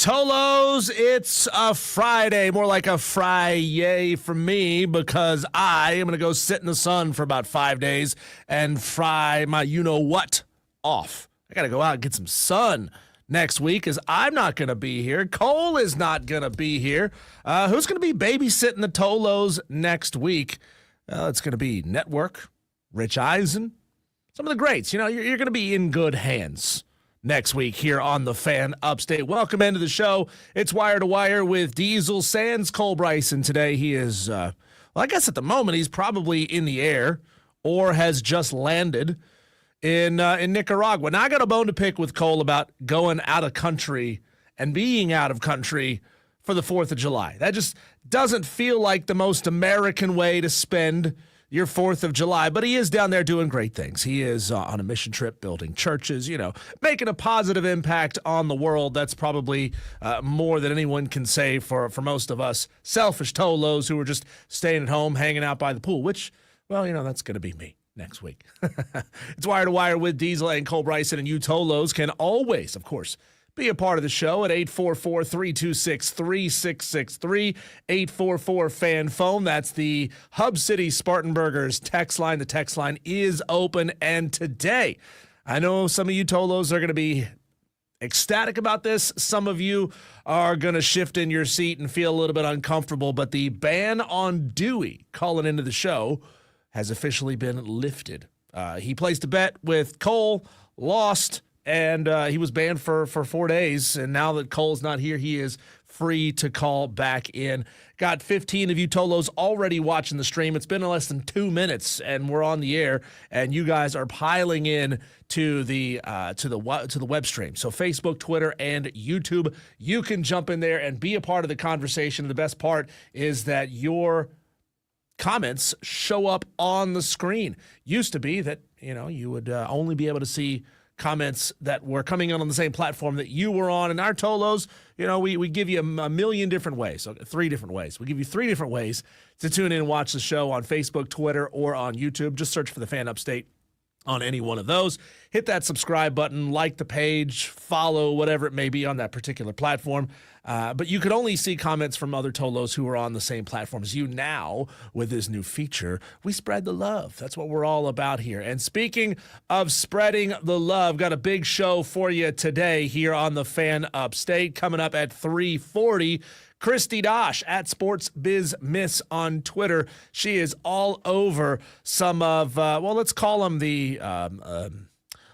Tolos, it's a Friday, more like a fry-yay for me, because I am going to go sit in the sun for about 5 days and fry my you-know-what off. I got to go out and get some sun next week, as I'm not going to be here. Cole is not going to be here. Who's going to be babysitting the Tolos next week? It's going to be Network, Rich Eisen, some of the greats. You know, you're going to be in good hands next week here on the Fan Upstate. Welcome into the show. It's Wire to Wire with Diesel Sands. Cole Bryson today. He is, well, I guess at the moment he's probably in the air or has just landed in Nicaragua. Now, I got a bone to pick with Cole about going out of country and being out of country for the 4th of July. That just doesn't feel like the most American way to spend your 4th of July, but he is down there doing great things. He is on a mission trip, building churches, you know, making a positive impact on the world. That's probably more than anyone can say for most of us selfish Tolos who are just staying at home, hanging out by the pool, which, well, you know, that's going to be me next week. It's Wire to Wire with Diesel and Cole Bryson, and you Tolos can always, of course, be a part of the show at 844-326-3663, 844-FAN-PHONE. That's the Hub City Spartanburgers text line. The text line is open, and today, I know some of you Tolos are going to be ecstatic about this. Some of you are going to shift in your seat and feel a little bit uncomfortable, but the ban on Dewey calling into the show has officially been lifted. He placed a bet with Cole, lost, and he was banned for 4 days. And now that Cole's not here, he is free to call back in. Got 15 of you Tolos already watching the stream. It's been less than 2 minutes, and we're on the air. And you guys are piling in to the web stream. So Facebook, Twitter, and YouTube. You can jump in there and be a part of the conversation. The best part is that your comments show up on the screen. Used to be that, you know, you would only be able to see comments that were coming on the same platform that you were on. And our Tolos, you know, we give you a million different ways, so 3 different ways. We give you 3 different ways to tune in and watch the show on Facebook, Twitter, or on YouTube. Just search for the Fan Upstate on any one of those. Hit that subscribe button, like the page, follow, whatever it may be on that particular platform. But you could only see comments from other Tolos who are on the same platform as you. Now, with this new feature, we spread the love. That's what we're all about here. And speaking of spreading the love, got a big show for you today here on the Fan Upstate. Coming up at 3:40, Kristi Dosh at SportsBizMiss on Twitter. She is all over some of, well, let's call them the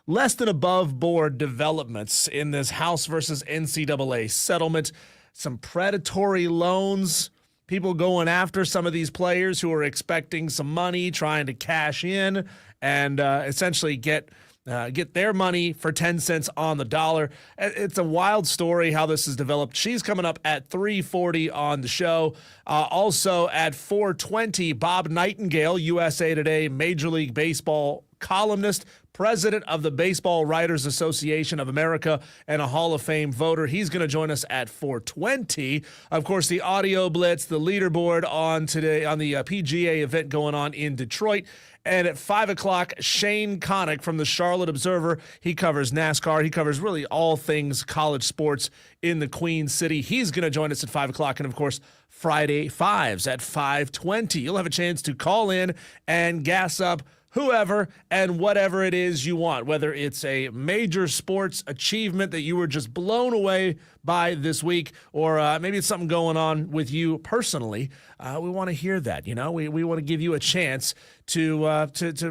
less than above board developments in this House versus NCAA settlement. Some predatory loans, people going after some of these players who are expecting some money, trying to cash in and essentially get their money for 10 cents on the dollar. It's a wild story how this has developed. She's coming up at 3:40 on the show. Also at 4:20, Bob Nightengale, USA Today Major League Baseball columnist, president of the Baseball Writers Association of America, and a Hall of Fame voter. He's going to join us at 4:20. Of course, the audio blitz, the leaderboard on today on the PGA event going on in Detroit. And at 5 o'clock, Shane Connick from the Charlotte Observer. He covers NASCAR. He covers really all things college sports in the Queen City. He's going to join us at 5 o'clock. And, of course, Friday Fives at 5:20. You'll have a chance to call in and gas up whoever and whatever it is you want, whether it's a major sports achievement that you were just blown away by this week, or maybe it's something going on with you personally. We want to hear that. You know, we want to give you a chance to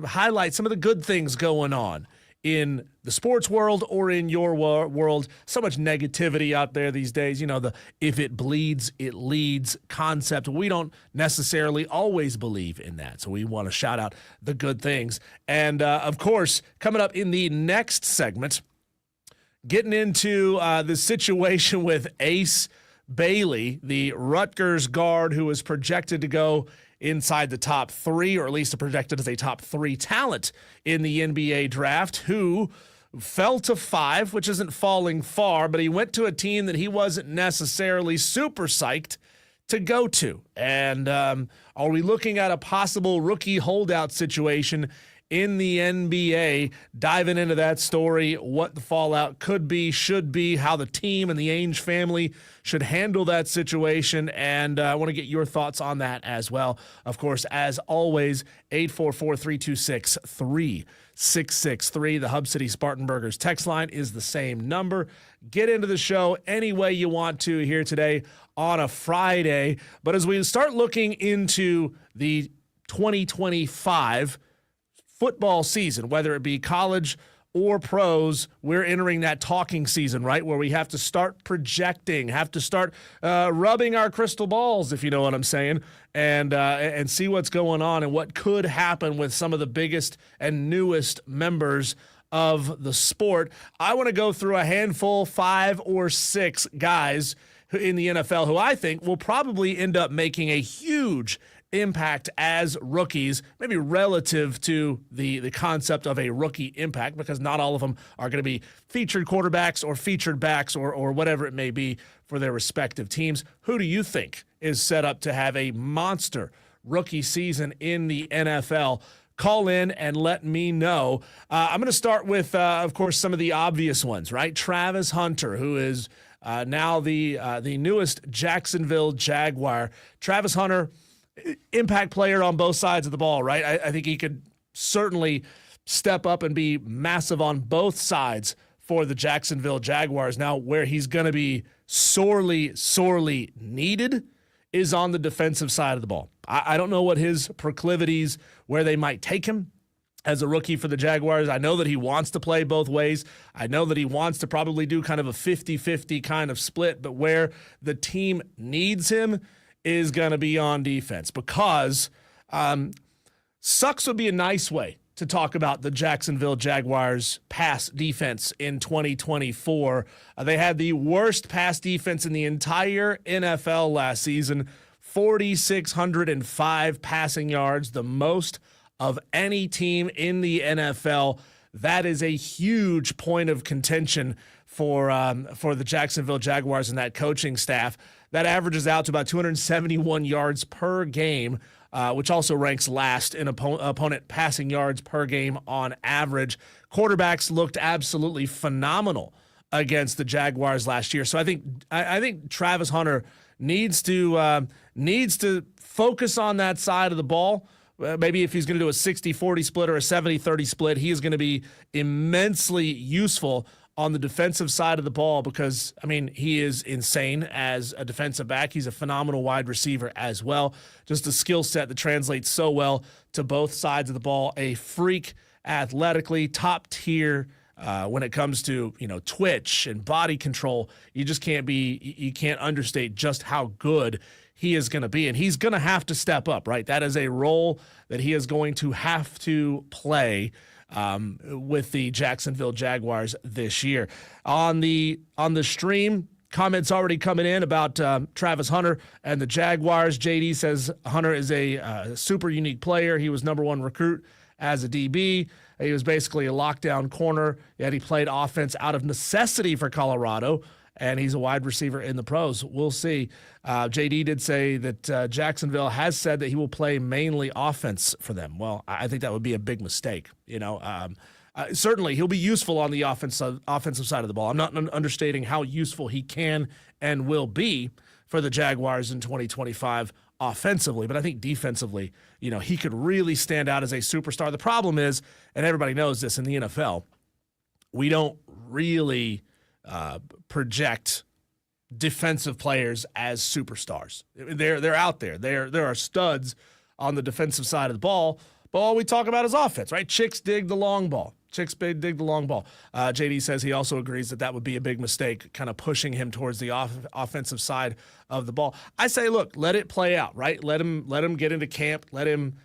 highlight some of the good things going on in the sports world or in your world. So much negativity out there these days. You know, the if it bleeds, it leads concept. We don't necessarily always believe in that. So we want to shout out the good things. And, of course, coming up in the next segment, getting into the situation with Ace Bailey, the Rutgers guard who is projected to go inside the top 3, or at least projected as a top 3 talent in the NBA draft, who fell to 5, which isn't falling far, but he went to a team that he wasn't necessarily super psyched to go to. And are we looking at a possible rookie holdout situation in the NBA, diving into that story, what the fallout could be, should be, how the team and the Ainge family should handle that situation, and I want to get your thoughts on that as well. Of course, as always, 844-326-3663. The Hub City Spartanburgers text line is the same number. Get into the show any way you want to here today on a Friday. But as we start looking into the 2025 football season, whether it be college or pros, we're entering that talking season, right, where we have to start projecting, have to start rubbing our crystal balls, if you know what I'm saying, and see what's going on and what could happen with some of the biggest and newest members of the sport. I want to go through a handful, 5 or 6 guys in the NFL who I think will probably end up making a huge impact as rookies, maybe relative to the concept of a rookie impact, because not all of them are going to be featured quarterbacks or featured backs or whatever it may be for their respective teams. Who do you think is set up to have a monster rookie season in the NFL? Call in and let me know. I'm going to start with, of course, some of the obvious ones, right? Travis Hunter, who is now the newest Jacksonville Jaguar. Travis Hunter, impact player on both sides of the ball, right? I think he could certainly step up and be massive on both sides for the Jacksonville Jaguars. Now, where he's going to be sorely needed is on the defensive side of the ball. I don't know what his proclivities, where they might take him as a rookie for the Jaguars. I know that he wants to play both ways. I know that he wants to probably do kind of a 50-50 kind of split, but where the team needs him is going to be on defense, because sucks would be a nice way to talk about the Jacksonville Jaguars pass defense in 2024. They had the worst pass defense in the entire NFL last season, 4,605 passing yards, the most of any team in the NFL. That is a huge point of contention for the Jacksonville Jaguars and that coaching staff. That averages out to about 271 yards per game, which also ranks last in opponent passing yards per game on average. Quarterbacks looked absolutely phenomenal against the Jaguars last year. So I think Travis Hunter needs to focus on that side of the ball. Maybe if he's going to do a 60-40 split or a 70-30 split, he is going to be immensely useful on the defensive side of the ball, because, I mean, he is insane as a defensive back. He's a phenomenal wide receiver as well. Just a skill set that translates so well to both sides of the ball. A freak athletically, top tier when it comes to, twitch and body control. You can't understate just how good he is going to be. And he's going to have to step up, right? That is a role that he is going to have to play with the Jacksonville Jaguars this year. On the stream, comments already coming in about Travis Hunter and the Jaguars. JD says Hunter is a super unique player. He was number 1 recruit as a DB. He was basically a lockdown corner, yet he played offense out of necessity for Colorado, and he's a wide receiver in the pros. We'll see. JD did say that Jacksonville has said that he will play mainly offense for them. Well, I think that would be a big mistake. Certainly he'll be useful on the offensive side of the ball. I'm not understating how useful he can and will be for the Jaguars in 2025 offensively, but I think defensively, he could really stand out as a superstar. The problem is, and everybody knows this in the NFL, we don't really project defensive players as superstars. They're out there. There are studs on the defensive side of the ball, but all we talk about is offense, right? Chicks dig the long ball. Dig the long ball. JD says he also agrees that would be a big mistake, kind of pushing him towards the offensive side of the ball. I say, look, let it play out, right? Let him get into camp. Let him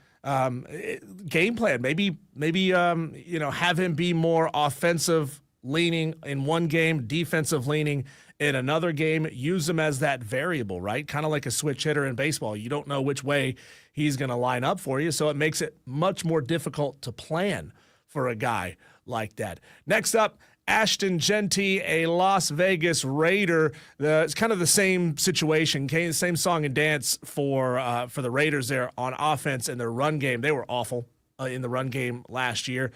game plan. Maybe have him be more offensive leaning in one game, defensive leaning in another game. Use him as that variable, right? Kind of like a switch hitter in baseball. You don't know which way he's going to line up for you, so it makes it much more difficult to plan for a guy like that. Next up, Ashton Genty, a Las Vegas Raider. It's kind of the same situation, same song and dance for the Raiders there on offense and their run game. They were awful in the run game last year.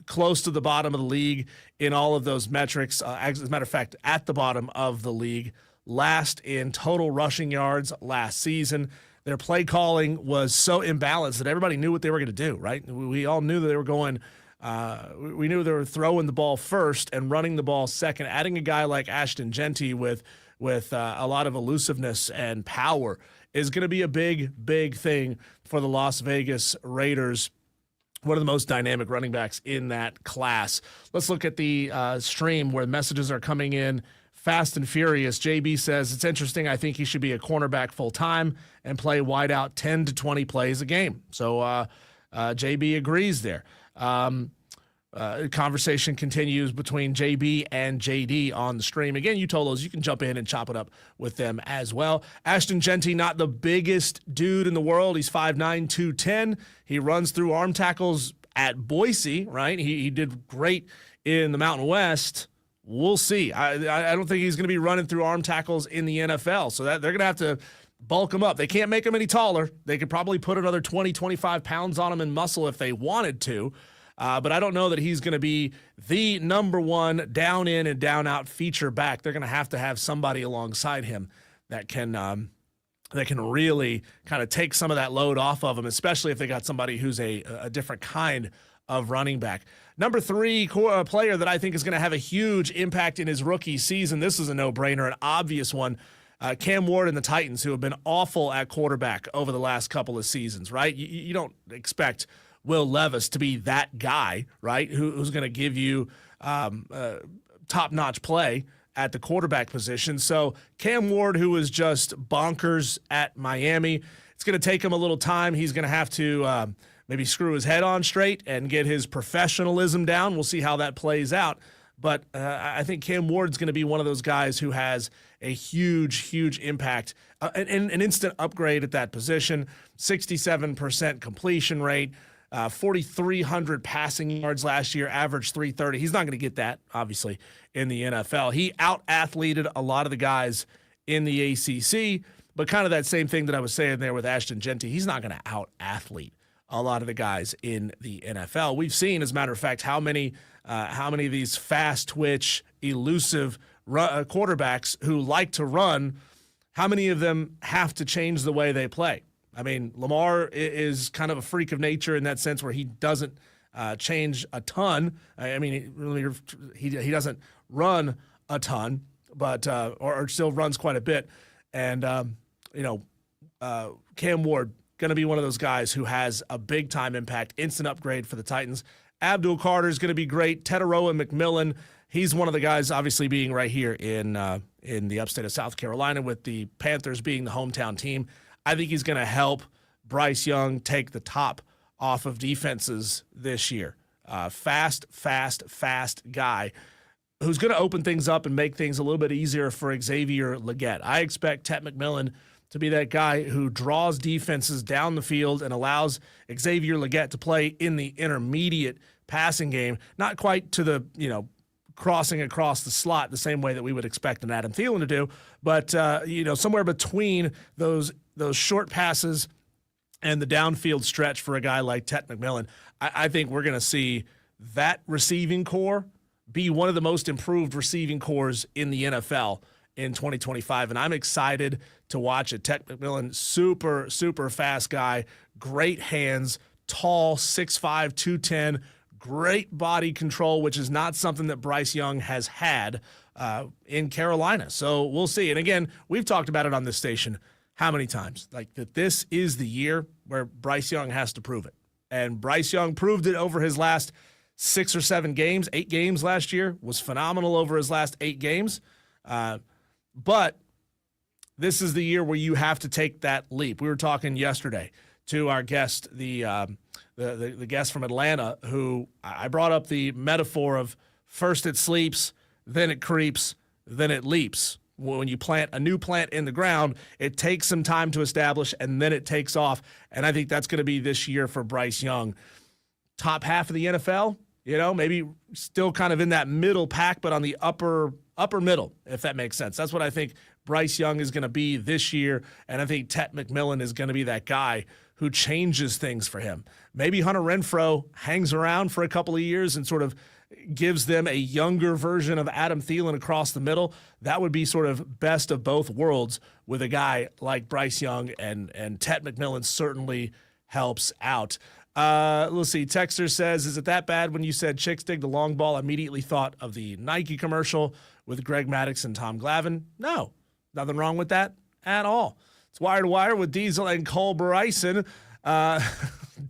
Close to the bottom of the league in all of those metrics. As a matter of fact, at the bottom of the league. Last in total rushing yards last season. Their play calling was so imbalanced that everybody knew what they were going to do, right? We all knew that they were going we knew they were throwing the ball first and running the ball second. Adding a guy like Ashton Jeanty with a lot of elusiveness and power is going to be a big thing for the Las Vegas Raiders. One of the most dynamic running backs in that class. Let's look at the stream where messages are coming in fast and furious. JB says, it's interesting. I think he should be a cornerback full time and play wide out 10 to 20 plays a game. So JB agrees there. Conversation continues between JB and JD on the stream. Again, you told us you can jump in and chop it up with them as well. Ashton Jeanty, not the biggest dude in the world. He's 5'9", 210. He runs through arm tackles at Boise, right? He did great in the Mountain West. We'll see. I don't think he's going to be running through arm tackles in the NFL, so that they're going to have to bulk him up. They can't make him any taller. They could probably put another 20, 25 pounds on him in muscle if they wanted to. But I don't know that he's going to be the number one down in and down out feature back. They're going to have somebody alongside him that can really kind of take some of that load off of him, especially if they got somebody who's a different kind of running back. Number 3 player that I think is going to have a huge impact in his rookie season. This is a no-brainer, an obvious one. Cam Ward and the Titans, who have been awful at quarterback over the last couple of seasons, right? You don't expect Will Levis to be that guy, right, who's going to give you top-notch play at the quarterback position. So Cam Ward, who was just bonkers at Miami, it's going to take him a little time. He's going to have to maybe screw his head on straight and get his professionalism down. We'll see how that plays out. But I think Cam Ward's going to be one of those guys who has a huge impact, an instant upgrade at that position, 67% completion rate, 4,300 passing yards last year, average 330. He's not going to get that, obviously, in the NFL. He out-athleted a lot of the guys in the ACC, but kind of that same thing that I was saying there with Ashton Jeanty. He's not going to out-athlete a lot of the guys in the NFL. We've seen, as a matter of fact, how many of these fast-twitch, elusive quarterbacks who like to run, how many of them have to change the way they play? I mean, Lamar is kind of a freak of nature in that sense where he doesn't change a ton. I mean, he doesn't run a ton, but or still runs quite a bit. And, Cam Ward, going to be one of those guys who has a big-time impact, instant upgrade for the Titans. Abdul Carter is going to be great. Teteroa McMillan, he's one of the guys obviously being right here in the upstate of South Carolina with the Panthers being the hometown team. I think he's going to help Bryce Young take the top off of defenses this year. Fast guy who's going to open things up and make things a little bit easier for Xavier Legette. I expect Tet McMillan to be that guy who draws defenses down the field and allows Xavier Legette to play in the intermediate passing game, not quite to the, crossing across the slot the same way that we would expect an Adam Thielen to do, but, somewhere between those short passes and the downfield stretch for a guy like Tet McMillan. I think we're going to see that receiving core be one of the most improved receiving cores in the NFL in 2025, and I'm excited to watch it. Tet McMillan, super fast guy, great hands, tall, 6'5", 210, great body control, which is not something that Bryce Young has had in Carolina. So we'll see. And again, we've talked about it on this station how many times? Like that this is the year where Bryce Young has to prove it. And Bryce Young proved it over his last 6 or 7 games. 8 games last year, was phenomenal over his last 8 games. But this is the year where you have to take that leap. We were talking yesterday to our guest, the guest from Atlanta, who I brought up the metaphor of first it sleeps, then it creeps, then it leaps. When you plant a new plant in the ground, it takes some time to establish, and then it takes off. And I think that's going to be this year for Bryce Young. Top half of the NFL, maybe still kind of in that middle pack, but on the upper middle, if that makes sense. That's what I think Bryce Young is going to be this year, and I think Tet McMillan is going to be that guy who changes things for him. Maybe Hunter Renfrow hangs around for a couple of years and sort of gives them a younger version of Adam Thielen across the middle. That would be sort of best of both worlds with a guy like Bryce Young, and Tet McMillan certainly helps out. Let's see. Texter says, is it that bad when you said chicks dig the long ball? I immediately thought of the Nike commercial with Greg Maddux and Tom Glavine. No, nothing wrong with that at all. It's Wire to Wire with Diesel and Cole Bryson.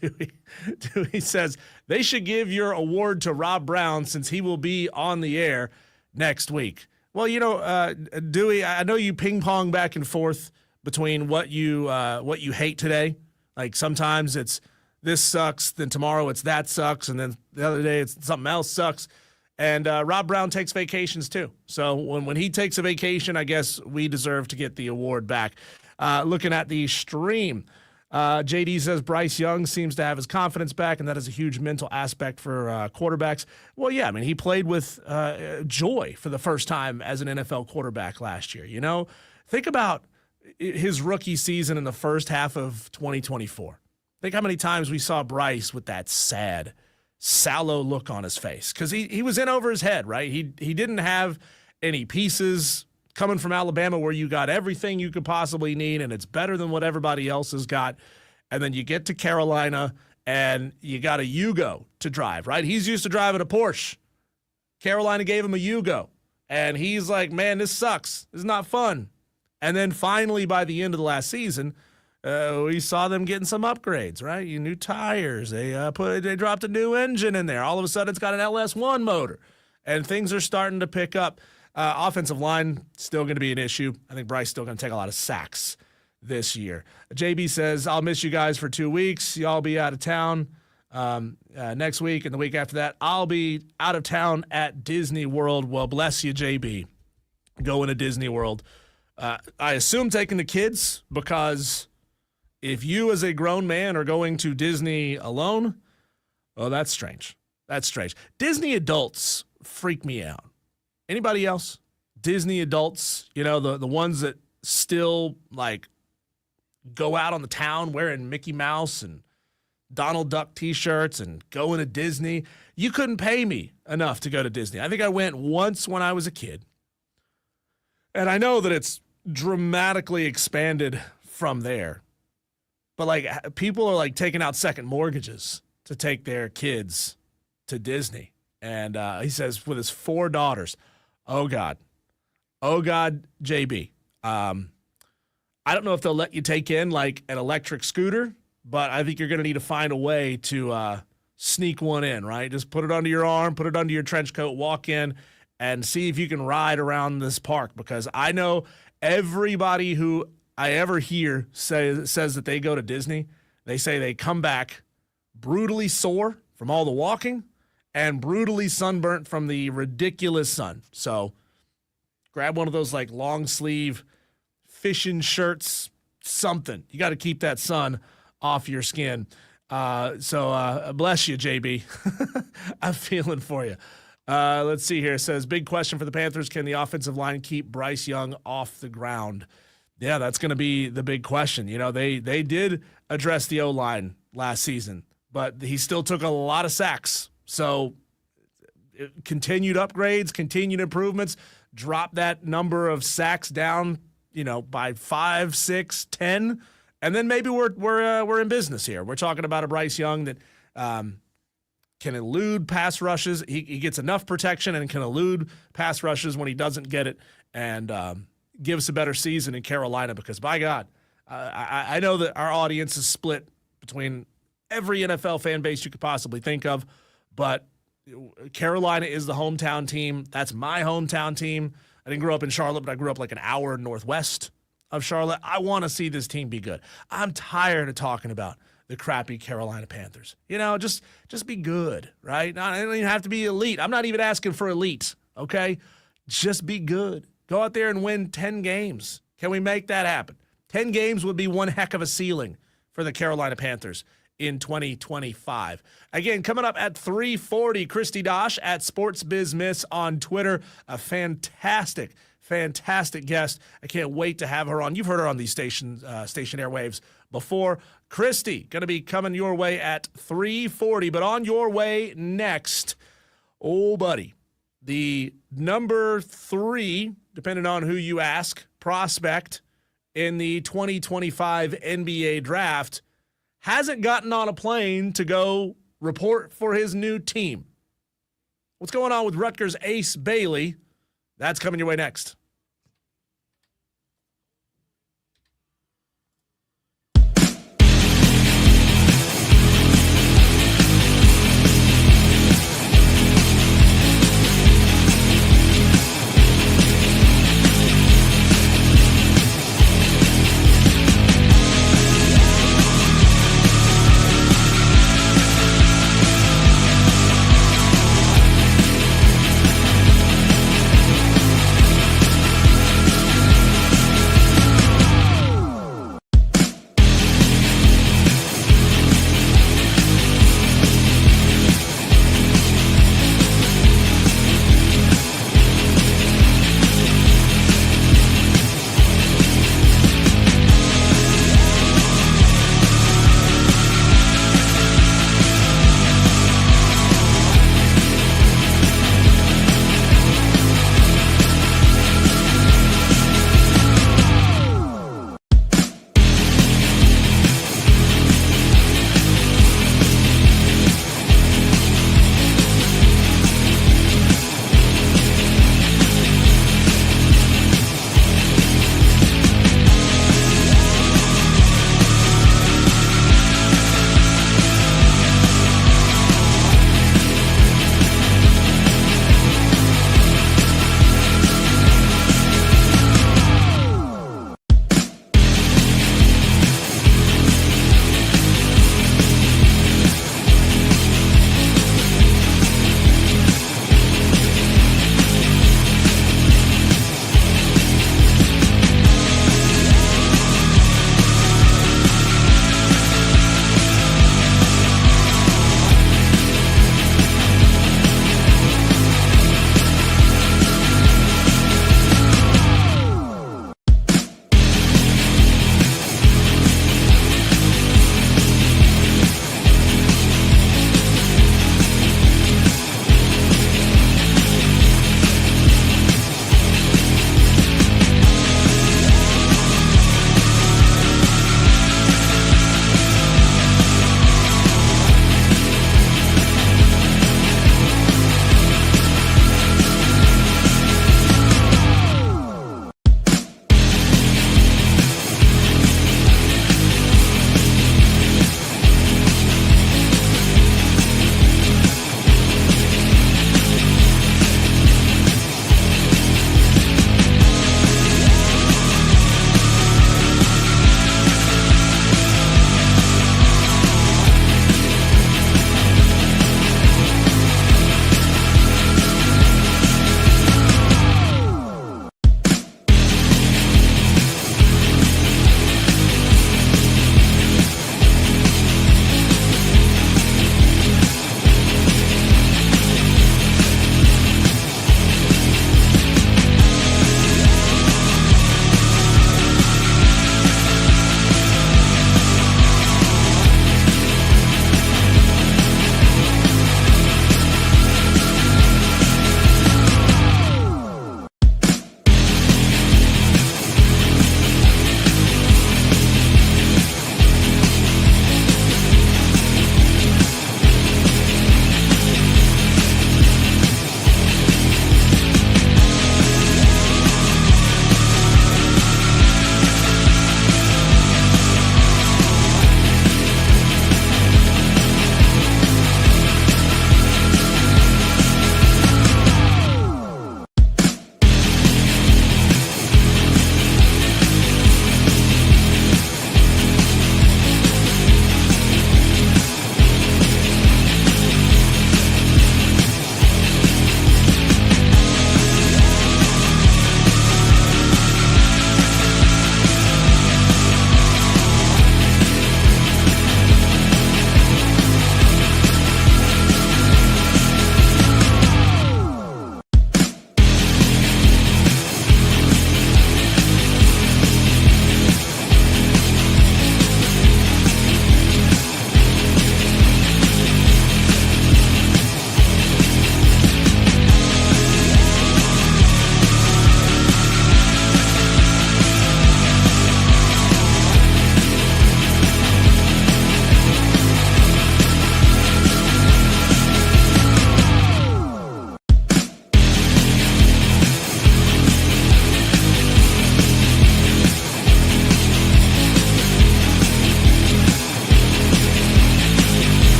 Dewey says, they should give your award to Rob Brown since he will be on the air next week. Well, Dewey, I know you ping pong back and forth between what you hate today. Like sometimes it's this sucks, then tomorrow it's that sucks, and then the other day it's something else sucks. And Rob Brown takes vacations too. So when he takes a vacation, I guess we deserve to get the award back. Looking at the stream, JD says Bryce Young seems to have his confidence back, and that is a huge mental aspect for quarterbacks. Well, yeah, I mean, he played with joy for the first time as an NFL quarterback last year. Think about his rookie season in the first half of 2024. Think how many times we saw Bryce with that sad, sallow look on his face because he was in over his head, right? He didn't have any pieces coming from Alabama where you got everything you could possibly need and it's better than what everybody else has got. And then you get to Carolina and you got a Yugo to drive, right? He's used to driving a Porsche. Carolina gave him a Yugo. And he's like, man, this sucks. This is not fun. And then finally, by the end of the last season, we saw them getting some upgrades, right? New tires. They dropped a new engine in there. All of a sudden, it's got an LS1 motor. And things are starting to pick up. Offensive line, still going to be an issue. I think Bryce still going to take a lot of sacks this year. JB says, I'll miss you guys for 2 weeks. Y'all be out of town next week, and the week after that, I'll be out of town at Disney World. Well, bless you, JB. Going to Disney World. I assume taking the kids, because if you as a grown man are going to Disney alone, oh, that's strange. That's strange. Disney adults freak me out. Anybody else? Disney adults, the ones that still like go out on the town wearing Mickey Mouse and Donald Duck t-shirts and going to Disney. You couldn't pay me enough to go to Disney. I think I went once when I was a kid. And I know that it's dramatically expanded from there. But people are taking out second mortgages to take their kids to Disney. And he says with his 4 daughters, oh God, JB. I don't know if they'll let you take in an electric scooter, but I think you're going to need to find a way to sneak one in, right? Just put it under your arm, put it under your trench coat, walk in, and see if you can ride around this park. Because I know everybody who I ever hear says that they go to Disney, they say they come back brutally sore from all the walking and brutally sunburnt from the ridiculous sun. So grab one of those long sleeve fishing shirts, something. You got to keep that sun off your skin. So bless you, JB. I'm feeling for you. Let's see here. It says, big question for the Panthers. Can the offensive line keep Bryce Young off the ground? Yeah, that's going to be the big question. They did address the O-line last season, but he still took a lot of sacks. So continued upgrades, continued improvements, drop that number of sacks down, by 5, 6, 10, and then maybe we're in business here. We're talking about a Bryce Young that can elude pass rushes. He gets enough protection and can elude pass rushes when he doesn't get it, and give us a better season in Carolina. Because by God, I know that our audience is split between every NFL fan base you could possibly think of, but Carolina is the hometown team. That's my hometown team. I didn't grow up in Charlotte, but I grew up an hour northwest of Charlotte. I want to see this team be good. I'm tired of talking about the crappy Carolina Panthers. Just be good, right? I don't even have to be elite. I'm not even asking for elite, okay? Just be good. Go out there and win 10 games. Can we make that happen? 10 games would be one heck of a ceiling for the Carolina Panthers in 2025. Again, coming up at 3:40, Kristi Dosh at SportsBizMiss on Twitter. A fantastic fantastic guest. I can't wait to have her on. You've heard her on these station airwaves before. Kristi, going to be coming your way at 3:40, but on your way next, oh, buddy, the number 3, depending on who you ask, prospect in the 2025 NBA draft hasn't gotten on a plane to go report for his new team. What's going on with Rutgers ace Bailey? That's coming your way next.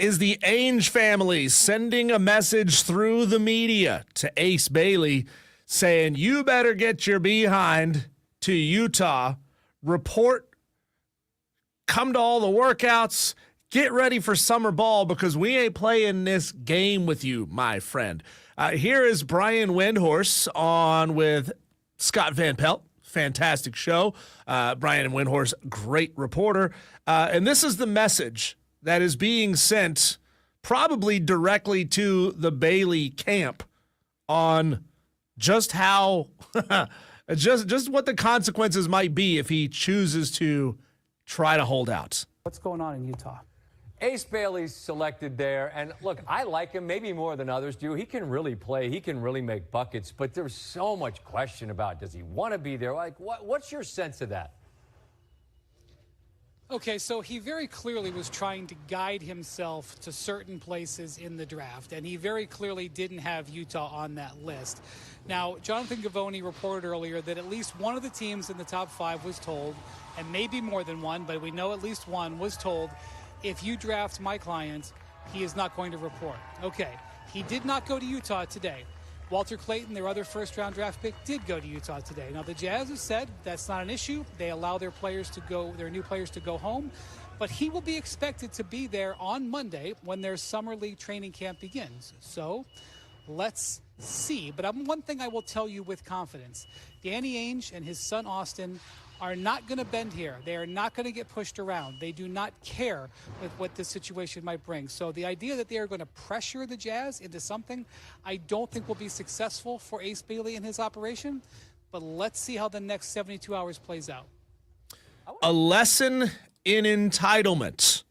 is the Ainge family sending a message through the media to Ace Bailey saying, you better get your behind to Utah, report, come to all the workouts, get ready for summer ball because we ain't playing this game with you, my friend. Here is Brian Windhorst on with Scott Van Pelt. Fantastic show. Brian Windhorst, great reporter. And this is the message that is being sent probably directly to the Bailey camp on just how, just what the consequences might be if he chooses to try to hold out. What's going on in Utah? Ace Bailey's selected there, and look, I like him maybe more than others do. He can really play. He can really make buckets, but there's so much question about does he want to be there? Like, what's your sense of that? Okay, so he very clearly was trying to guide himself to certain places in the draft, and he very clearly didn't have Utah on that list. Now, Jonathan Gavoni reported earlier that at least one of the teams in the top 5 was told, and maybe more than one, but we know at least one was told, if you draft my client, he is not going to report. Okay, he did not go to Utah today. Walter Clayton, their other first-round draft pick, did go to Utah today. Now, the Jazz have said that's not an issue. They allow their players to go, their new players to go home. But he will be expected to be there on Monday when their summer league training camp begins. So let's see. But one thing I will tell you with confidence, Danny Ainge and his son Austin are not going to bend here. They are not going to get pushed around. They do not care with what this situation might bring. So the idea that they are going to pressure the Jazz into something I don't think will be successful for Ace Bailey and his operation. But let's see how the next 72 hours plays out. A lesson in entitlement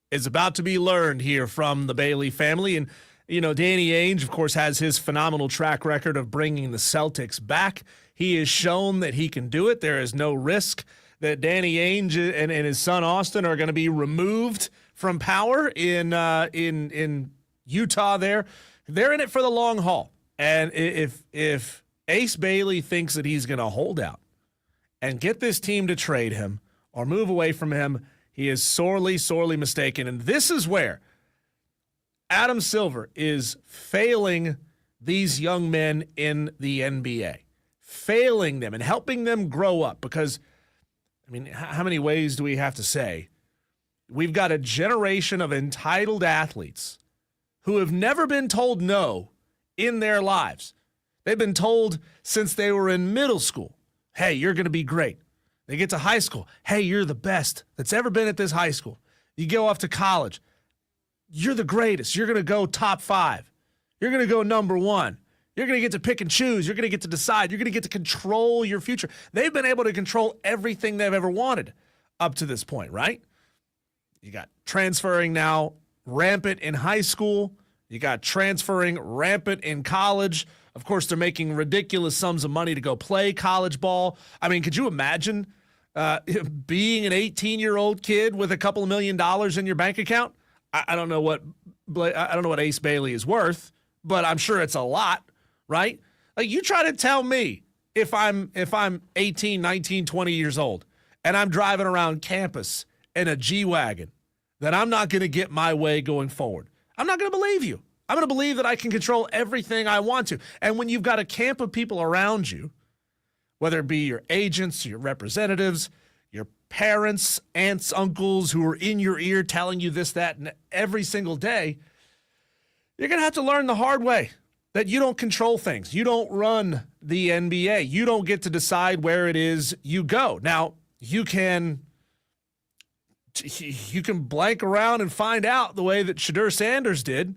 is about to be learned here from the Bailey family. And, you know, Danny Ainge, of course, has his phenomenal track record of bringing the Celtics back. He has shown that he can do it. There is no risk that Danny Ainge and his son Austin are going to be removed from power in Utah. They're in it for the long haul. And if Ace Bailey thinks that he's going to hold out and get this team to trade him or move away from him, he is sorely, sorely mistaken. And this is where Adam Silver is failing these young men in the NBA. Failing them and helping them grow up because, I mean, how many ways do we have to say? We've got a generation of entitled athletes who have never been told no in their lives. They've been told since they were in middle school, hey, you're going to be great. They get to high school, hey, you're the best that's ever been at this high school. You go off to college, you're the greatest. You're going to go top 5. You're going to go number 1. You're going to get to pick and choose. You're going to get to decide. You're going to get to control your future. They've been able to control everything they've ever wanted up to this point, right? You got transferring now rampant in high school. You got transferring rampant in college. Of course, they're making ridiculous sums of money to go play college ball. I mean, could you imagine being an 18-year-old kid with a couple of $1 million in your bank account? I don't know what Ace Bailey is worth, but I'm sure it's a lot. Right? Like, you try to tell me if I'm 18, 19, 20 years old and I'm driving around campus in a G-Wagon that I'm not going to get my way going forward. I'm not going to believe you. I'm going to believe that I can control everything I want to. And when you've got a camp of people around you, whether it be your agents, your representatives, your parents, aunts, uncles who are in your ear telling you this, that, and every single day, you're going to have to learn the hard way. That you don't control things. You don't run the NBA. You don't get to decide where it is you go. Now, you can blank around and find out the way that Shadur Sanders did,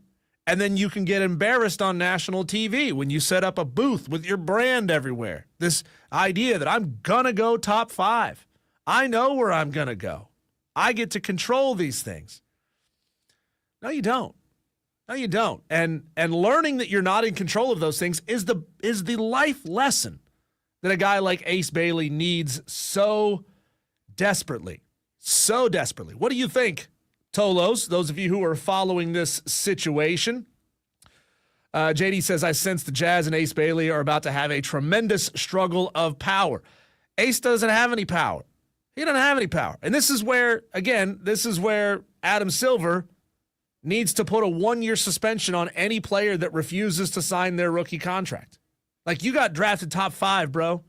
and then you can get embarrassed on national TV when you set up a booth with your brand everywhere. This idea that I'm going to go top 5. I know where I'm going to go. I get to control these things. No, you don't. No, you don't. And learning that you're not in control of those things is the life lesson that a guy like Ace Bailey needs so desperately. So desperately. What do you think, Tolos, those of you who are following this situation? JD says, I sense the Jazz and Ace Bailey are about to have a tremendous struggle of power. Ace doesn't have any power. He doesn't have any power. And this is where Adam Silver needs to put a 1-year suspension on any player that refuses to sign their rookie contract. Like, you got drafted top 5, bro.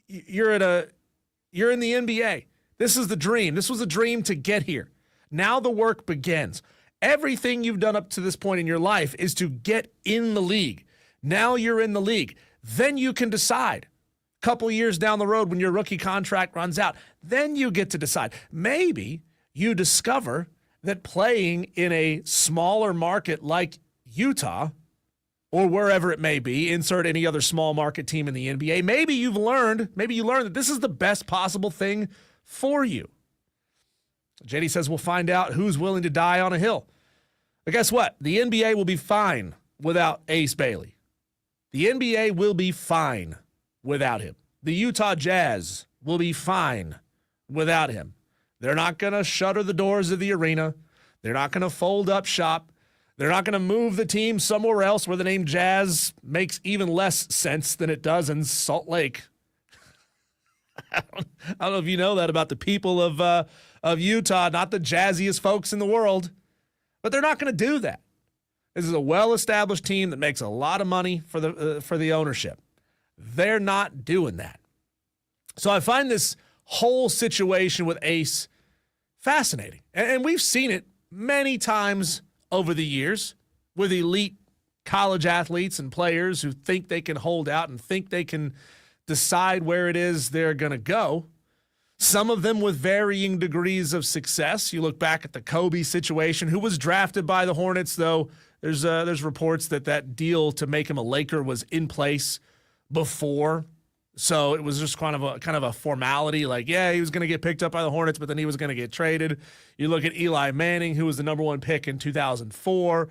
You're in the NBA. This is the dream. This was a dream to get here. Now the work begins. Everything you've done up to this point in your life is to get in the league. Now you're in the league. Then you can decide. A couple years down the road when your rookie contract runs out, then you get to decide. Maybe you discover that playing in a smaller market like Utah or wherever it may be, insert any other small market team in the NBA, maybe you learned that this is the best possible thing for you. JD says we'll find out who's willing to die on a hill. But guess what? The NBA will be fine without Ace Bailey. The NBA will be fine without him. The Utah Jazz will be fine without him. They're not going to shutter the doors of the arena. They're not going to fold up shop. They're not going to move the team somewhere else where the name Jazz makes even less sense than it does in Salt Lake. I don't know if you know that about the people of Utah, not the jazziest folks in the world, but they're not going to do that. This is a well-established team that makes a lot of money for the ownership. They're not doing that. So I find this whole situation with Ace fascinating. And we've seen it many times over the years with elite college athletes and players who think they can hold out and think they can decide where it is they're going to go. Some of them with varying degrees of success. You look back at the Kobe situation, who was drafted by the Hornets, though there's reports that deal to make him a Laker was in place before. So it was just kind of a formality, like, yeah, he was going to get picked up by the Hornets, but then he was going to get traded. You look at Eli Manning, who was the number 1 pick in 2004,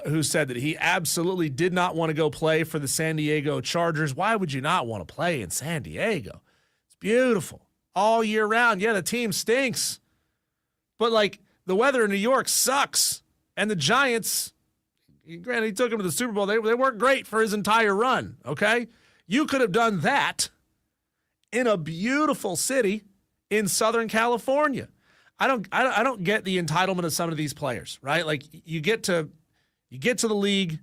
who said that he absolutely did not want to go play for the San Diego Chargers. Why would you not want to play in San Diego? It's beautiful all year round. Yeah, the team stinks, but like the weather in New York sucks. And the Giants, granted, he took him to the Super Bowl. They weren't great for his entire run. Okay. You could have done that in a beautiful city in Southern California. I don't get the entitlement of some of these players, right? Like you get to the league,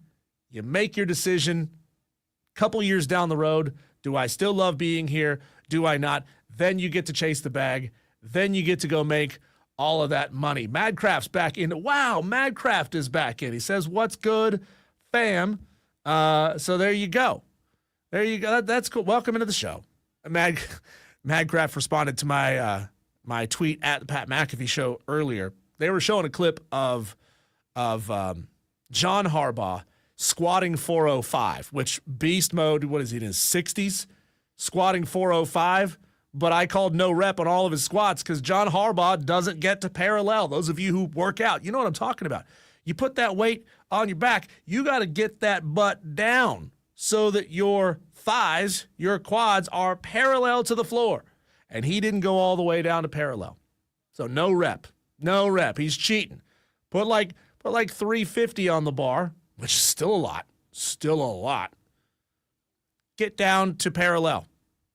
you make your decision. Couple years down the road, do I still love being here? Do I not? Then you get to chase the bag. Then you get to go make all of that money. Madcraft's back in. Wow, Madcraft is back in. He says, "What's good, fam?" So there you go. There you go. That's cool. Welcome into the show. Madcraft responded to my tweet at the Pat McAfee Show earlier. They were showing a clip of John Harbaugh squatting 405, which beast mode. What is he in his 60s? Squatting 405. But I called no rep on all of his squats because John Harbaugh doesn't get to parallel. Those of you who work out, you know what I'm talking about. You put that weight on your back. You got to get that butt down so that your thighs, your quads are parallel to the floor. And he didn't go all the way down to parallel. So no rep. He's cheating. Put like 350 on the bar, which is still a lot. Get down to parallel.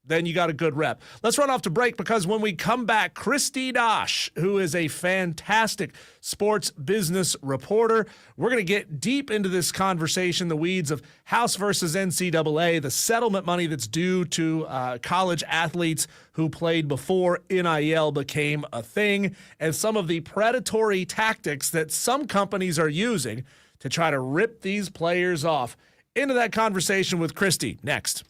Then you got a good rep. Let's run off to break because when we come back, Kristi Dosh, who is a fantastic sports business reporter, we're going to get deep into this conversation, the weeds of House versus NCAA, the settlement money that's due to college athletes who played before NIL became a thing, and some of the predatory tactics that some companies are using to try to rip these players off. Into that conversation with Kristi next.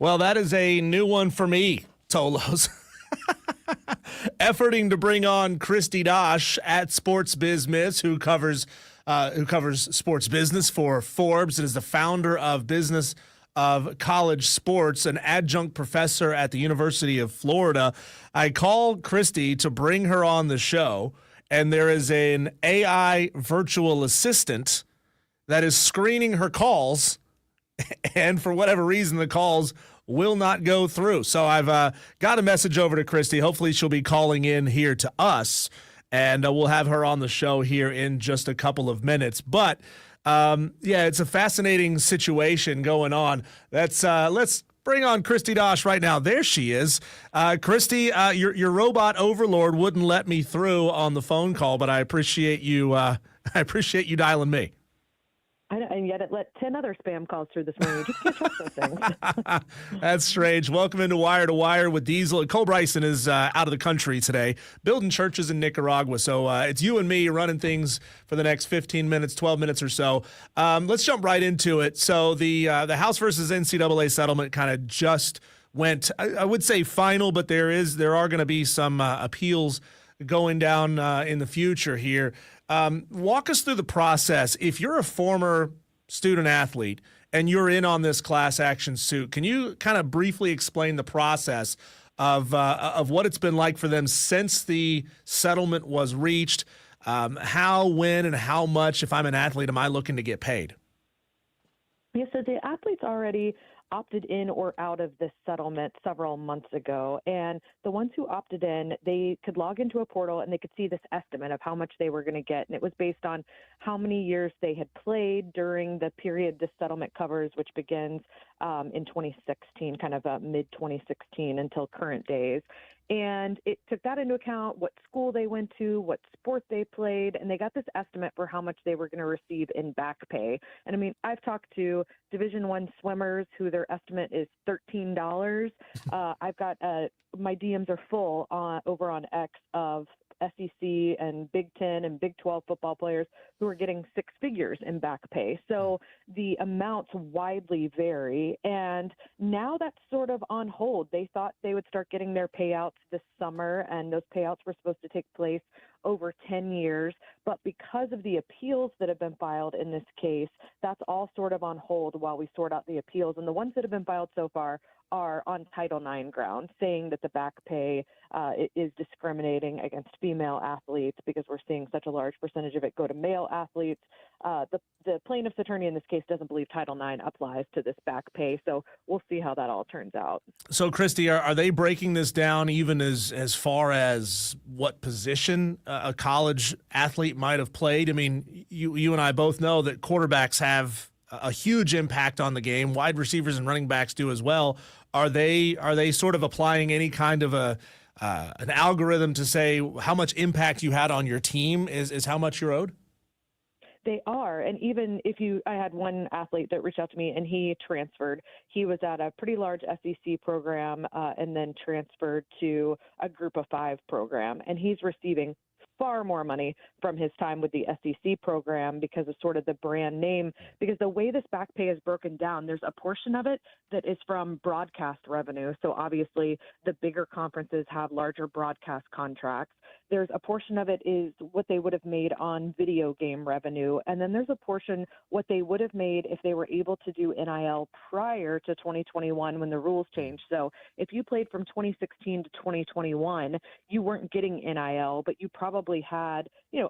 Well, that is a new one for me, Tolos. Efforting to bring on Kristi Dosh at Sports Biz Miss, who covers sports business for Forbes and is the founder of Business of College Sports, an adjunct professor at the University of Florida. I called Kristi to bring her on the show, and there is an AI virtual assistant that is screening her calls, and for whatever reason, the calls will not go through. So I've got a message over to Kristi. Hopefully she'll be calling in here to us, and we'll have her on the show here in just a couple of minutes. But yeah, it's a fascinating situation going on. Let's bring on Kristi Dosh right now. There she is. Kristi, your robot overlord wouldn't let me through on the phone call, but I appreciate you. I appreciate you dialing me. And yet it let 10 other spam calls through this morning. You just can't trust those things. That's strange. Welcome into Wire to Wire with Diesel. Cole Bryson is out of the country today, building churches in Nicaragua. So it's you and me running things for the next 15 minutes, 12 minutes or so. Let's jump right into it. So the House versus NCAA settlement kind of just went, I would say final, but there are going to be some appeals going down in the future here. Walk us through the process. If you're a former student athlete and you're in on this class action suit, can you kind of briefly explain the process of what it's been like for them since the settlement was reached? How, when, and how much, if I'm an athlete, am I looking to get paid? Yeah, so the athletes already opted in or out of this settlement several months ago. And the ones who opted in, they could log into a portal and they could see this estimate of how much they were going to get. And it was based on how many years they had played during the period this settlement covers, which begins in 2016, kind of mid-2016 until current days. And it took that into account, what school they went to, what sport they played, and they got this estimate for how much they were going to receive in back pay. And I mean, I've talked to Division I swimmers who their estimate is $13. I've got my DMs are full over on X of SEC and Big Ten and Big 12 football players who are getting six figures in back pay. So the amounts widely vary. And now that's sort of on hold. They thought they would start getting their payouts this summer, and those payouts were supposed to take place over 10 years. But because of the appeals that have been filed in this case, that's all sort of on hold while we sort out the appeals. And the ones that have been filed so far are on Title IX grounds, saying that the back pay is discriminating against female athletes because we're seeing such a large percentage of it go to male athletes. The plaintiff's attorney in this case doesn't believe Title IX applies to this back pay, so we'll see how that all turns out. So, Kristi, are they breaking this down even as far as what position a college athlete might have played? I mean, you and I both know that quarterbacks have a huge impact on the game. Wide receivers and running backs do as well. Are they sort of applying any kind of an algorithm to say how much impact you had on your team is how much you're owed? They are. And even I had one athlete that reached out to me and he transferred. He was at a pretty large SEC program and then transferred to a Group of 5 program. And he's receiving far more money from his time with the SEC program because of sort of the brand name, because the way this back pay is broken down, there's a portion of it that is from broadcast revenue. So obviously the bigger conferences have larger broadcast contracts. There's a portion of it is what they would have made on video game revenue. And then there's a portion what they would have made if they were able to do NIL prior to 2021 when the rules changed. So if you played from 2016 to 2021, you weren't getting NIL, but you probably had,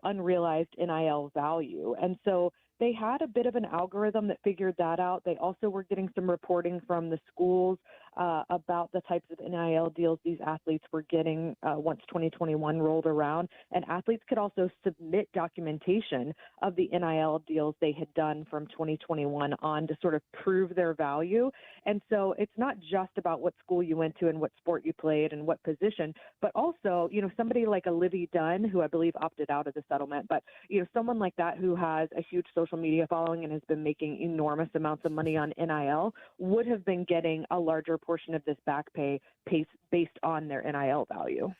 unrealized NIL value. And so they had a bit of an algorithm that figured that out. They also were getting some reporting from the schools about the types of NIL deals these athletes were getting once 2021 rolled around. And athletes could also submit documentation of the NIL deals they had done from 2021 on to sort of prove their value. And so it's not just about what school you went to and what sport you played and what position, but also, somebody like a Livy Dunn, who I believe opted out of the settlement, but, someone like that who has a huge social media following and has been making enormous amounts of money on NIL would have been getting a larger portion of this back pay based on their NIL value.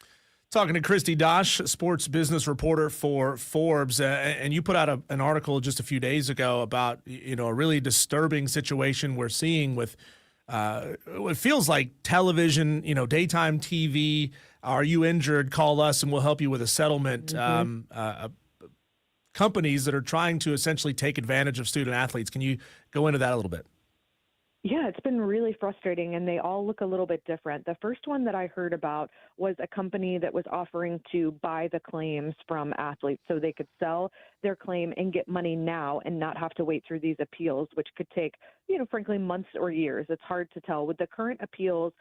Talking to Kristi Dosh, sports business reporter for Forbes, and you put out an article just a few days ago about a really disturbing situation we're seeing with it feels like television, daytime TV. Are you injured? Call us and we'll help you with a settlement. Companies that are trying to essentially take advantage of student athletes. Can you go into that a little bit? Yeah, it's been really frustrating, and they all look a little bit different. The first one that I heard about was a company that was offering to buy the claims from athletes so they could sell their claim and get money now and not have to wait through these appeals, which could take, frankly, months or years. It's hard to tell. With the current appeals,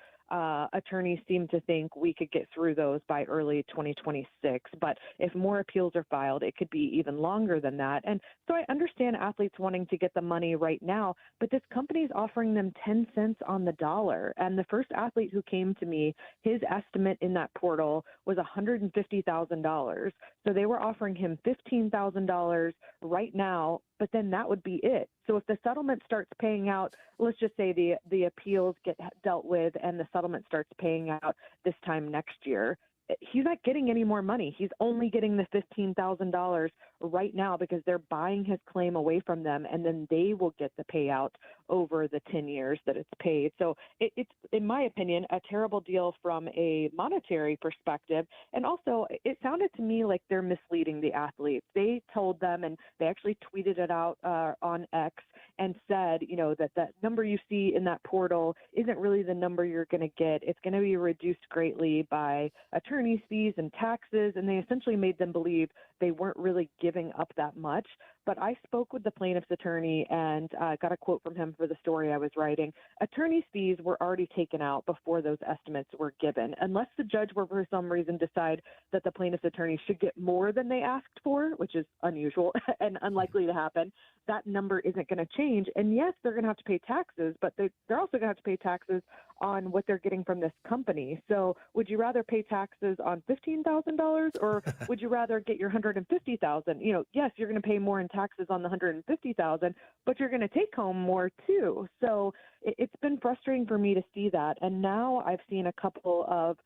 attorneys seem to think we could get through those by early 2026. But if more appeals are filed, it could be even longer than that. And so I understand athletes wanting to get the money right now, but this company is offering them 10 cents on the dollar. And the first athlete who came to me, his estimate in that portal was $150,000. So they were offering him $15,000 right now, but then that would be it. So if the settlement starts paying out, let's just say the appeals get dealt with and the settlement starts paying out this time next year, he's not getting any more money. He's only getting the $15,000 right now because they're buying his claim away from them, and then they will get the payout over the 10 years that it's paid. So it's, in my opinion, a terrible deal from a monetary perspective. And also, it sounded to me like they're misleading the athletes. They told them, and they actually tweeted it out on X and said, that that number you see in that portal isn't really the number you're going to get. It's going to be reduced greatly by attorney's fees and taxes. And they essentially made them believe they weren't really giving up that much. But I spoke with the plaintiff's attorney and got a quote from him for the story I was writing. Attorney's fees were already taken out before those estimates were given. Unless the judge were for some reason decide that the plaintiff's attorney should get more than they asked for, which is unusual and unlikely to happen, that number isn't going to change. And yes, they're going to have to pay taxes, but they're also going to have to pay taxes on what they're getting from this company. So would you rather pay taxes on $15,000 or would you rather get your $150,000? Yes, you're going to pay more in taxes on the $150,000, but you're going to take home more too. So it's been frustrating for me to see that. And now I've seen a couple of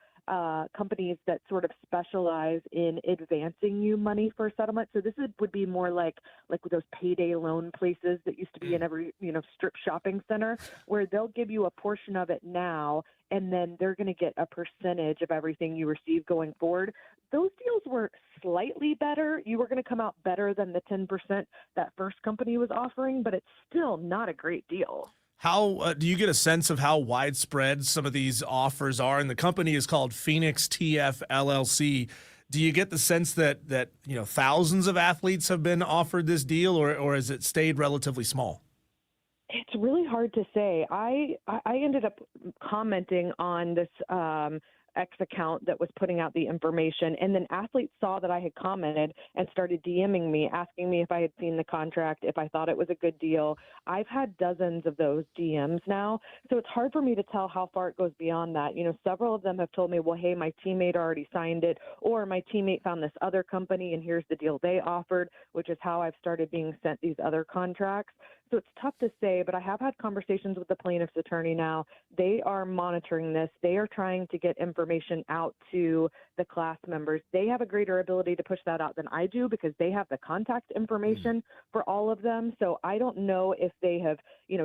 companies that sort of specialize in advancing you money for a settlement. So this would be more like those payday loan places that used to be in every strip shopping center, where they'll give you a portion of it now, and then they're going to get a percentage of everything you receive going forward. Those deals were slightly better. You were going to come out better than the 10% that first company was offering, but it's still not a great deal. How do you get a sense of how widespread some of these offers are? And the company is called Phoenix TF LLC. Do you get the sense that thousands of athletes have been offered this deal, or has it stayed relatively small? It's really hard to say. I ended up commenting on this X account that was putting out the information, and then athletes saw that I had commented and started DMing me, asking me if I had seen the contract, if I thought it was a good deal. I've had dozens of those DMs now, so it's hard for me to tell how far it goes beyond that. Several of them have told me, well, hey, my teammate already signed it, or my teammate found this other company and here's the deal they offered, which is how I've started being sent these other contracts. So it's tough to say, but I have had conversations with the plaintiff's attorney now. They are monitoring this. They are trying to get information out to the class members. They have a greater ability to push that out than I do because they have the contact information for all of them. So I don't know if they have,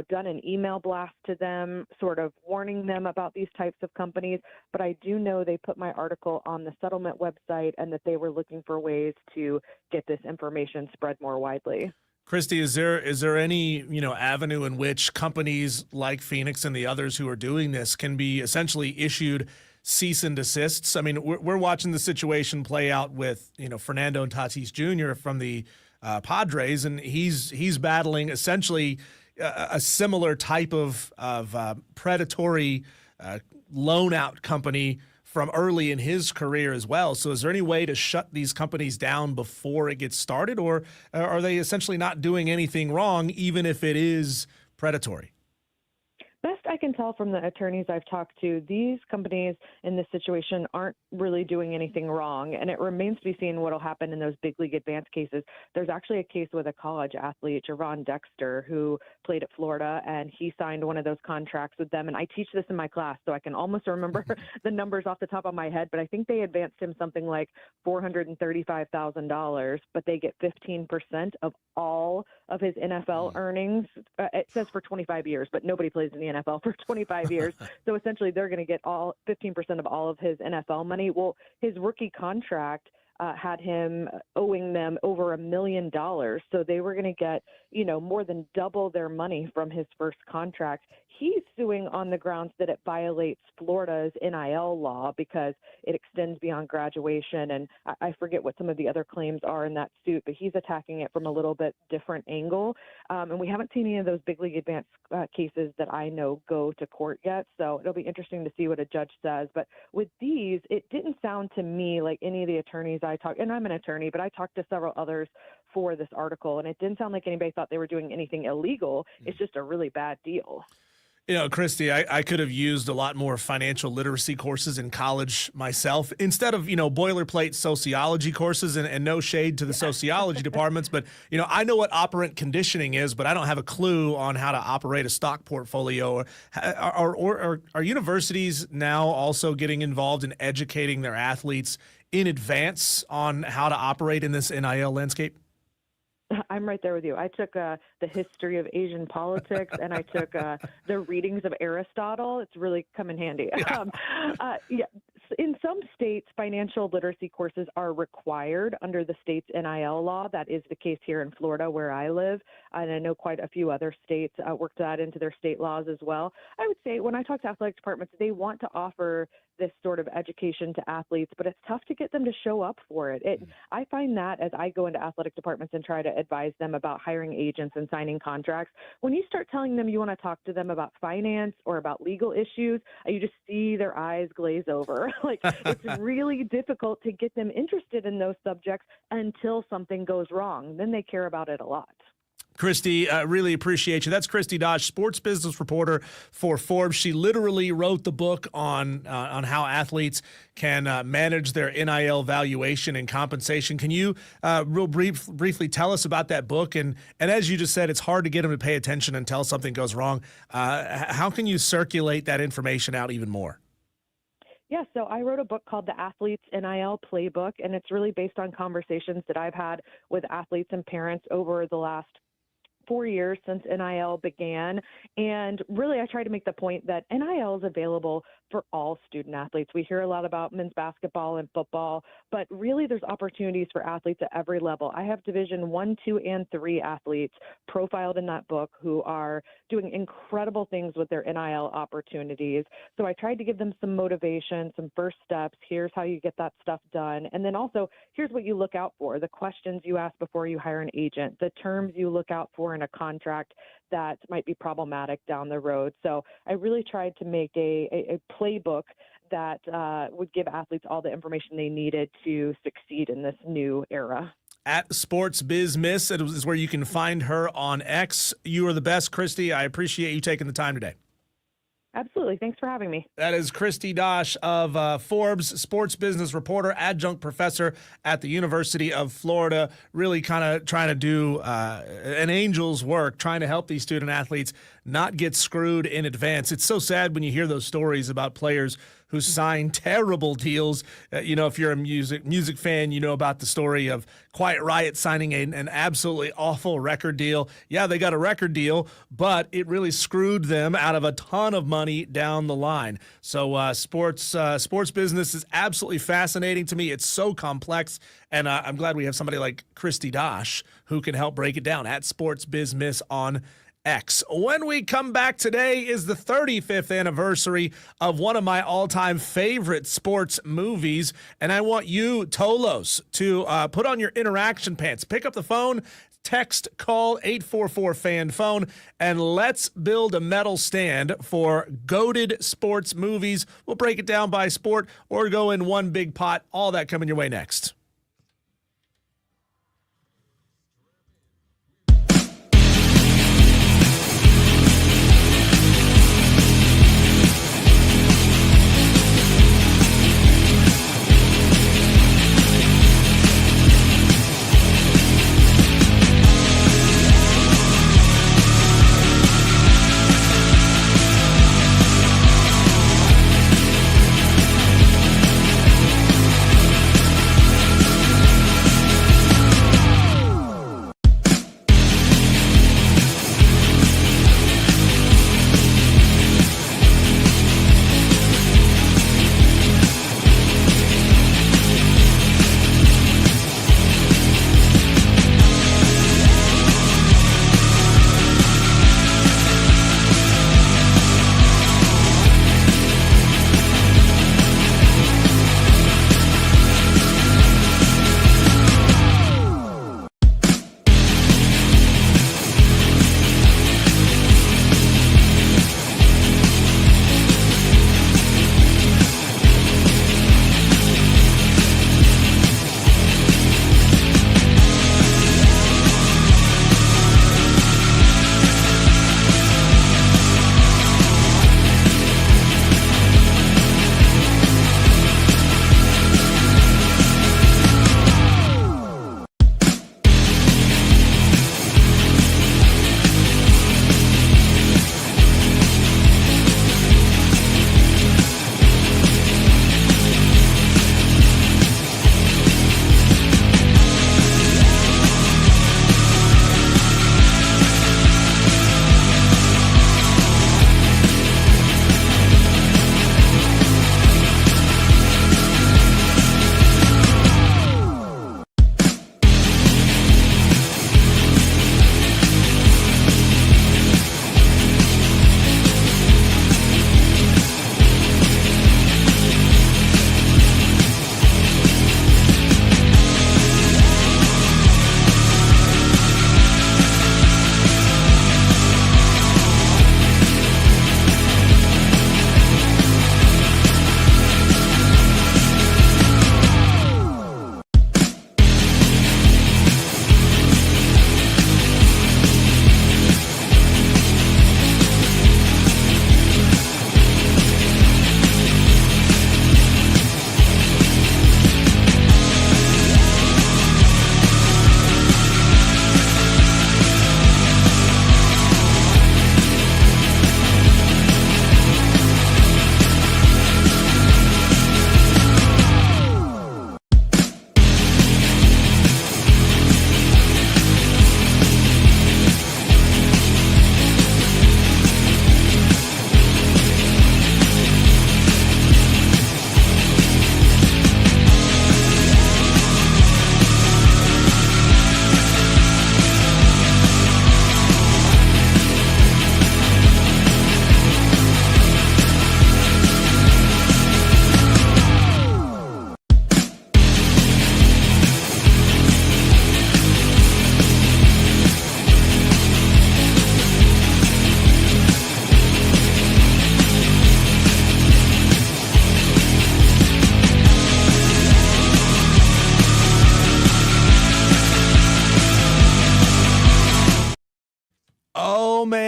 done an email blast to them, sort of warning them about these types of companies. But I do know they put my article on the settlement website and that they were looking for ways to get this information spread more widely. Kristi, is there any avenue in which companies like Phoenix and the others who are doing this can be essentially issued cease and desists? I mean, we're watching the situation play out with Fernando Tatis Jr. from the Padres, and he's battling essentially a similar type of predatory loan out company from early in his career as well. So is there any way to shut these companies down before it gets started, or are they essentially not doing anything wrong, even if it is predatory? Best I can tell from the attorneys I've talked to, these companies in this situation aren't really doing anything wrong, and it remains to be seen what will happen in those big league advance cases. There's actually a case with a college athlete, Javon Dexter, who played at Florida, and he signed one of those contracts with them. And I teach this in my class, so I can almost remember the numbers off the top of my head, but I think they advanced him something like $435,000, but they get 15% of all of his NFL earnings. It says for 25 years, but nobody plays in the NFL NFL for 25 years. So essentially they're going to get 15% of all of his NFL money. Well, his rookie contract had him owing them over $1 million. So they were going to get, more than double their money from his first contract. He's suing on the grounds that it violates Florida's NIL law because it extends beyond graduation. And I forget what some of the other claims are in that suit, but he's attacking it from a little bit different angle. And we haven't seen any of those big league advanced cases that I know go to court yet. So it'll be interesting to see what a judge says. But with these, it didn't sound to me like any of the attorneys I talked, and I'm an attorney, but I talked to several others for this article, and it didn't sound like anybody thought they were doing anything illegal. It's just a really bad deal. Kristi, I could have used a lot more financial literacy courses in college myself instead of, boilerplate sociology courses, and no shade to the sociology departments. But, I know what operant conditioning is, but I don't have a clue on how to operate a stock portfolio. Are universities now also getting involved in educating their athletes in advance on how to operate in this NIL landscape? I'm right there with you. I took the history of Asian politics, and I took the readings of Aristotle. It's really come in handy. Yeah. In some states, financial literacy courses are required under the state's NIL law. That is the case here in Florida, where I live, and I know quite a few other states work that into their state laws as well. I would say when I talk to athletic departments, they want to offer this sort of education to athletes, but it's tough to get them to show up for it. I find that as I go into athletic departments and try to advise them about hiring agents and signing contracts, when you start telling them you want to talk to them about finance or about legal issues, you just see their eyes glaze over. Like, it's really difficult to get them interested in those subjects until something goes wrong. Then they care about it a lot. Kristi, really appreciate you. That's Kristi Dosh, sports business reporter for Forbes. She literally wrote the book on how athletes can manage their NIL valuation and compensation. Can you briefly tell us about that book? And as you just said, it's hard to get them to pay attention until something goes wrong. How can you circulate that information out even more? Yeah, so I wrote a book called The Athletes NIL Playbook, and it's really based on conversations that I've had with athletes and parents over the last 4 years since NIL began. And really, I try to make the point that NIL is available for all student athletes. We hear a lot about men's basketball and football, but really there's opportunities for athletes at every level. I have Division 1, 2, and 3 athletes profiled in that book who are doing incredible things with their NIL opportunities. So I tried to give them some motivation, some first steps. Here's how you get that stuff done. And then also, here's what you look out for, the questions you ask before you hire an agent, the terms you look out for in a contract that might be problematic down the road. So I really tried to make a playbook that would give athletes all the information they needed to succeed in this new era. At Sports Biz Miss is where you can find her on X. You are the best, Kristi. I appreciate you taking the time today. Absolutely. Thanks for having me. That is Kristi Dosh of Forbes, sports business reporter, adjunct professor at the University of Florida, really kind of trying to do an angel's work, trying to help these student athletes not get screwed in advance. It's so sad when you hear those stories about players who sign terrible deals. If you're a music fan, you know about the story of Quiet Riot signing an absolutely awful record deal. Yeah, they got a record deal, but it really screwed them out of a ton of money down the line. So sports business is absolutely fascinating to me. It's so complex, and I'm glad we have somebody like Kristi Dosh who can help break it down at Sports Biz Miss on X. When we come back, today is the 35th anniversary of one of my all-time favorite sports movies, and I want you, Tolos, to put on your interaction pants. Pick up the phone, text, call 844-FAN-PHONE, and let's build a medal stand for goated sports movies. We'll break it down by sport or go in one big pot. All that coming your way next.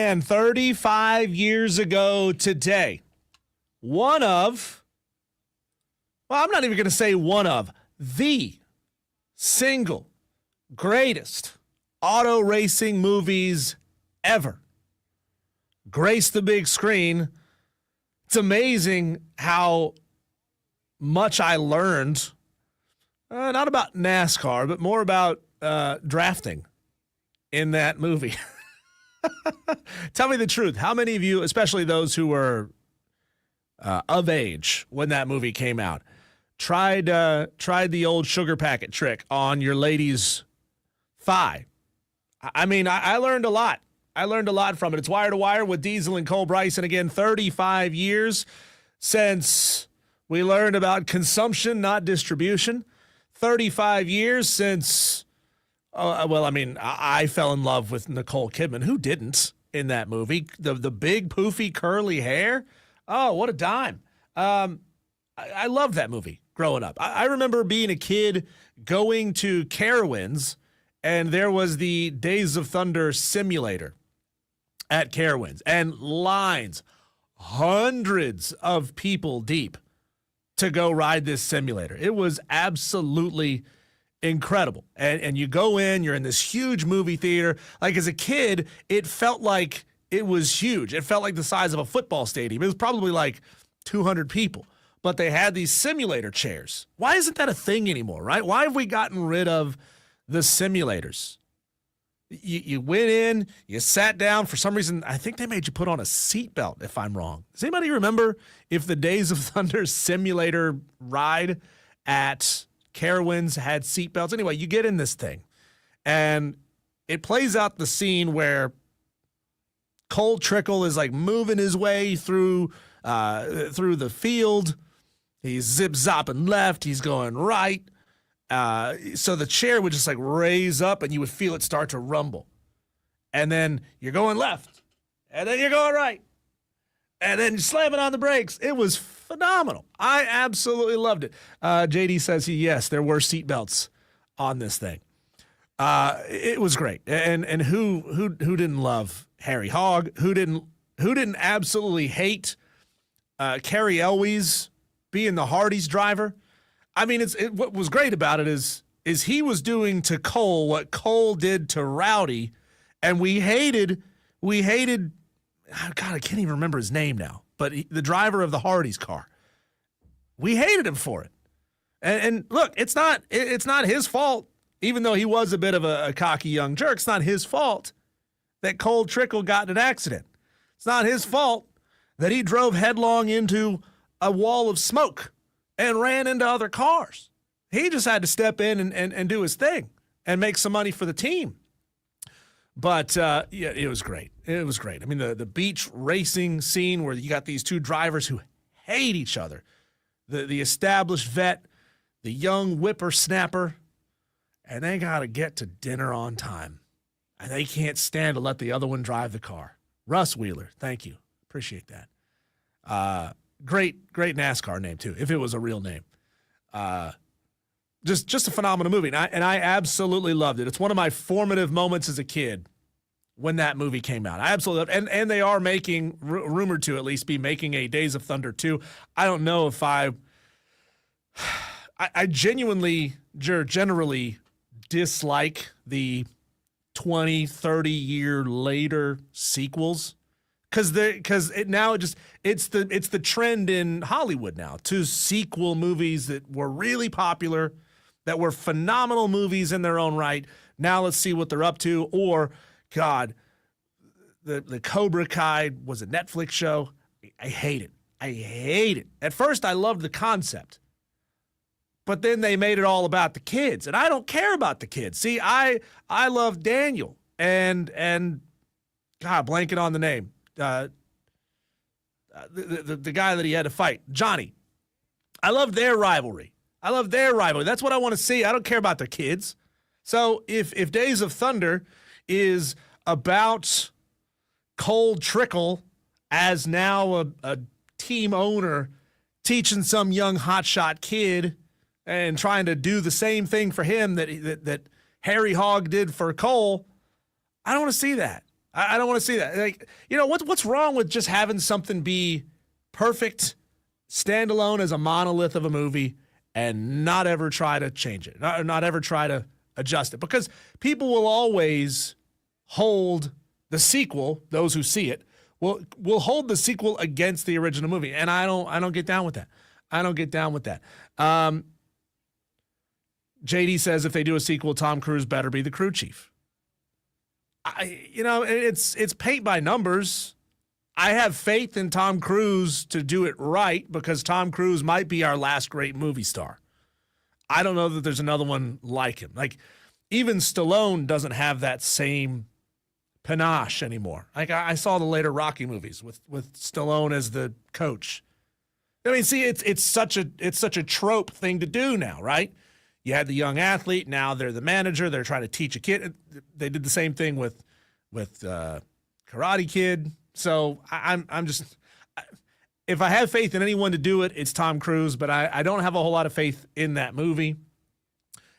man, 35 years ago today, I'm not even going to say one of, the single greatest auto racing movies ever graced the big screen. It's amazing how much I learned, not about NASCAR, but more about drafting in that movie. Tell me the truth. How many of you, especially those who were of age when that movie came out, tried the old sugar packet trick on your lady's thigh? I mean, I learned a lot. I learned a lot from it. It's Wire to Wire with Diesel and Cole Bryson. Again, 35 years since we learned about consumption, not distribution. 35 years since, I fell in love with Nicole Kidman. Who didn't in that movie? The big, poofy, curly hair. Oh, what a dime. I loved that movie growing up. I remember being a kid going to Carowinds, and there was the Days of Thunder simulator at Carowinds, and lines, hundreds of people deep to go ride this simulator. It was absolutely incredible. And you go in, you're in this huge movie theater. Like as a kid, it felt like it was huge. It felt like the size of a football stadium. It was probably like 200 people. But they had these simulator chairs. Why isn't that a thing anymore, right? Why have we gotten rid of the simulators? You went in, you sat down. For some reason, I think they made you put on a seatbelt, if I'm wrong. Does anybody remember if the Days of Thunder simulator ride at Carowinds had seatbelts? Anyway, you get in this thing, and it plays out the scene where Cole Trickle is like moving his way through the field. He's zip-zopping left. He's going right. So the chair would just like raise up and you would feel it start to rumble. And then you're going left. And then you're going right. And then you're slamming on the brakes. It was phenomenal. I absolutely loved it. JD says, yes, there were seatbelts on this thing. It was great. And who didn't love Harry Hogg? Who didn't absolutely hate Carrie Elwes being the Hardee's driver? I mean, what was great about it is he was doing to Cole what Cole did to Rowdy, and we hated. God, I can't even remember his name now, but the driver of the Hardee's car. We hated him for it. And look, it's not his fault, even though he was a bit of a cocky young jerk. It's not his fault that Cole Trickle got in an accident. It's not his fault that he drove headlong into a wall of smoke and ran into other cars. He just had to step in and do his thing and make some money for the team. But, yeah, it was great. It was great. I mean, the beach racing scene where you got these two drivers who hate each other, the established vet, the young whippersnapper, and they got to get to dinner on time. And they can't stand to let the other one drive the car. Russ Wheeler, thank you. Appreciate that. Great NASCAR name, too, if it was a real name. Just a phenomenal movie, and I absolutely loved it. It's one of my formative moments as a kid when that movie came out. I absolutely loved it. And they are making, rumored to at least be making a Days of Thunder 2. I don't know if I genuinely, generally dislike the 20, 30 year later sequels. Because it's the trend in Hollywood now to sequel movies that were really popular, that were phenomenal movies in their own right. Now let's see what they're up to. Or, God, the Cobra Kai was a Netflix show. I hate it. I hate it. At first, I loved the concept, but then they made it all about the kids, and I don't care about the kids. See, I love Daniel and God, blanking on the name. The guy that he had to fight, Johnny. I love their rivalry. That's what I want to see. I don't care about the kids. So if Days of Thunder is about Cole Trickle as now a team owner teaching some young hotshot kid and trying to do the same thing for him that Harry Hogg did for Cole, I don't want to see that. I don't want to see that. Like, what's wrong with just having something be perfect, standalone as a monolith of a movie, and not ever try to change it, not ever try to adjust it? Because people will always hold the sequel, those who see it, will hold the sequel against the original movie. And I don't get down with that. I don't get down with that. JD says if they do a sequel, Tom Cruise better be the crew chief. It's paint by numbers. I have faith in Tom Cruise to do it right because Tom Cruise might be our last great movie star. I don't know that there's another one like him. Like, even Stallone doesn't have that same panache anymore. Like, I saw the later Rocky movies with Stallone as the coach. I mean, see, it's such a trope thing to do now, right? You had the young athlete, now they're the manager. They're trying to teach a kid. They did the same thing with Karate Kid. So I'm just, if I have faith in anyone to do it, it's Tom Cruise. But I don't have a whole lot of faith in that movie.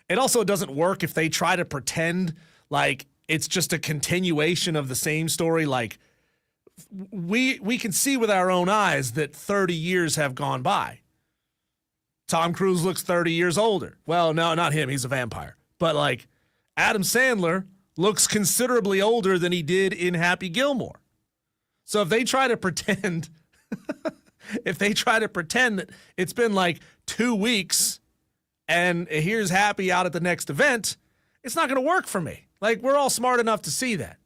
It also doesn't work if they try to pretend like it's just a continuation of the same story. Like, we can see with our own eyes that 30 years have gone by. Tom Cruise looks 30 years older. Well, no, not him. He's a vampire. But, like, Adam Sandler looks considerably older than he did in Happy Gilmore. So if they try to pretend, that it's been like 2 weeks and here's Happy out at the next event, it's not going to work for me. Like, we're all smart enough to see that.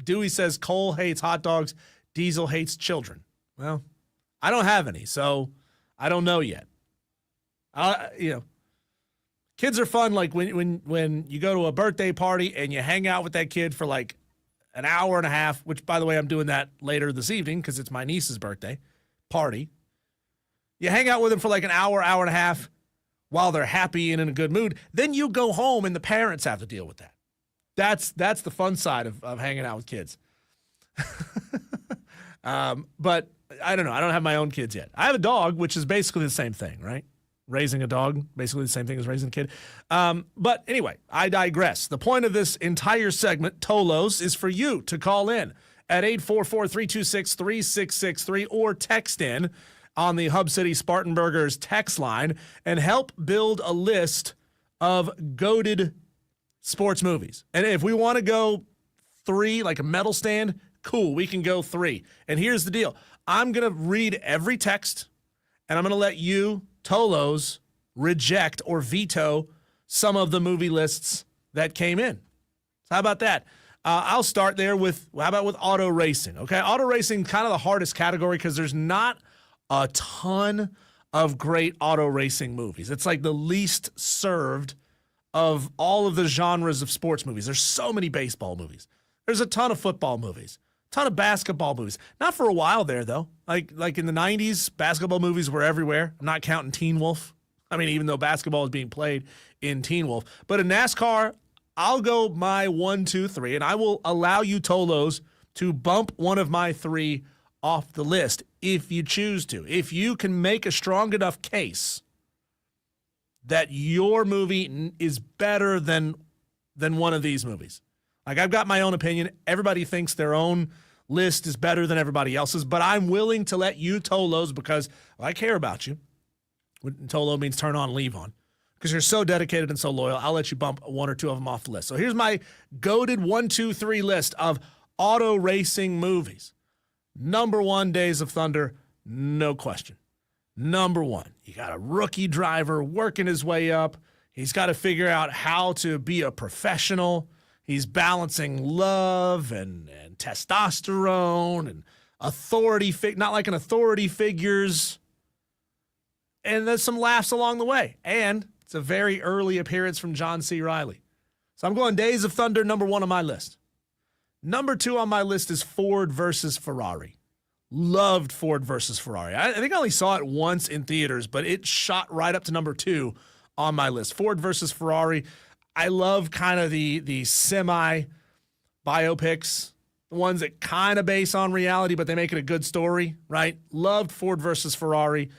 Dewey says Cole hates hot dogs. Diesel hates children. Well, I don't have any, so I don't know yet. Kids are fun. Like when you go to a birthday party and you hang out with that kid for like an hour and a half, which, by the way, I'm doing that later this evening because it's my niece's birthday party. You hang out with them for like an hour and a half while they're happy and in a good mood. Then you go home and the parents have to deal with that. That's the fun side of hanging out with kids. But I don't know. I don't have my own kids yet. I have a dog, which is basically the same thing, right? Raising a dog, basically the same thing as raising a kid. But anyway, I digress. The point of this entire segment, Tolos, is for you to call in at 844-326-3663 or text in on the Hub City Spartan Burgers text line and help build a list of goated sports movies. And if we want to go 3, like a medal stand, cool, we can go 3. And here's the deal. I'm going to read every text, and I'm going to let you, Tolos, reject or veto some of the movie lists that came in. So how about that? I'll start there with, how about with auto racing? Okay, auto racing, kind of the hardest category because there's not a ton of great auto racing movies. It's like the least served of all of the genres of sports movies. There's so many baseball movies. There's a ton of football movies. Ton of basketball movies. Not for a while there, though. Like in the 90s, basketball movies were everywhere. I'm not counting Teen Wolf. I mean, even though basketball is being played in Teen Wolf. But in NASCAR, I'll go my 1, 2, 3, and I will allow you, Tolos, to bump one of my 3 off the list if you choose to. If you can make a strong enough case that your movie is better than one of these movies. Like, I've got my own opinion. Everybody thinks their own list is better than everybody else's, but I'm willing to let you, Tolos, because I care about you. Tolo means turn on, leave on. Because you're so dedicated and so loyal, I'll let you bump 1 or 2 of them off the list. So here's my goated 1, 2, 3 list of auto racing movies. Number 1, Days of Thunder, no question. Number 1, you got a rookie driver working his way up. He's got to figure out how to be a professional. He's balancing love and testosterone and authority, not like an authority figures. And there's some laughs along the way. And it's a very early appearance from John C. Reilly. So I'm going Days of Thunder, number 1 on my list. Number 2 on my list is Ford versus Ferrari. Loved Ford versus Ferrari. I think I only saw it once in theaters, but it shot right up to number 2 on my list. Ford versus Ferrari. I love kind of the semi-biopics, the ones that kind of base on reality, but they make it a good story, right? Loved Ford versus Ferrari.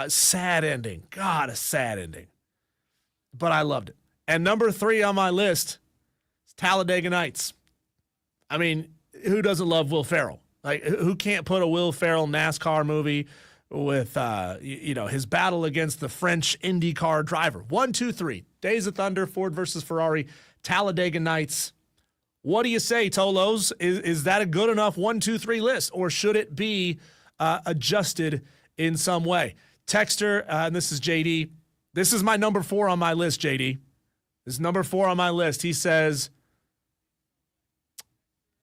Sad ending. God, a sad ending. But I loved it. And number 3 on my list, It's Talladega Nights. I mean, who doesn't love Will Ferrell? Like, who can't put a Will Ferrell NASCAR movie with, his battle against the French IndyCar driver? 1, 2, 3. Days of Thunder, Ford versus Ferrari, Talladega Nights. What do you say, Tolos? Is that a good enough 1, 2, 3 list, or should it be adjusted in some way? Texter, and this is JD. This is my number 4 on my list, JD. This is number 4 on my list. He says,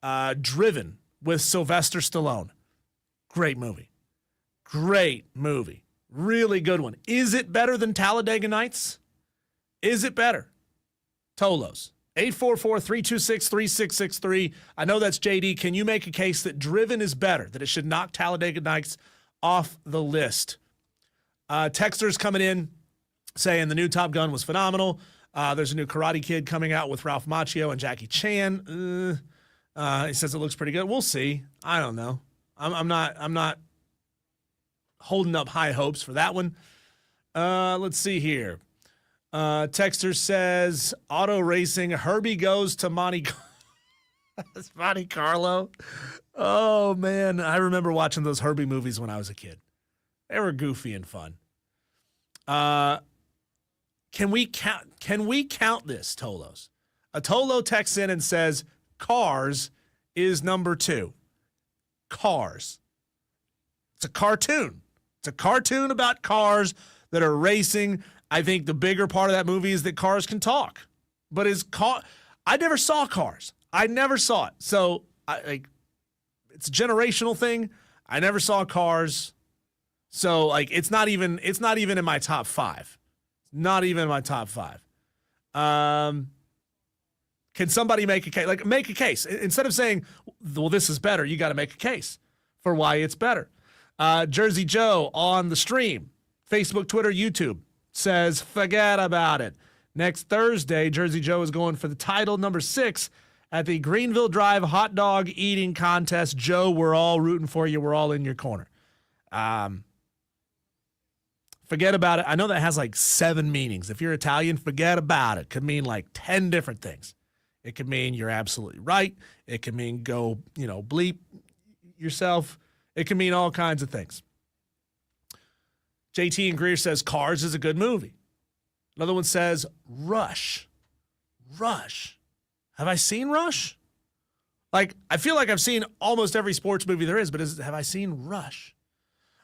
Driven with Sylvester Stallone. Great movie. Great movie. Really good one. Is it better than Talladega Nights? Is it better? Tolos. 844-326-3663. I know that's JD. Can you make a case that Driven is better, that it should knock Talladega Nights off the list? Texters coming in saying the new Top Gun was phenomenal. There's a new Karate Kid coming out with Ralph Macchio and Jackie Chan. He says it looks pretty good. We'll see. I don't know. I'm not holding up high hopes for that one. Let's see here. Texter says auto racing. Herbie goes to Monte Carlo. Oh man, I remember watching those Herbie movies when I was a kid. They were goofy and fun. Can we count this, Tolos? A Tolo texts in and says Cars is number 2. Cars. It's a cartoon. It's a cartoon about cars that are racing. I think the bigger part of that movie is that cars can talk. But I never saw Cars. I never saw it. So it's a generational thing. I never saw Cars. So it's not even in my top 5. Not even in my top 5. Can somebody make a case? Make a case. Instead of saying, well, this is better, you got to make a case for why it's better. Jersey Joe on the stream, Facebook, Twitter, YouTube, says, forget about it. Next Thursday, Jersey Joe is going for the title number 6 at the Greenville Drive hot dog eating contest. Joe, we're all rooting for you. We're all in your corner. Forget about it. I know that has 7 meanings. If you're Italian, forget about it. Could mean 10 different things. It could mean you're absolutely right. It could mean go, bleep yourself. It can mean all kinds of things. JT and Greer says Cars is a good movie. Another one says Rush. Rush. Have I seen Rush? I feel like I've seen almost every sports movie there is, but have I seen Rush?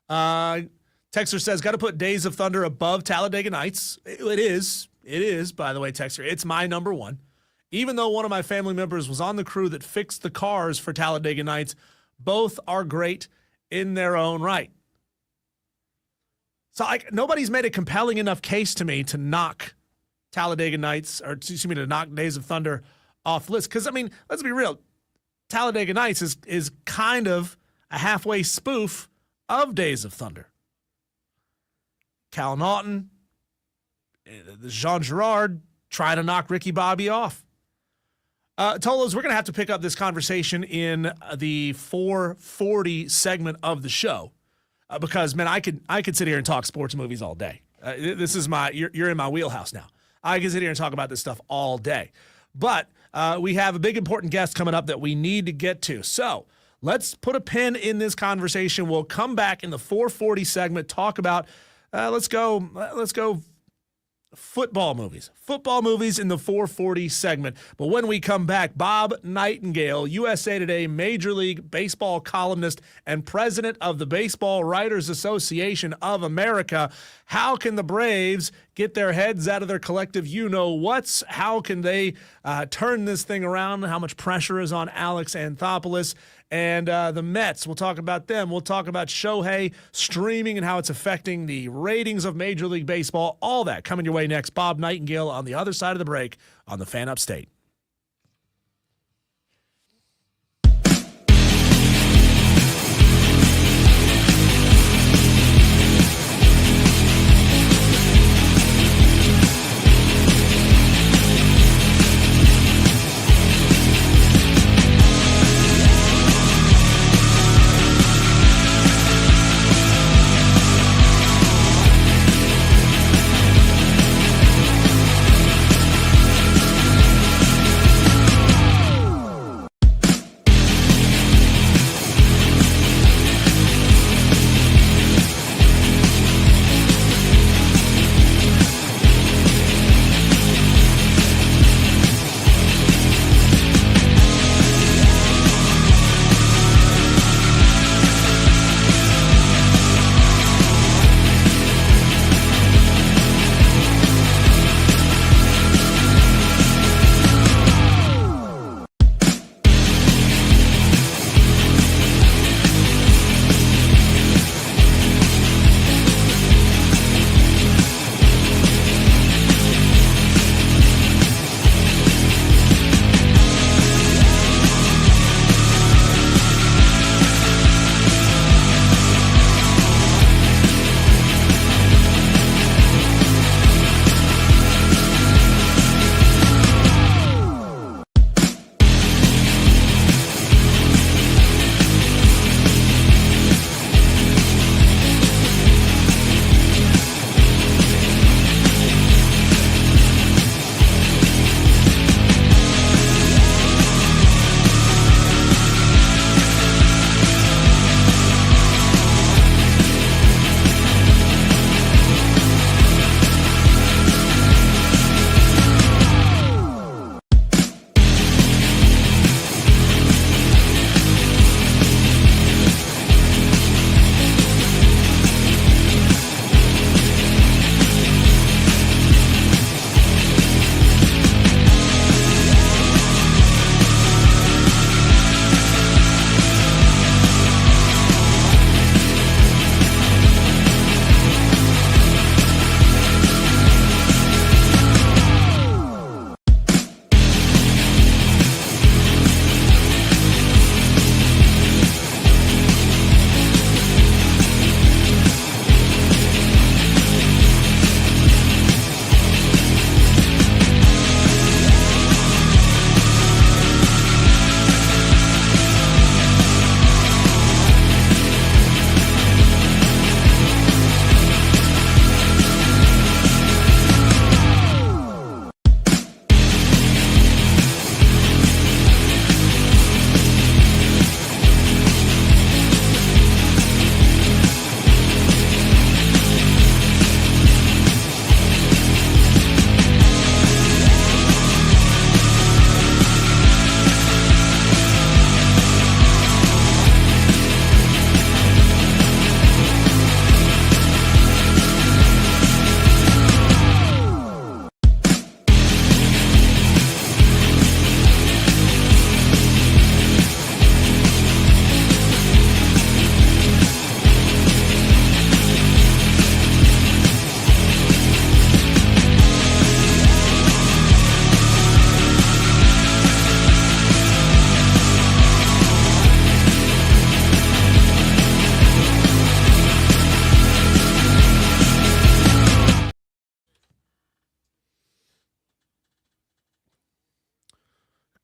Texter says, got to put Days of Thunder above Talladega Nights. It is, by the way, Texter. It's my number 1. Even though one of my family members was on the crew that fixed the cars for Talladega Nights, both are great in their own right. So nobody's made a compelling enough case to me to knock Talladega Nights, to knock Days of Thunder off the list. Because, let's be real. Talladega Nights is kind of a halfway spoof of Days of Thunder. Cal Naughton, Jean Girard trying to knock Ricky Bobby off. Tolos, we're going to have to pick up this conversation in the 440 segment of the show because, man, I could sit here and talk sports movies all day. This is you're in my wheelhouse now. I can sit here and talk about this stuff all day. But we have a big important guest coming up that we need to get to. So let's put a pin in this conversation. We'll come back in the 440 segment, talk about, let's go football movies in the 440 segment. But when we come back, Bob Nightengale, USA Today Major League Baseball columnist and president of the Baseball Writers Association of America. How can the Braves get their heads out of their collective you-know-whats? How can they turn this thing around? How much pressure is on Alex Anthopoulos? And the Mets, we'll talk about them. We'll talk about Shohei streaming and how it's affecting the ratings of Major League Baseball. All that coming your way next. Bob Nightengale on the other side of the break on the Fan Upstate.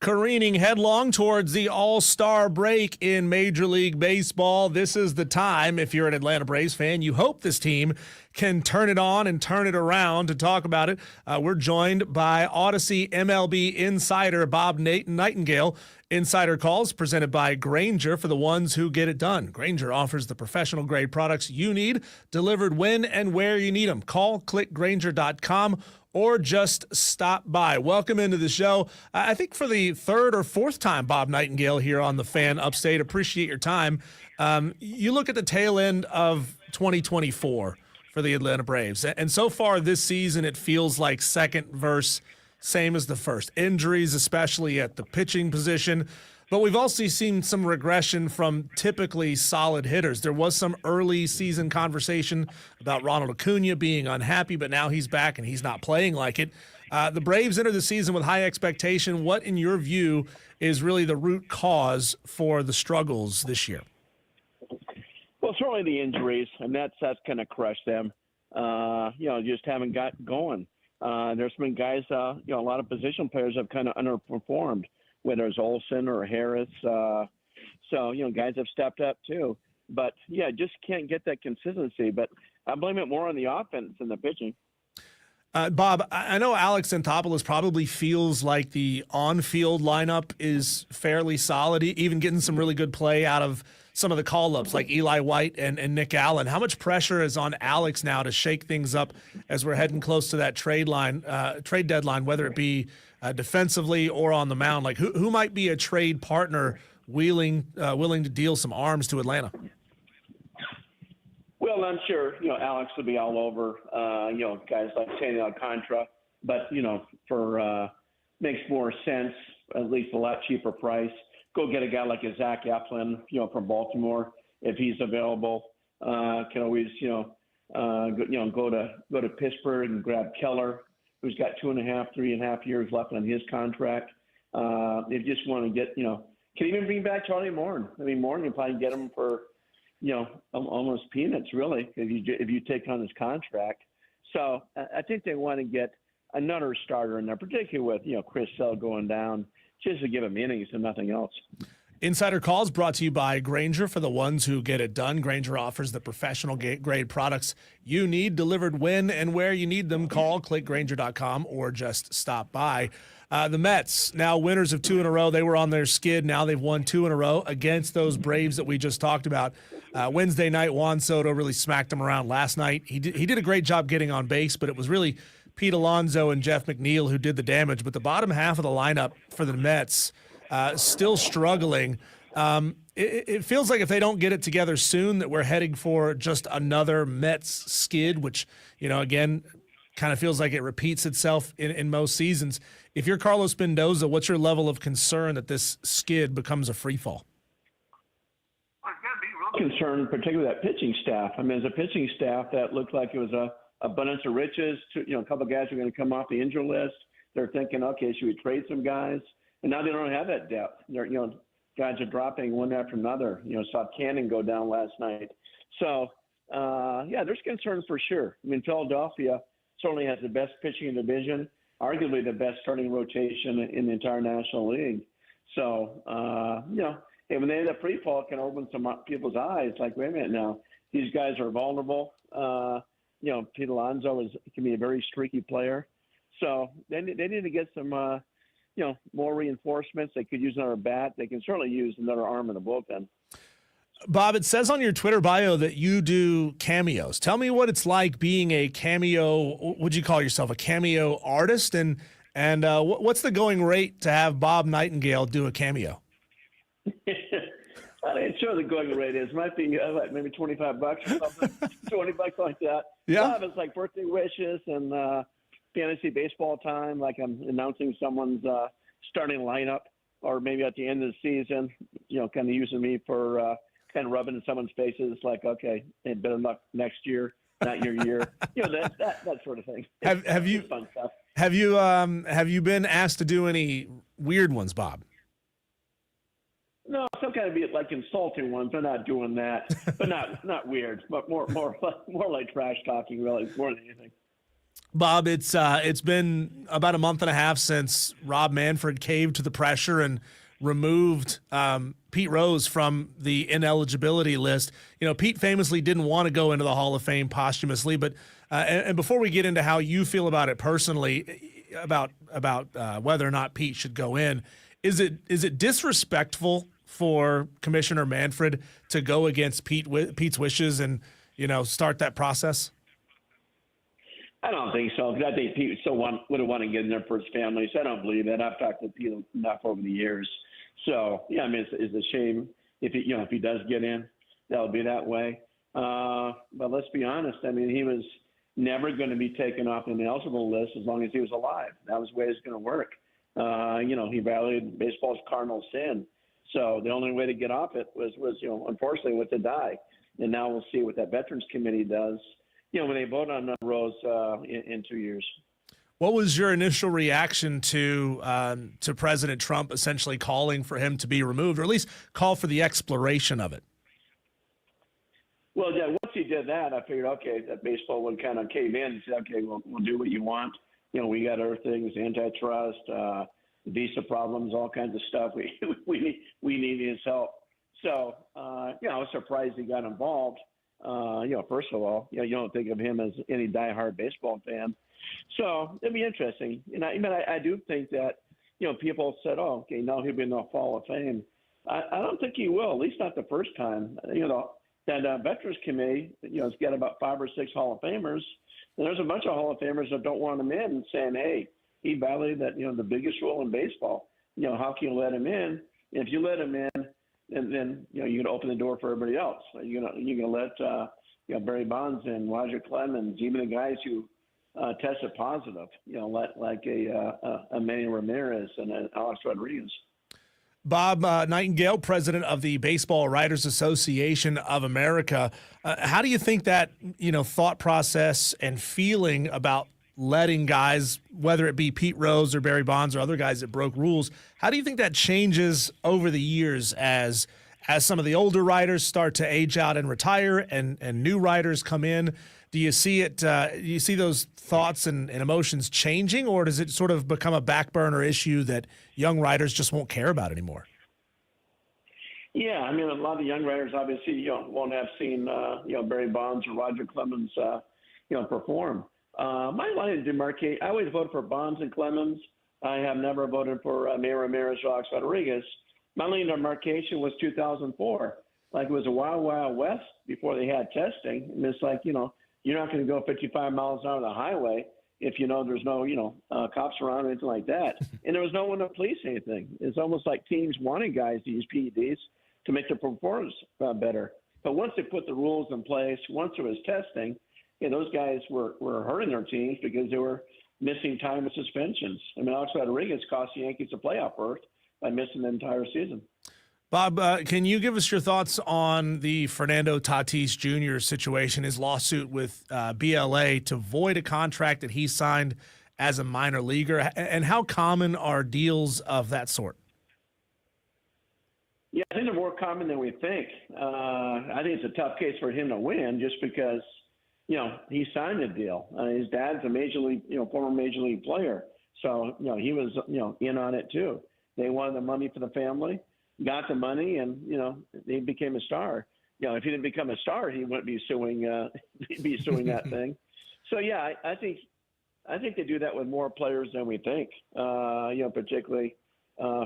Careening headlong towards the All-Star break in Major League Baseball. This is the time, if you're an Atlanta Braves fan, you hope this team can turn it on and turn it around. To talk about it, we're joined by Odyssey MLB insider Bob Nightengale. Insider Calls presented by Grainger for the ones who get it done. Grainger offers the professional-grade products you need, delivered when and where you need them. Call, click Grainger.com, or just stop by. Welcome into the show. I think for the third or fourth time, Bob Nightengale here on the Fan Upstate. Appreciate your time. You look at the tail end of 2024 for the Atlanta Braves, and so far this season it feels like second verse same as the first. Injuries, especially at the pitching position. But we've also seen some regression from typically solid hitters. There was some early season conversation about Ronald Acuna being unhappy, but now he's back and he's not playing like it. The Braves enter the season with high expectation. What, in your view, is really the root cause for the struggles this year? Well, certainly the injuries, and that's kind of crushed them. Just haven't got going. There's been guys, a lot of position players have kind of underperformed, whether it's Olsen or Harris. Guys have stepped up too. But, just can't get that consistency. But I blame it more on the offense than the pitching. Bob, I know Alex Anthopoulos probably feels like the on-field lineup is fairly solid, even getting some really good play out of some of the call-ups like Eli White and Nick Allen. How much pressure is on Alex now to shake things up as we're heading close to that trade deadline, whether it be defensively or on the mound? Like who might be a trade partner willing to deal some arms to Atlanta? Well, I'm sure, Alex will be all over, guys like Sandy Alcantara, but, for makes more sense, at least a lot cheaper price. Go get a guy like a Zach Eflin, from Baltimore, if he's available. Can always, go to Pittsburgh and grab Keller, who's got 3.5 years left on his contract. If you just want to get, can even bring back Charlie Morton. I mean, Morton, you probably get him for, almost peanuts, really, if you take on his contract. So I think they want to get another starter in there, particularly with, Chris Sale going down, just to give him innings and nothing else. Insider Calls brought to you by Grainger for the ones who get it done. Grainger offers the professional grade products you need, delivered when and where you need them. Call, click Grainger.com, or just stop by. The Mets, now winners of 2 in a row. They were on their skid. Now they've won 2 in a row against those Braves that we just talked about. Wednesday night, Juan Soto really smacked them around last night. He did a great job getting on base, but it was really Pete Alonso and Jeff McNeil who did the damage. But the bottom half of the lineup for the Mets still struggling. It feels like if they don't get it together soon that we're heading for just another Mets skid, which, again, kind of feels like it repeats itself in most seasons. If you're Carlos Mendoza, what's your level of concern that this skid becomes a free fall? I've got to be real concerned, particularly that pitching staff. I mean, as a pitching staff, that looked like it was a abundance of riches. A couple of guys are going to come off the injury list. They're thinking, okay, should we trade some guys? And now they don't have that depth. Guys are dropping one after another. Saw Cannon go down last night. So, there's concern for sure. I mean, Philadelphia certainly has the best pitching in the division, arguably the best starting rotation in the entire National League. So, when they hit a free fall, it can open some people's eyes. Like, wait a minute now, these guys are vulnerable. Pete Alonso can be a very streaky player. So they need to get some, more reinforcements. They could use another bat. They can certainly use another arm in the bullpen. Bob, it says on your Twitter bio that you do cameos. Tell me what it's like being a cameo. Would you call yourself a cameo artist? And what's the going rate to have Bob Nightengale do a cameo? I ain't sure the going rate is. Might be maybe $25 or something. $20 like that. Yeah. It's like birthday wishes and fantasy baseball time. Like I'm announcing someone's starting lineup, or maybe at the end of the season, kind of using me for kind of rubbing in someone's faces. Like, okay, better luck next year, not your year. That sort of thing. Have you fun stuff. Have you been asked to do any weird ones, Bob? No, some kind of like insulting ones. They're not doing that, but not weird, but more like trash talking, really, more than anything. Bob, it's been about a month and a half since Rob Manfred caved to the pressure and removed Pete Rose from the ineligibility list. You know, Pete famously didn't want to go into the Hall of Fame posthumously, but and before we get into how you feel about it personally, about whether or not Pete should go in, is it disrespectful for Commissioner Manfred to go against Pete's wishes and, you know, start that process? I don't think so, because I think Pete would have wanted to get in there for his family. So I don't believe that. I've talked to Pete enough over the years. So yeah, I mean, it's a shame if he does get in, that'll be that way. But let's be honest. I mean, he was never going to be taken off the eligible list as long as he was alive. That was the way it's going to work. He violated baseball's cardinal sin. So the only way to get off it was unfortunately to die. And now we'll see what that Veterans Committee does, when they vote on Rose in 2 years. What was your initial reaction to President Trump essentially calling for him to be removed, or at least call for the exploration of it? Well, yeah, once he did that, I figured, okay, that baseball would kind of cave in and say, okay, we'll do what you want. We got other things, antitrust, visa problems, all kinds of stuff. We need his help. So, I was surprised he got involved. First of all, you don't think of him as any diehard baseball fan. So it'd be interesting. I do think that, people said, oh, okay, now he'll be in the Hall of Fame. I don't think he will, at least not the first time. That Veterans Committee, it's got about 5 or 6 Hall of Famers. And there's a bunch of Hall of Famers that don't want him in and saying, hey, he violated that, the biggest rule in baseball. How can you let him in? And if you let him in, and then you're going to open the door for everybody else. You're going to let Barry Bonds and Roger Clemens, even the guys who tested positive, like a Manny Ramirez and an Alex Rodriguez. Bob Nightengale, president of the Baseball Writers Association of America. How do you think that, thought process and feeling about letting guys, whether it be Pete Rose or Barry Bonds or other guys that broke rules, how do you think that changes over the years as some of the older writers start to age out and retire and new writers come in? Do you see it? Do you see those thoughts and emotions changing, or does it sort of become a back burner issue that young writers just won't care about anymore? Yeah, I mean, a lot of the young writers obviously won't have seen Barry Bonds or Roger Clemens perform. My line of demarcation, I always voted for Bonds and Clemens. I have never voted for Manny Ramirez or Alex Rodriguez. My line of demarcation was 2004. Like, it was a wild, wild west before they had testing. And it's like, you're not going to go 55 miles an hour on the highway if there's no, cops around or anything like that. And there was no one to police anything. It's almost like teams wanted guys to use PEDs to make their performance better. But once they put the rules in place, once there was testing, those guys were hurting their teams because they were missing time with suspensions. I mean, Alex Rodriguez cost the Yankees a playoff berth by missing the entire season. Bob, can you give us your thoughts on the Fernando Tatis Jr. situation, his lawsuit with BLA to void a contract that he signed as a minor leaguer, and how common are deals of that sort? Yeah, I think they're more common than we think. I think it's a tough case for him to win just because, he signed a deal. His dad's a major league, former major league player. So, he was, in on it too. They wanted the money for the family, got the money, and, he became a star. If he didn't become a star, he wouldn't be suing, that thing. So, yeah, I think they do that with more players than we think, particularly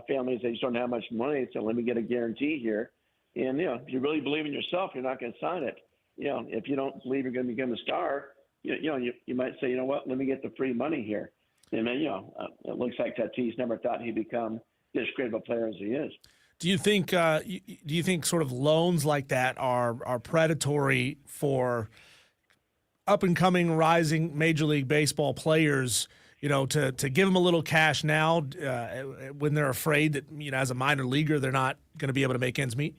families that just don't have much money. So let me get a guarantee here. And, if you really believe in yourself, you're not going to sign it. If you don't believe you're going to become a star, you might say, what, let me get the free money here. And then, it looks like Tatis never thought he'd become this great of a player as he is. Do you think sort of loans like that are predatory for up and coming, rising Major League Baseball players? To give them a little cash now when they're afraid that as a minor leaguer they're not going to be able to make ends meet.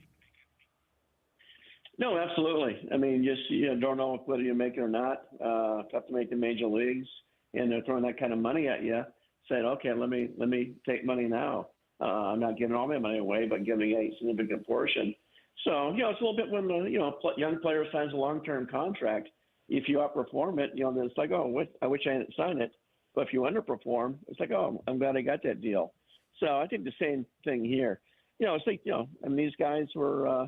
No, absolutely. I mean, just don't know whether you make it or not. Tough to make the major leagues, and they're throwing that kind of money at you. Saying, okay, let me take money now. I'm not giving all my money away, but giving a significant portion. So, it's a little bit when the young player signs a long-term contract. if you outperform it, then it's like, oh, I wish I hadn't signed it. But if you underperform, it's like, oh, I'm glad I got that deal. So I think the same thing here. It's like, these guys were,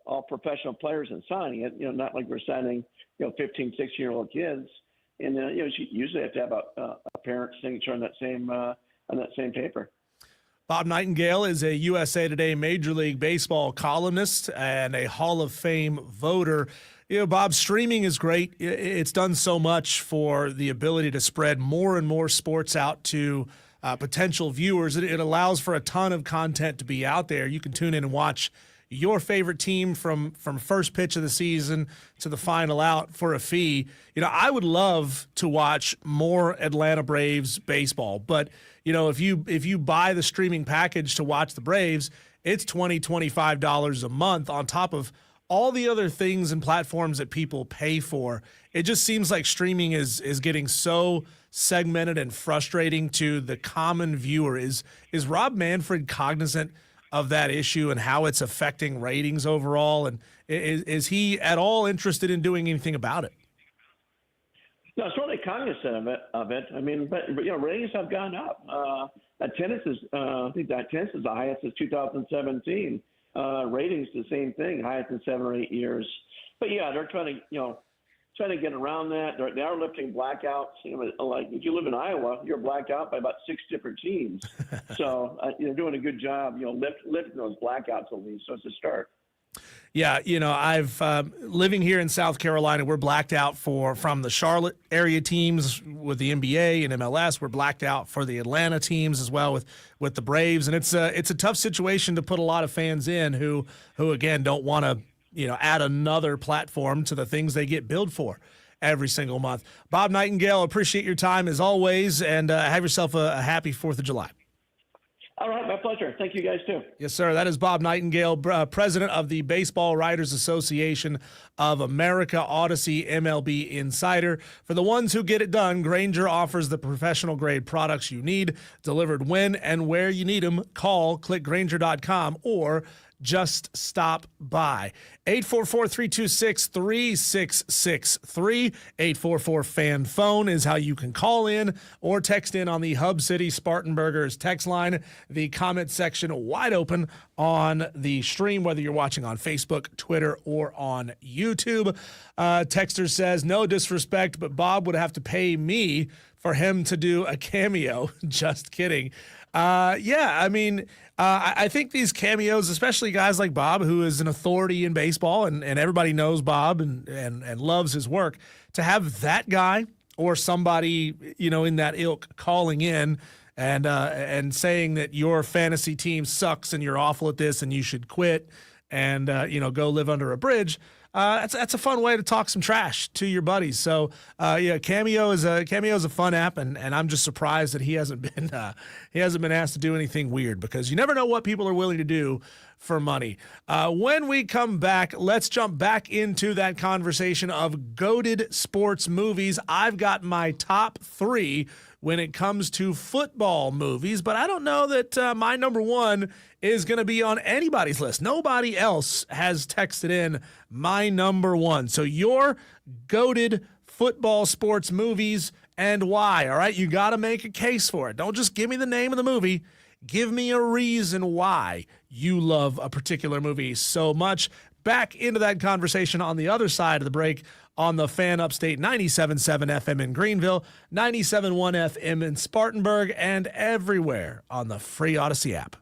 all professional players in signing it, not like we're signing, 15, 16-year-old kids. And, you usually have to have a parent's signature on that same paper. Bob Nightengale is a USA Today Major League Baseball columnist and a Hall of Fame voter. Bob, streaming is great. It's done so much for the ability to spread more and more sports out to potential viewers. It allows for a ton of content to be out there. You can tune in and watch your favorite team from first pitch of the season to the final out for a fee. I would love to watch more Atlanta Braves baseball, but if you buy the streaming package to watch the Braves, it's $20, $25 a month on top of all the other things and platforms that people pay for. It just seems like streaming is getting so segmented and frustrating to the common viewer. Is Rob Manfred cognizant of that issue and how it's affecting ratings overall? And is he at all interested in doing anything about it? No, certainly cognizant of it. I mean, but ratings have gone up. Attendance is, I think that attendance is the highest since 2017. Ratings the same thing, highest in 7 or 8 years. But yeah, they're trying to get around that. They are lifting blackouts. Like if you live in Iowa, you're blacked out by about 6 different teams. So you're doing a good job, lifting those blackouts at least. So it's a start. Yeah, I've living here in South Carolina, we're blacked out from the Charlotte area teams with the NBA and MLS. We're blacked out for the Atlanta teams as well with the Braves, and it's a tough situation to put a lot of fans in who again don't want to add another platform to the things they get billed for every single month. Bob Nightengale, appreciate your time as always, and have yourself a happy 4th of July. All right, my pleasure. Thank you guys, too. Yes, sir. That is Bob Nightengale, president of the Baseball Writers Association of America, Odyssey MLB Insider. For the ones who get it done, Grainger offers the professional-grade products you need, delivered when and where you need them. Call, click Grainger.com, or just stop by. 844-326-3663. 844-FAN-PHONE is how you can call in or text in on the Hub City Spartanburgers text line. The comment section wide open on the stream, whether you're watching on Facebook, Twitter, or on YouTube. Texter says, no disrespect, but Bob would have to pay me for him to do a cameo. Just kidding. I think these cameos, especially guys like Bob, who is an authority in baseball and everybody knows Bob and loves his work, to have that guy or somebody, in that ilk calling in and saying that your fantasy team sucks and you're awful at this and you should quit and, go live under a bridge. That's a fun way to talk some trash to your buddies. So Cameo is a fun app, and I'm just surprised that he hasn't been asked to do anything weird, because you never know what people are willing to do for money. When we come back, let's jump back into that conversation of goated sports movies. I've got my top 3 when it comes to football movies, but I don't know that my number 1 is going to be on anybody's list. Nobody else has texted in my number 1. So your goated football sports movies and why, all right? You got to make a case for it. Don't just give me the name of the movie. Give me a reason why you love a particular movie so much. Back into that conversation on the other side of the break on the Fan Upstate 97.7 FM in Greenville, 97.1 FM in Spartanburg, and everywhere on the free Odyssey app.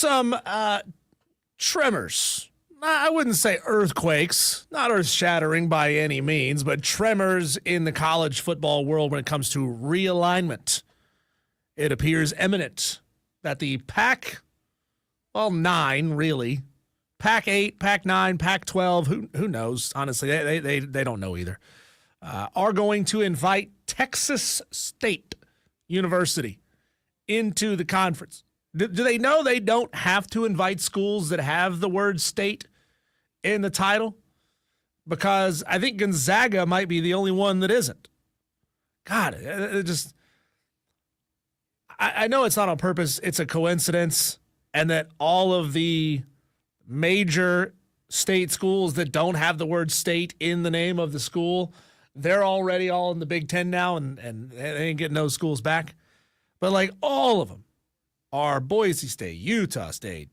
some tremors. I wouldn't say earthquakes, not earth-shattering by any means, but tremors in the college football world when it comes to realignment. It appears imminent that the Pac-9, really, Pac-8, Pac-9, Pac-12, who knows? Honestly, they don't know either, are going to invite Texas State University into the conference. Do they know they don't have to invite schools that have the word state in the title? Because I think Gonzaga might be the only one that isn't. God, I know it's not on purpose. It's a coincidence. And that all of the major state schools that don't have the word state in the name of the school, they're already all in the Big Ten now, and they ain't getting those schools back. But like all of them are Boise State, Utah State,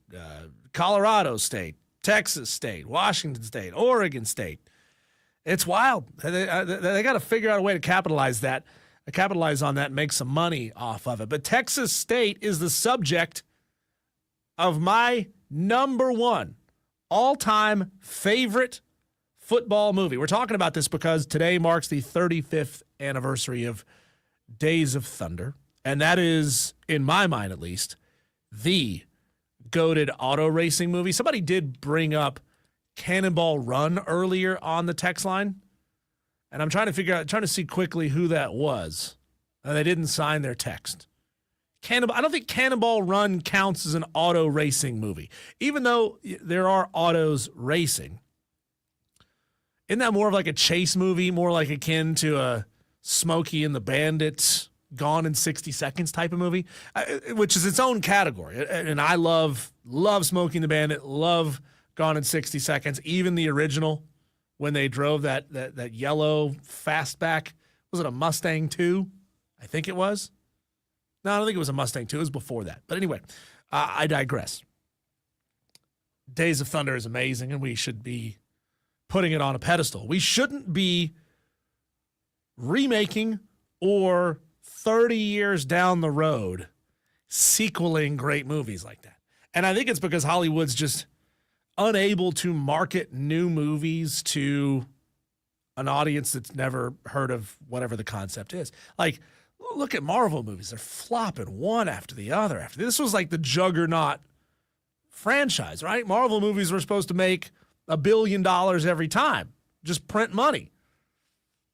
Colorado State, Texas State, Washington State, Oregon State. It's wild. They got to figure out a way to capitalize on that and make some money off of it. But Texas State is the subject of my number one all-time favorite football movie. We're talking about this because today marks the 35th anniversary of Days of Thunder. And that is, in my mind at least, the goated auto racing movie. Somebody did bring up Cannonball Run earlier on the text line. And I'm trying to see quickly who that was. They didn't sign their text. I don't think Cannonball Run counts as an auto racing movie. Even though there are autos racing. Isn't that more of like a chase movie, more like akin to a Smokey and the Bandit, Gone in 60 Seconds type of movie, which is its own category. And I love Smokey and the Bandit, love Gone in 60 Seconds, even the original when they drove that yellow fastback. Was it a Mustang 2? I think it was. No, I don't think it was a Mustang 2. It was before that. But anyway, I digress. Days of Thunder is amazing, and we should be putting it on a pedestal. We shouldn't be remaking or 30 years down the road sequeling great movies like that. And I think it's because Hollywood's just unable to market new movies to an audience that's never heard of whatever the concept is. Like, look at Marvel movies. They're flopping one after the other. This was like the juggernaut franchise, right? Marvel movies were supposed to make $1 billion every time, just print money.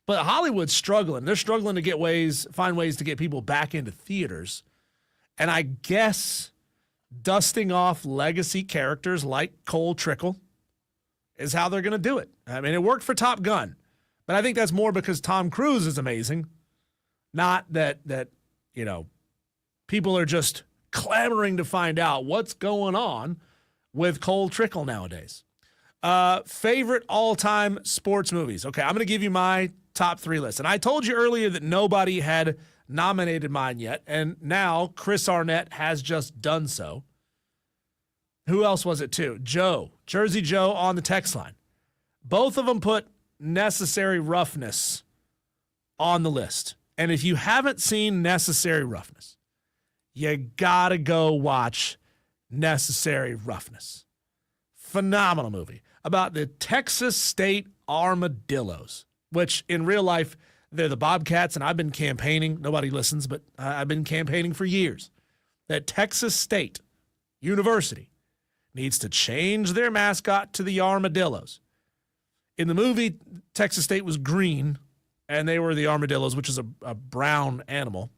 But Hollywood's struggling. They're struggling to find ways to get people back into theaters. And I guess dusting off legacy characters like Cole Trickle is how they're going to do it. I mean, it worked for Top Gun, but I think that's more because Tom Cruise is amazing, not that people are just clamoring to find out what's going on with Cole Trickle nowadays. Favorite all-time sports movies. Okay, I'm going to give you my top 3 list. And I told you earlier that nobody had nominated mine yet, and now Chris Arnett has just done so. Who else was it too? Jersey Joe on the text line. Both of them put Necessary Roughness on the list. And if you haven't seen Necessary Roughness, you gotta go watch Necessary Roughness. Phenomenal movie about the Texas State Armadillos, which in real life, they're the Bobcats, and I've been campaigning. Nobody listens, but I've been campaigning for years that Texas State University needs to change their mascot to the Armadillos. In the movie, Texas State was green, and they were the Armadillos, which is a brown animal.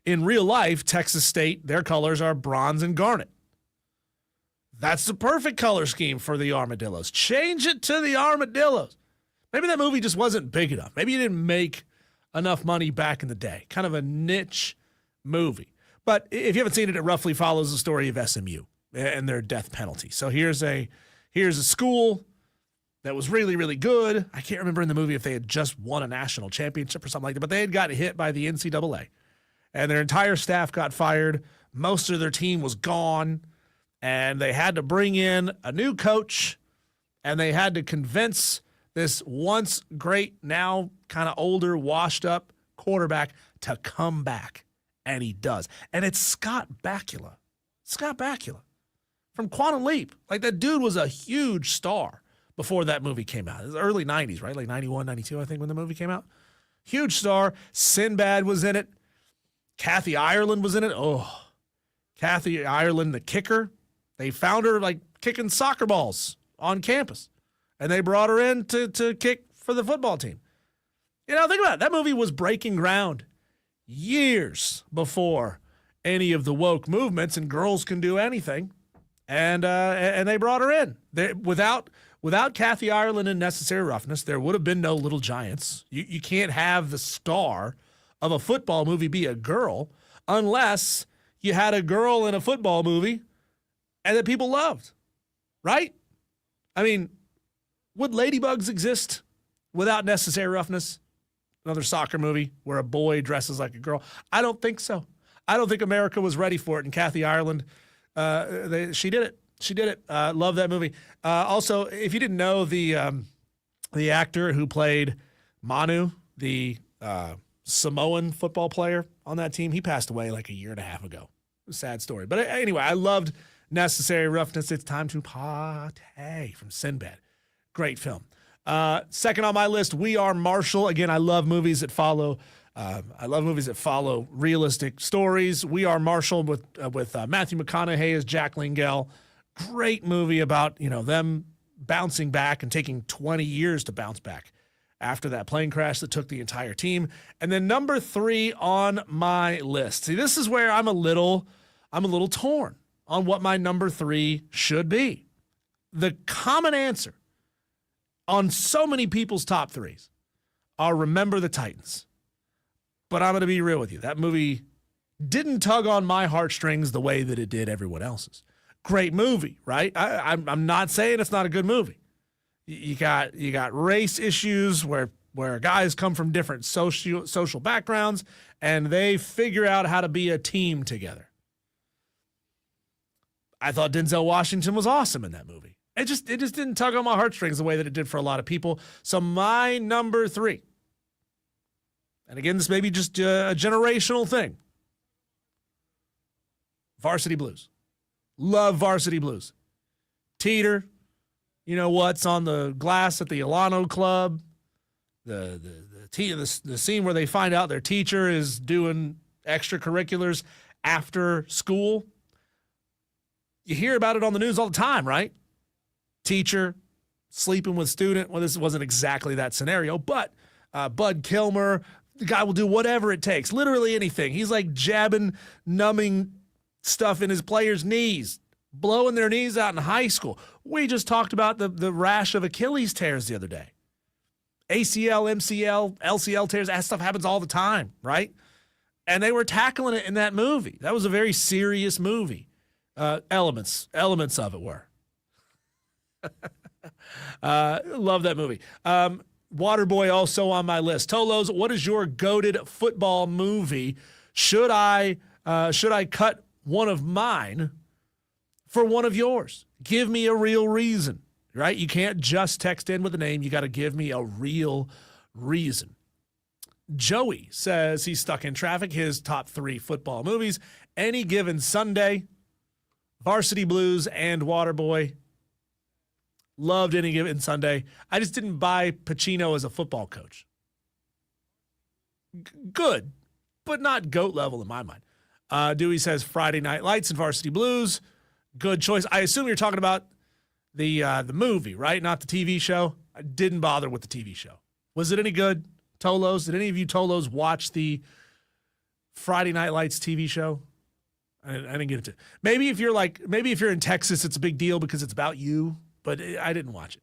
In real life, Texas State, their colors are bronze and garnet. That's the perfect color scheme for the Armadillos. Change it to the Armadillos. Maybe that movie just wasn't big enough. Maybe it didn't make enough money back in the day. Kind of a niche movie. But if you haven't seen it, it roughly follows the story of SMU and their death penalty. So here's a school that was really, really good. I can't remember in the movie if they had just won a national championship or something like that, but they had gotten hit by the NCAA. And their entire staff got fired. Most of their team was gone. And they had to bring in a new coach, and they had to convince this once great, now kind of older, washed up quarterback to come back. And he does. And it's Scott Bakula. Scott Bakula from Quantum Leap. Like, that dude was a huge star before that movie came out. It was the early 90s, right? Like 91, 92, I think, when the movie came out. Huge star. Sinbad was in it. Kathy Ireland was in it. Oh, Kathy Ireland, the kicker. They found her, like, kicking soccer balls on campus. And they brought her in to kick for the football team. You know, think about it. That movie was breaking ground years before any of the woke movements and girls can do anything. And they brought her in. Without Kathy Ireland and Necessary Roughness, there would have been no Little Giants. You can't have the star of a football movie be a girl unless you had a girl in a football movie and that people loved, right? I mean, would Ladybugs exist without Necessary Roughness? Another soccer movie where a boy dresses like a girl? I don't think so. I don't think America was ready for it. And Kathy Ireland, she did it. She did it. Love that movie. Also, if you didn't know, the actor who played Manu, the Samoan football player on that team, he passed away like a year and a half ago. A sad story. But anyway, I loved Necessary Roughness. It's Time to Party from Sinbad. Great film. Second on my list, We Are Marshall. Again, I love movies that follow. Realistic stories. We Are Marshall with Matthew McConaughey as Jack Langell. Great movie about, them bouncing back and taking 20 years to bounce back after that plane crash that took the entire team. And then number 3 on my list. See, this is where I'm a little torn on what my number 3 should be. The common answer on so many people's top 3s are Remember the Titans. But I'm going to be real with you. That movie didn't tug on my heartstrings the way that it did everyone else's. Great movie, right? I'm not saying it's not a good movie. You got race issues where guys come from different social backgrounds and they figure out how to be a team together. I thought Denzel Washington was awesome in that movie. It just didn't tug on my heartstrings the way that it did for a lot of people. So my number 3, and again, this may be just a generational thing, Varsity Blues. Love Varsity Blues. Teeter, what's on the glass at the Ilano Club, the scene where they find out their teacher is doing extracurriculars after school. You hear about it on the news all the time, right? Teacher sleeping with student. Well, this wasn't exactly that scenario, but Bud Kilmer, the guy will do whatever it takes, literally anything. He's like jabbing, numbing stuff in his players' knees, blowing their knees out in high school. We just talked about the rash of Achilles tears the other day. ACL, MCL, LCL tears, that stuff happens all the time, right? And they were tackling it in that movie. That was a very serious movie. Elements of it were. Love that movie. Waterboy also on my list. Tolos, what is your goated football movie? Should I cut one of mine for one of yours? Give me a real reason, right? You can't just text in with a name. You got to give me a real reason. Joey says he's stuck in traffic. His top 3 football movies, Any Given Sunday, Varsity Blues, and Waterboy. Loved Any Given Sunday. I just didn't buy Pacino as a football coach. Good, but not GOAT level in my mind. Dewey says Friday Night Lights and Varsity Blues. Good choice. I assume you're talking about the movie, right? Not the TV show. I didn't bother with the TV show. Was it any good, Tolos? Did any of you Tolos watch the Friday Night Lights TV show? I didn't get into it. Maybe if you're in Texas, it's a big deal because it's about you, but I didn't watch it.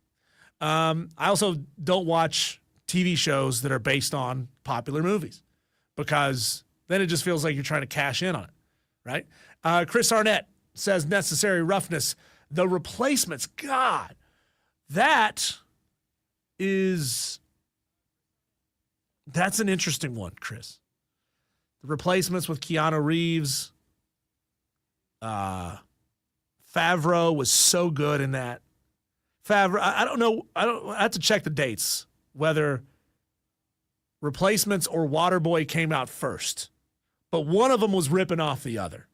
I also don't watch TV shows that are based on popular movies because then it just feels like you're trying to cash in on it, right? Chris Arnett says Necessary Roughness. The Replacements. God, that's an interesting one, Chris. The Replacements with Keanu Reeves. Favreau was so good in that. Favreau, I don't know. I have to check the dates, whether Replacements or Waterboy came out first. But one of them was ripping off the other.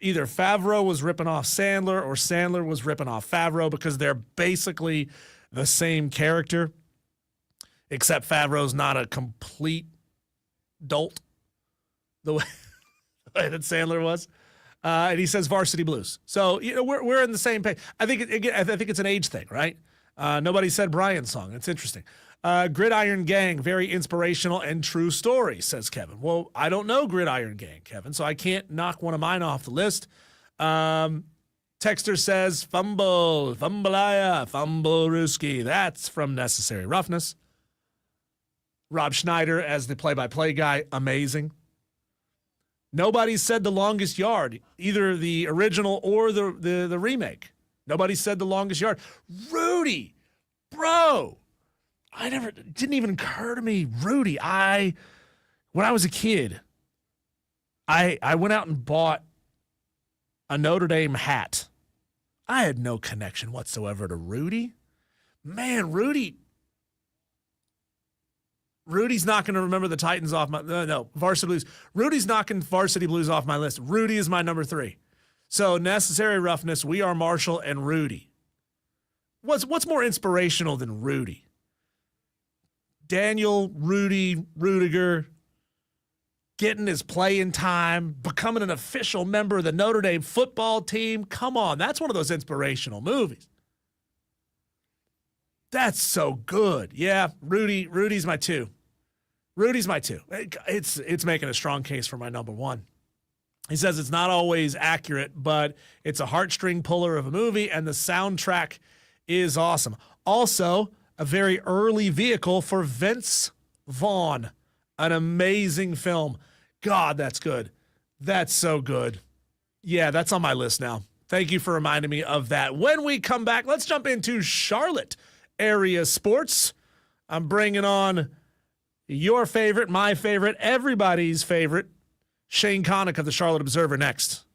either Favreau was ripping off Sandler or Sandler was ripping off Favreau, because they're basically the same character, except Favreau's not a complete dolt the way that Sandler was. And he says Varsity Blues. So, we're in the same page. I think it's an age thing, right? Nobody said Brian's song. It's interesting. Gridiron Gang, very inspirational and true story, says Kevin. Well, I don't know Gridiron Gang, Kevin, so I can't knock one of mine off the list. Texter says Fumbleaya, Fumblerooski. That's from Necessary Roughness. Rob Schneider as the play-by-play guy, amazing. Nobody said The Longest Yard, either the original or the remake. Nobody said The Longest Yard. Rudy, bro, it didn't even occur to me. Rudy, when I was a kid, I went out and bought a Notre Dame hat. I had no connection whatsoever to Rudy. Man, Rudy's not going to remember the Titans off my Varsity Blues. Rudy's knocking Varsity Blues off my list. Rudy is my number 3. So Necessary Roughness, We Are Marshall, and Rudy. What's more inspirational than Rudy? Daniel Rudy Rudiger getting his playing time, becoming an official member of the Notre Dame football team. Come on, that's one of those inspirational movies. That's so good. Yeah, Rudy's my 2. Rudy's my 2. It's making a strong case for my number 1. He says it's not always accurate, but it's a heartstring puller of a movie, and the soundtrack is awesome. Also, a very early vehicle for Vince Vaughn. An amazing film. God, that's good. That's so good. Yeah, that's on my list now. Thank you for reminding me of that. When we come back, let's jump into Charlotte area sports. I'm bringing on your favorite, my favorite, everybody's favorite, Shane Connick of the Charlotte Observer next.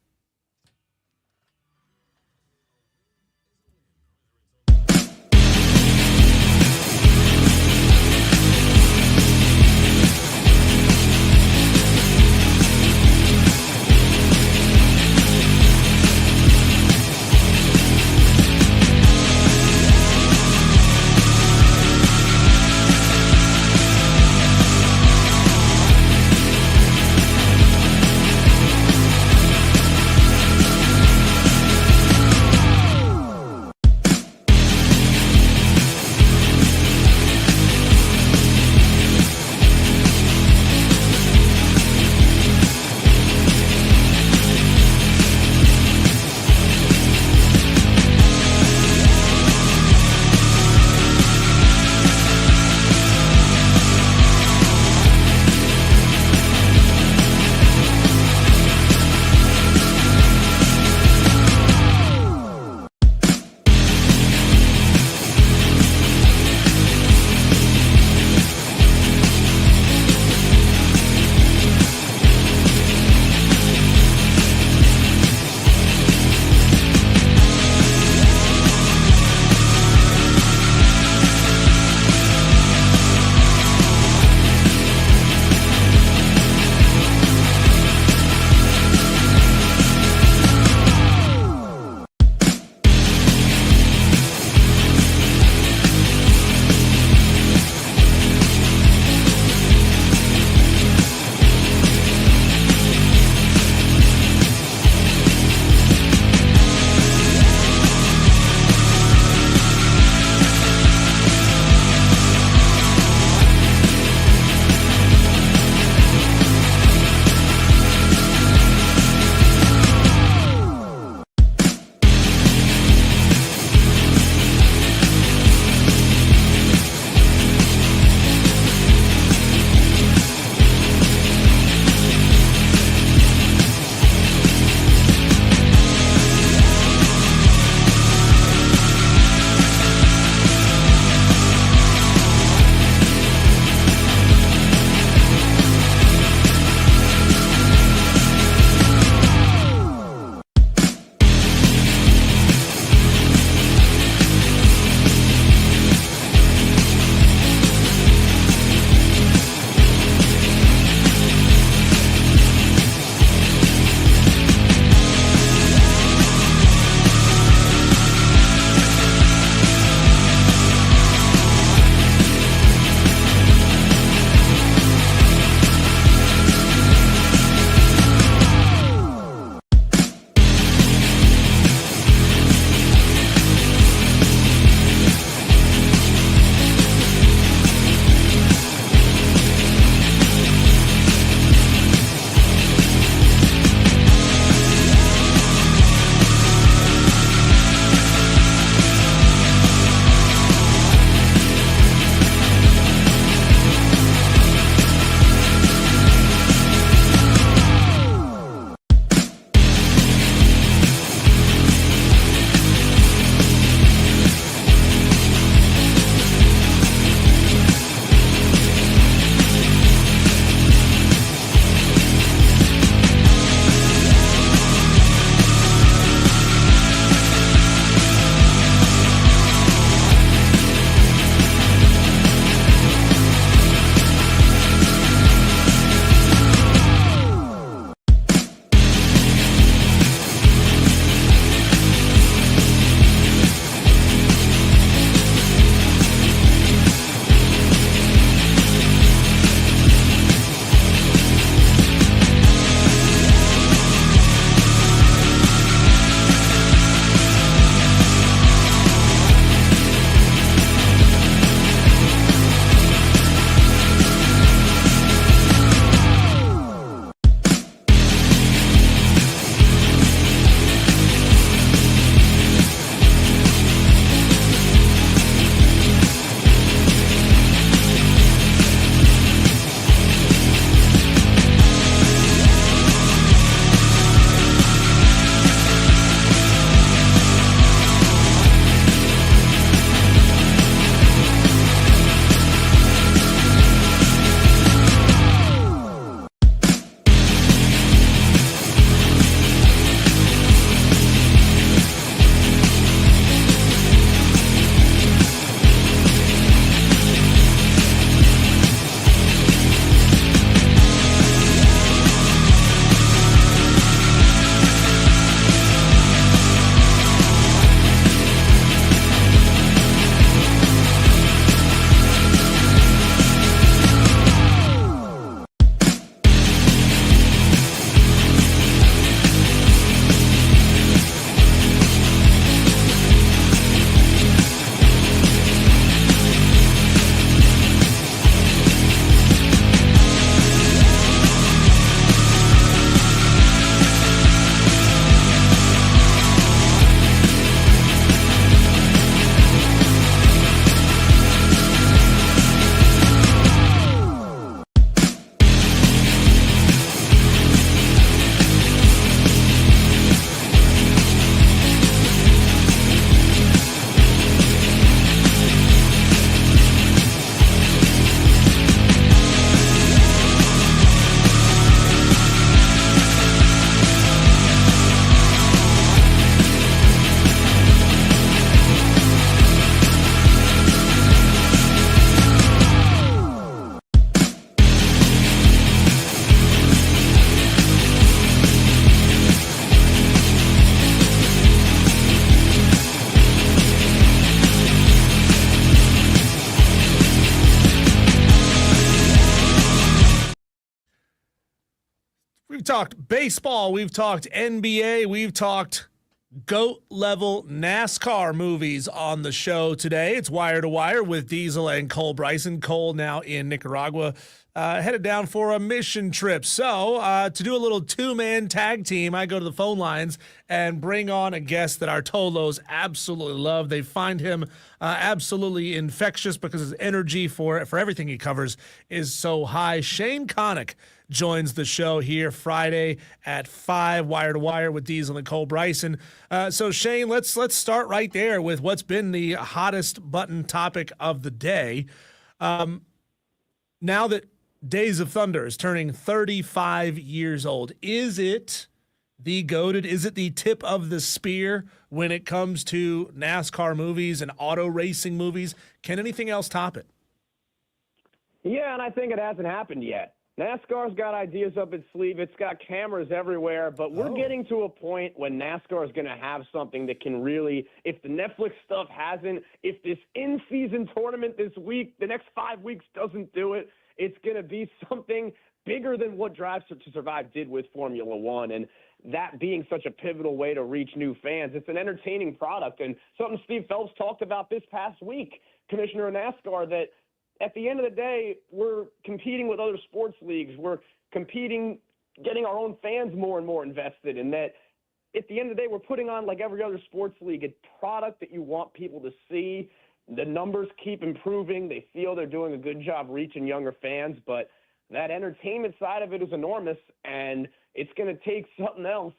talked baseball. We've talked NBA. We've talked GOAT level NASCAR movies on the show today. It's Wire to Wire with Diesel and Cole Bryson. Cole now in Nicaragua, headed down for a mission trip. So to do a little two-man tag team, I go to the phone lines and bring on a guest that our Tolos absolutely love. They find him absolutely infectious because his energy for everything he covers is so high. Shane Connick joins the show here Friday at 5, Wire to Wire with Diesel and Cole Bryson. So Shane, let's start right there with what's been the hottest button topic of the day. Now that Days of Thunder is turning 35 years old, is it the goated? Is it the tip of the spear when it comes to NASCAR movies and auto racing movies? Can anything else top it? Yeah, and I think it hasn't happened yet. NASCAR's got ideas up its sleeve. It's got cameras everywhere, but we're getting to a point when NASCAR is going to have something that can really, if the Netflix stuff hasn't, if this in-season tournament this week, the next 5 weeks doesn't do it, it's going to be something bigger than what Drive to Survive did with Formula One. And that being such a pivotal way to reach new fans, it's an entertaining product. And something Steve Phelps talked about this past week, commissioner of NASCAR, that at the end of the day, we're competing with other sports leagues. We're competing, getting our own fans more and more invested, and that at the end of the day, we're putting on, like every other sports league, a product that you want people to see. The numbers keep improving. They feel they're doing a good job reaching younger fans, but that entertainment side of it is enormous, and it's going to take something else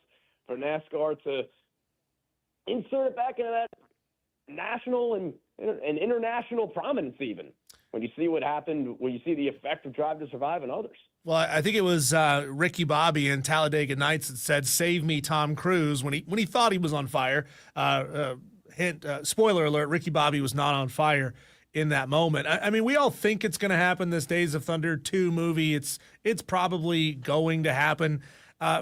for NASCAR to insert it back into that national and international prominence even. When you see what happened, when you see the effect of Drive to Survive and others. Well, I think it was Ricky Bobby in Talladega Nights that said, "Save me, Tom Cruise," when he thought he was on fire. Spoiler alert: Ricky Bobby was not on fire in that moment. I mean, we all think it's going to happen. This Days of Thunder 2 movie, it's probably going to happen.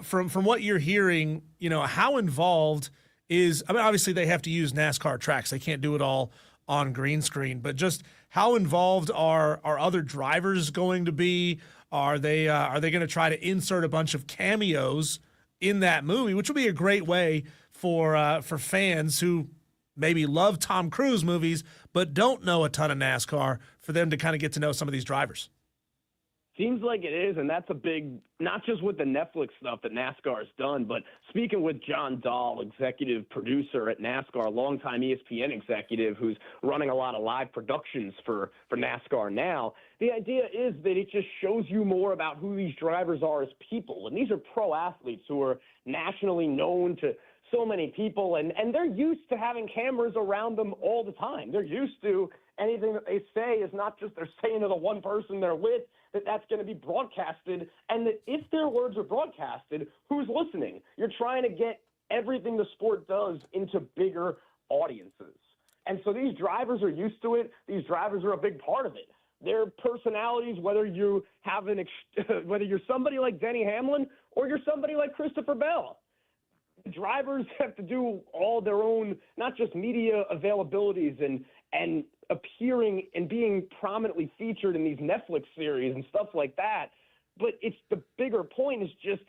From what you're hearing, how involved is? I mean, obviously they have to use NASCAR tracks. They can't do it all on green screen, but just how involved are other drivers going to be? Are they going to try to insert a bunch of cameos in that movie, which will be a great way for fans who maybe love Tom Cruise movies but don't know a ton of NASCAR, for them to kind of get to know some of these drivers? Seems like it is, and that's a big, not just with the Netflix stuff that NASCAR has done, but speaking with John Dahl, executive producer at NASCAR, longtime ESPN executive who's running a lot of live productions for NASCAR now, the idea is that it just shows you more about who these drivers are as people. And these are pro athletes who are nationally known to so many people, and they're used to having cameras around them all the time. They're used to anything that they say is not just they're saying to the one person they're with, that's going to be broadcasted, and that if their words are broadcasted, who's listening? You're trying to get everything the sport does into bigger audiences. And so these drivers are used to it. These drivers are a big part of it. Their personalities, whether you have whether you're somebody like Denny Hamlin or you're somebody like Christopher Bell, drivers have to do all their own, not just media availabilities and appearing and being prominently featured in these Netflix series and stuff like that. But it's the bigger point is just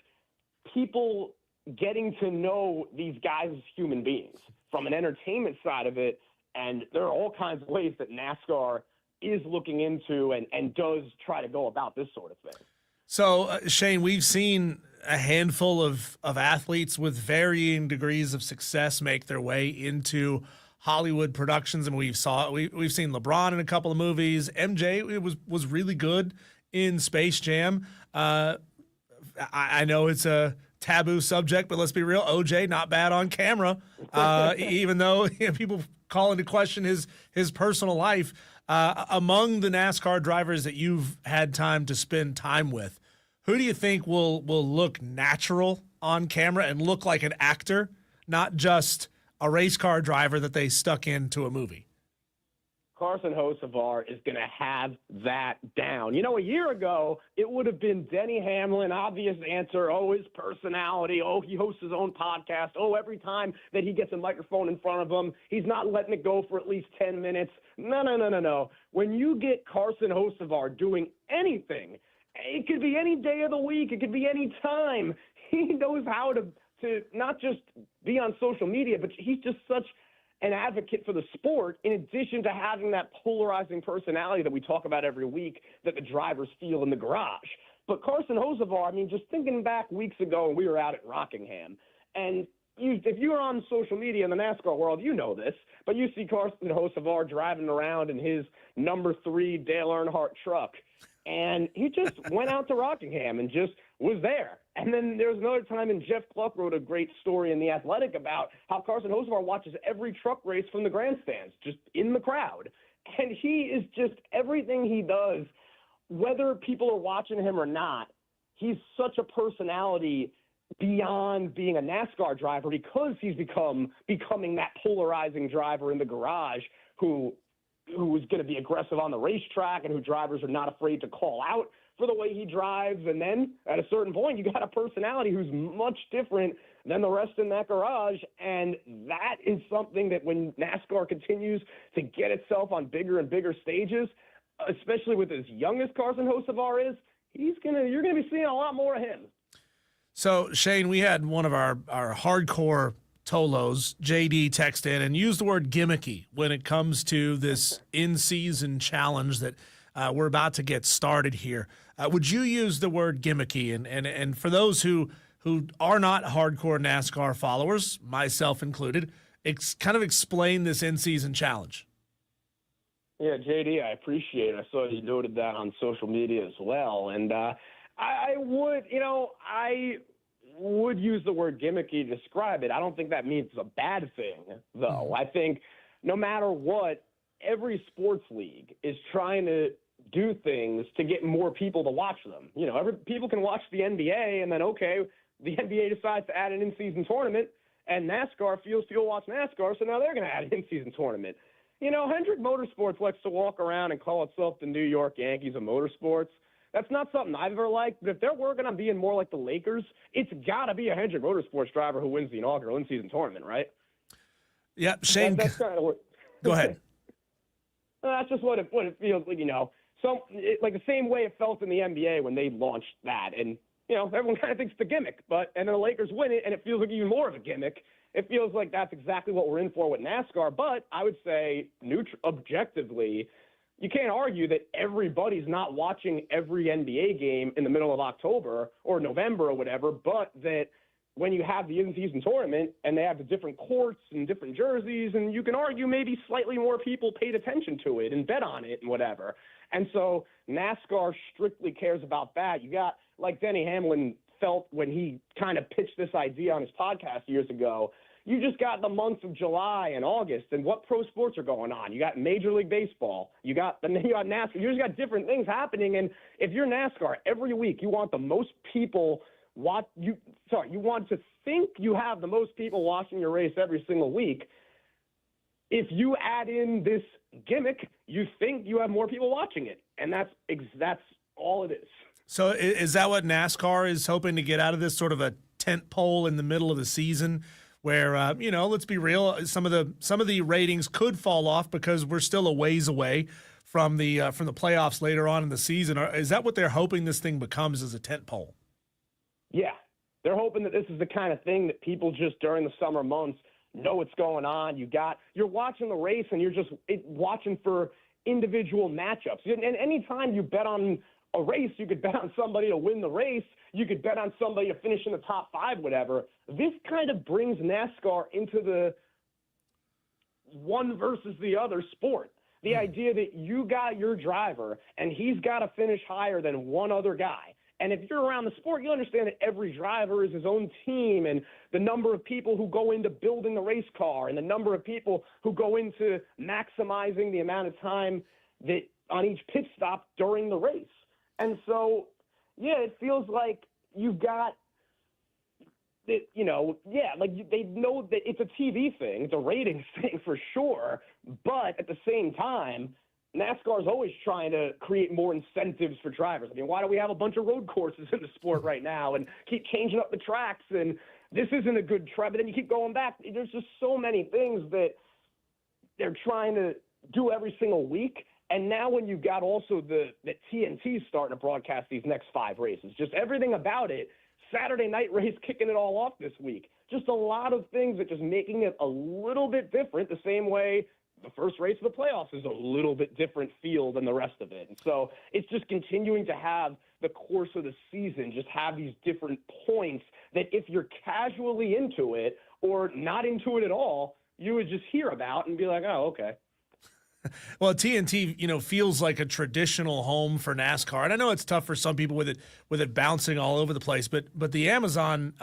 people getting to know these guys as human beings from an entertainment side of it. And there are all kinds of ways that NASCAR is looking into and does try to go about this sort of thing. So, Shane, we've seen a handful of athletes with varying degrees of success make their way into Hollywood productions, and we've seen LeBron in a couple of movies. MJ was really good in Space Jam. I know it's a taboo subject, but let's be real. OJ, not bad on camera, even though people call into question his personal life. Among the NASCAR drivers that you've had time to spend time with, who do you think will look natural on camera and look like an actor, not just a race car driver that they stuck into a movie? Carson Hocevar is going to have that down. A year ago, it would have been Denny Hamlin, obvious answer. Oh, his personality. Oh, he hosts his own podcast. Oh, every time that he gets a microphone in front of him, he's not letting it go for at least 10 minutes. No. When you get Carson Hocevar doing anything It could be any day of the week. It could be any time. He knows how to not just be on social media, but he's just such an advocate for the sport, in addition to having that polarizing personality that we talk about every week that the drivers feel in the garage. But Carson Hocevar, I mean, just thinking back weeks ago, and we were out at Rockingham, and if you're on social media in the NASCAR world, you know this, but you see Carson Hocevar driving around in his number 3 Dale Earnhardt truck, and he just went out to Rockingham and just was there. And then there was another time, and Jeff Cluck wrote a great story in The Athletic about how Carson Hocevar watches every truck race from the grandstands, just in the crowd. And he is just, everything he does, whether people are watching him or not, he's such a personality beyond being a NASCAR driver, because he's becoming that polarizing driver in the garage who is going to be aggressive on the racetrack and who drivers are not afraid to call out for the way he drives. And then at a certain point, you got a personality who's much different than the rest in that garage. And that is something that when NASCAR continues to get itself on bigger and bigger stages, especially with as young as Carson Hocevar is, you're going to be seeing a lot more of him. So, Shane, we had one of our hardcore Tolos, JD, text in and use the word gimmicky when it comes to this in-season challenge that we're about to get started here. Would you use the word gimmicky? And for those who are not hardcore NASCAR followers, myself included, kind of explain this in-season challenge. Yeah, JD, I appreciate it. I saw you noted that on social media as well. And I would use the word gimmicky to describe it. I don't think that means it's a bad thing, though. I think no matter what, every sports league is trying to do things to get more people to watch them. You know, people can watch the NBA, and then, okay, the NBA decides to add an in-season tournament, and NASCAR feels people watch NASCAR, so now they're going to add an in-season tournament. You know, Hendrick Motorsports likes to walk around and call itself the New York Yankees of motorsports. That's not something I've ever liked, but if they're working on being more like the Lakers, it's got to be a Hendrick Motorsports driver who wins the inaugural in-season tournament, right? Yeah, Shane. That's kind of what. Go ahead. That's just what it feels like, you know. Like the same way it felt in the NBA when they launched that, and you know everyone kind of thinks it's a gimmick, but and then the Lakers win it, and it feels like even more of a gimmick. It feels like that's exactly what we're in for with NASCAR. But I would say, objectively, you can't argue that everybody's not watching every NBA game in the middle of October or November or whatever, but that when you have the in-season tournament and they have the different courts and different jerseys, and you can argue maybe slightly more people paid attention to it and bet on it and whatever. And so NASCAR strictly cares about that. You got, like Denny Hamlin felt when he kind of pitched this idea on his podcast years ago, you just got the months of July and August, and what pro sports are going on? You got Major League Baseball. You got NASCAR. You just got different things happening. And if you're NASCAR, every week you want the most people you want to think you have the most people watching your race every single week. If you add in this gimmick, you think you have more people watching it, and that's all it is. So is that what NASCAR is hoping to get out of this, sort of a tent pole in the middle of the season? Where let's be real, some of the ratings could fall off because we're still a ways away from the playoffs later on in the season. Is that what they're hoping this thing becomes, as a tent pole? Yeah, they're hoping that this is the kind of thing that people just during the summer months know what's going on. You're watching the race and you're just watching for individual matchups. And anytime you bet on a race, you could bet on somebody to win the race. You could bet on somebody to finish in the top 5, whatever. This kind of brings NASCAR into the one versus the other sport. The idea that you got your driver and he's got to finish higher than one other guy. And if you're around the sport, you understand that every driver is his own team, and the number of people who go into building the race car and the number of people who go into maximizing the amount of time that on each pit stop during the race. And so, yeah, it feels like you've got, they know that it's a TV thing, it's a ratings thing for sure, but at the same time, NASCAR is always trying to create more incentives for drivers. I mean, why do we have a bunch of road courses in the sport right now and keep changing up the tracks? And this isn't a good track, but then you keep going back. There's just so many things that they're trying to do every single week. And now when you got also the TNT starting to broadcast these next 5 races, just everything about it, Saturday night race kicking it all off this week. Just a lot of things that just making it a little bit different, the same way the first race of the playoffs is a little bit different feel than the rest of it. And so it's just continuing to have the course of the season, just have these different points that if you're casually into it or not into it at all, you would just hear about and be like, oh, okay. Well, TNT, feels like a traditional home for NASCAR, and I know it's tough for some people with it bouncing all over the place. But the Amazon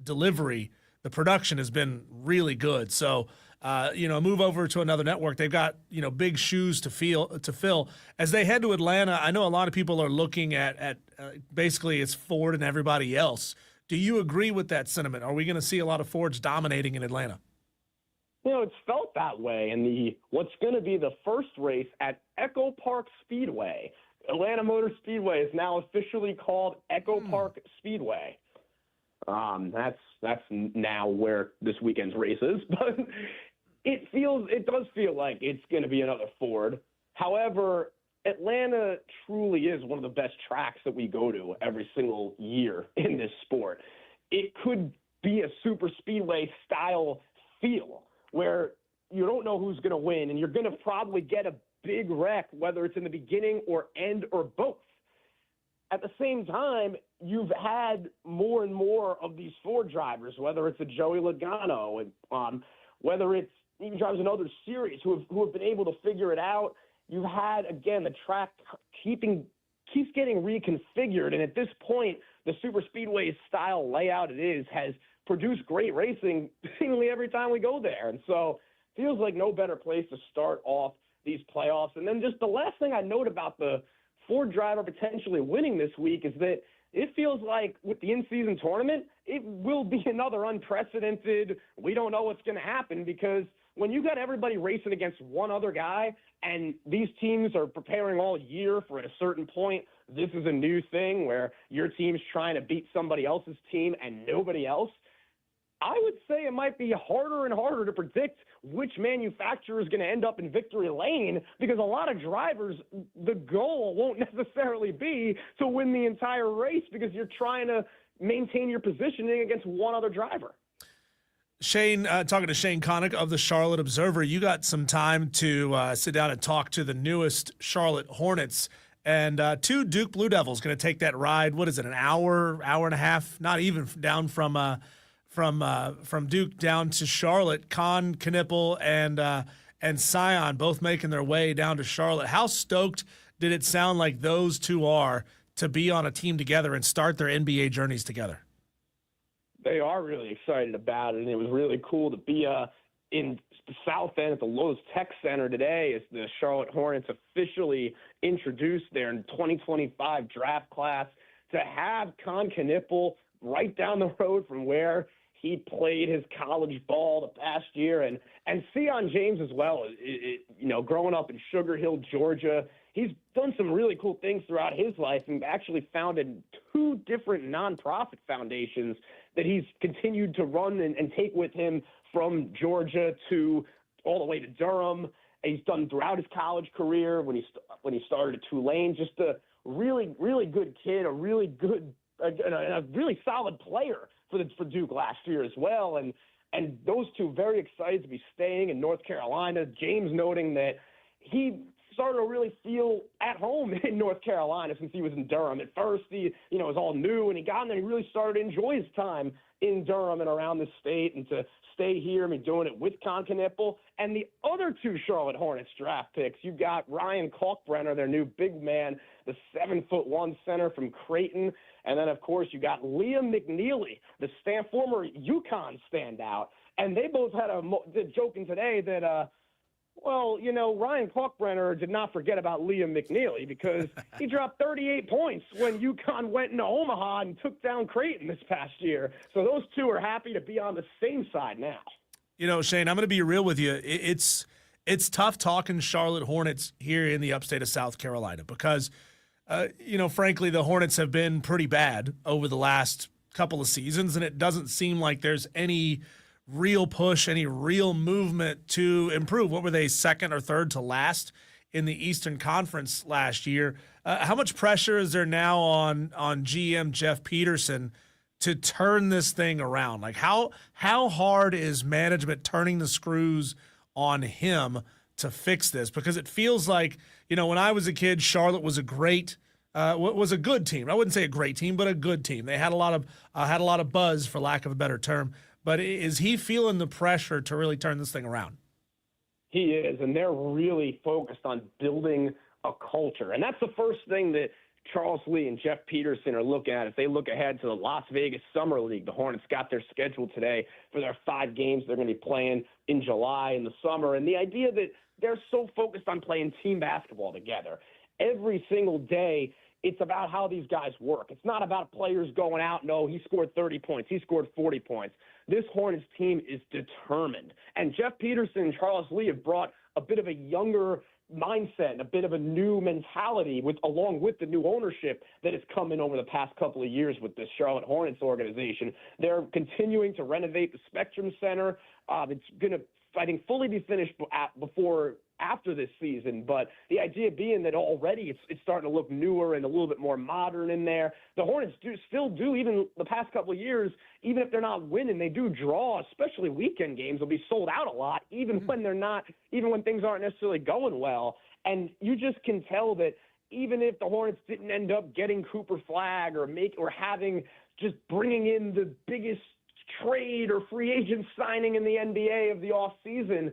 delivery, the production has been really good. So, move over to another network. They've got big shoes to fill as they head to Atlanta. I know a lot of people are looking at basically it's Ford and everybody else. Do you agree with that sentiment? Are we going to see a lot of Fords dominating in Atlanta? It's felt that way in what's going to be the first race at Echo Park Speedway. Atlanta Motor Speedway is now officially called Echo Park Speedway. That's now where this weekend's race is, but it does feel like it's going to be another Ford. However, Atlanta truly is one of the best tracks that we go to every single year in this sport. It could be a super speedway style feel where you don't know who's going to win, and you're going to probably get a big wreck, whether it's in the beginning or end or both. At the same time, you've had more and more of these Ford drivers, whether it's a Joey Logano, and whether it's even drivers in other series who have been able to figure it out. You've had, again, the track keeps getting reconfigured, and at this point, the super speedway style layout has produced great racing seemingly every time we go there. And so it feels like no better place to start off these playoffs. And then just the last thing I note about the Ford driver potentially winning this week is that it feels like with the in-season tournament, it will be another unprecedented, we don't know what's going to happen, because when you got everybody racing against one other guy and these teams are preparing all year for at a certain point, this is a new thing where your team's trying to beat somebody else's team and nobody else. I would say it might be harder and harder to predict which manufacturer is going to end up in victory lane, because a lot of drivers, the goal won't necessarily be to win the entire race because you're trying to maintain your positioning against one other driver. Shane, talking to Shane Connick of the Charlotte Observer, you got some time to sit down and talk to the newest Charlotte Hornets. And 2 Duke Blue Devils going to take that ride. What is it, an hour and a half? Not even down from Duke down to Charlotte. Con Knippel and Scion both making their way down to Charlotte. How stoked did it sound like those two are to be on a team together and start their NBA journeys together? They are really excited about it, and it was really cool to be in the South End at the Lowe's Tech Center today as the Charlotte Hornets officially introduced their 2025 draft class. To have Con Knippel right down the road from where he played his college ball the past year, and Sion James as well, growing up in Sugar Hill, Georgia, he's done some really cool things throughout his life and actually founded 2 different nonprofit foundations that he's continued to run and take with him from Georgia to all the way to Durham. He's done throughout his college career when he started at Tulane. Just a really, really good kid, a really good, a really solid player for Duke last year as well. And those two very excited to be staying in North Carolina. James noting that he started to really feel at home in North Carolina since he was in Durham. At first, he was all new, and he got in there and he really started to enjoy his time in Durham and around the state, and to stay here and be doing it with Con Knippel. And the other 2 Charlotte Hornets draft picks, you've got Ryan Kalkbrenner, their new big man, the 7'1" center from Creighton. And then, of course, you got Liam McNeely, the former UConn standout. And they both had joking today that, Ryan Kalkbrenner did not forget about Liam McNeely, because he dropped 38 points when UConn went into Omaha and took down Creighton this past year. So those 2 are happy to be on the same side now. Shane, I'm going to be real with you. It's tough talking Charlotte Hornets here in the upstate of South Carolina because, frankly, the Hornets have been pretty bad over the last couple of seasons, and it doesn't seem like there's any real push, any real movement to improve. What were they, second or third to last in the Eastern Conference last year. How much pressure is there now on GM Jeff Peterson to turn this thing around? Like how hard is management turning the screws on him to fix this? Because it feels like, when I was a kid, Charlotte was a good team. I wouldn't say a great team, but a good team. They had a lot of buzz, for lack of a better term. But is he feeling the pressure to really turn this thing around? He is, and they're really focused on building a culture. And that's the first thing that Charles Lee and Jeff Peterson are looking at as they look ahead to the Las Vegas Summer League. The Hornets got their schedule today for their 5 games they're going to be playing in July in the summer. And the idea that they're so focused on playing team basketball together. Every single day, it's about how these guys work. It's not about players going out, no, he scored 30 points, he scored 40 points. This Hornets team is determined. And Jeff Peterson and Charles Lee have brought a bit of a younger mindset and a bit of a new mentality along with the new ownership that has come in over the past couple of years with this Charlotte Hornets organization. They're continuing to renovate the Spectrum Center. It's going to, I think, fully be finished after this season, but the idea being that already it's starting to look newer and a little bit more modern in there. The Hornets still do, even the past couple of years, even if they're not winning, they do draw, especially weekend games. They'll be sold out a lot, even when things aren't necessarily going well. And you just can tell that even if the Hornets didn't end up getting Cooper Flagg or bringing in the biggest trade or free agent signing in the NBA of the offseason,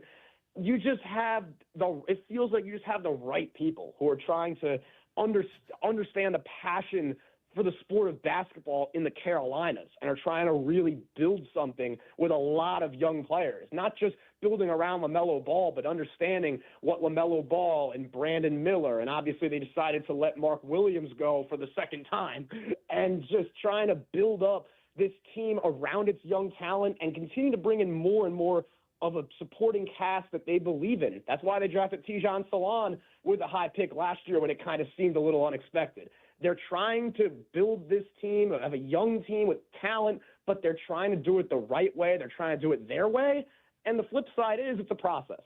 it feels like you just have the right people who are trying to understand the passion for the sport of basketball in the Carolinas and are trying to really build something with a lot of young players, not just building around LaMelo Ball, but understanding what LaMelo Ball and Brandon Miller, and obviously they decided to let Mark Williams go for the second time, and just trying to build up this team around its young talent and continue to bring in more and more of a supporting cast that they believe in. That's why they drafted Tijan Salon with a high pick last year when it kind of seemed a little unexpected. They're trying to build this team, have a young team with talent, but they're trying to do it the right way. They're trying to do it their way. And the flip side is it's a process.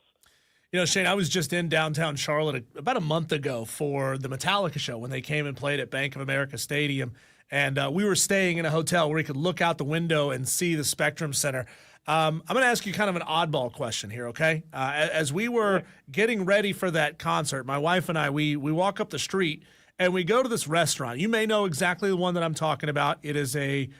Shane, I was just in downtown Charlotte about a month ago for the Metallica show when they came and played at Bank of America Stadium. And we were staying in a hotel where we could look out the window and see the Spectrum Center. I'm going to ask you kind of an oddball question here, okay? As we were getting ready for that concert, my wife and I, we walk up the street and we go to this restaurant. You may know exactly the one that I'm talking about. It is a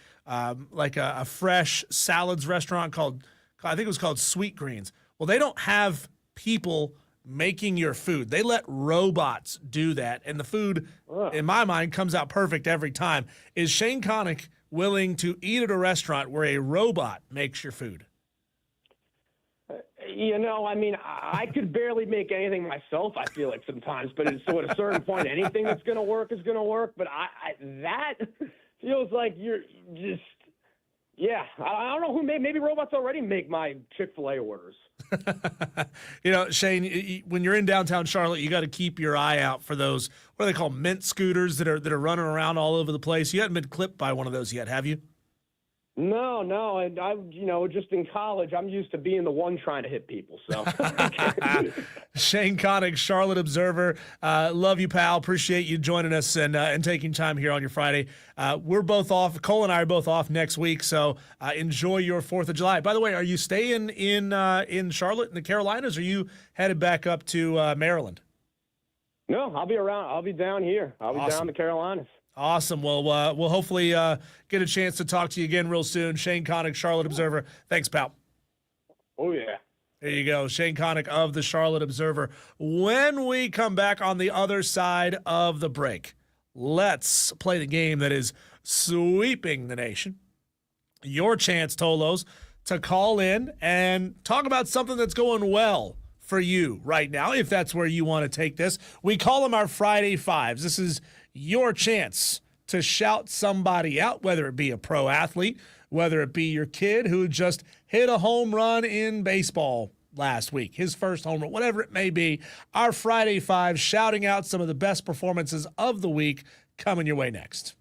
fresh salads restaurant I think it was called Sweet Greens. Well, they don't have people making your food. They let robots do that, and the food, in my mind, comes out perfect every time. Is Shane Connick willing to eat at a restaurant where a robot makes your food? I could barely make anything myself, I feel like sometimes, but so at a certain point, anything that's going to work is going to work. But that feels like you're just, I don't know who maybe robots already make my Chick-fil-A orders. Shane, when you're in downtown Charlotte, you got to keep your eye out for those, what do they call, mint scooters that are running around all over the place. You haven't been clipped by one of those yet, have you? No. And just in college, I'm used to being the one trying to hit people. So, Shane Connick, Charlotte Observer. Love you, pal. Appreciate you joining us and taking time here on your Friday. We're both off. Cole and I are both off next week. So enjoy your 4th of July. By the way, are you staying in Charlotte in the Carolinas, or are you headed back up to Maryland? No, I'll be around. I'll be down here. I'll be down in the Carolinas. Awesome. Well, we'll hopefully get a chance to talk to you again real soon. Shane Connick, Charlotte Observer. Thanks, pal. Oh, yeah. There you go. Shane Connick of the Charlotte Observer. When we come back on the other side of the break, let's play the game that is sweeping the nation. Your chance, Tolos, to call in and talk about something that's going well for you right now, if that's where you want to take this. We call them our Friday Fives. This is your chance to shout somebody out, whether it be a pro athlete, whether it be your kid who just hit a home run in baseball last week, his first home run, whatever it may be. Our Friday Fives, shouting out some of the best performances of the week, coming your way next.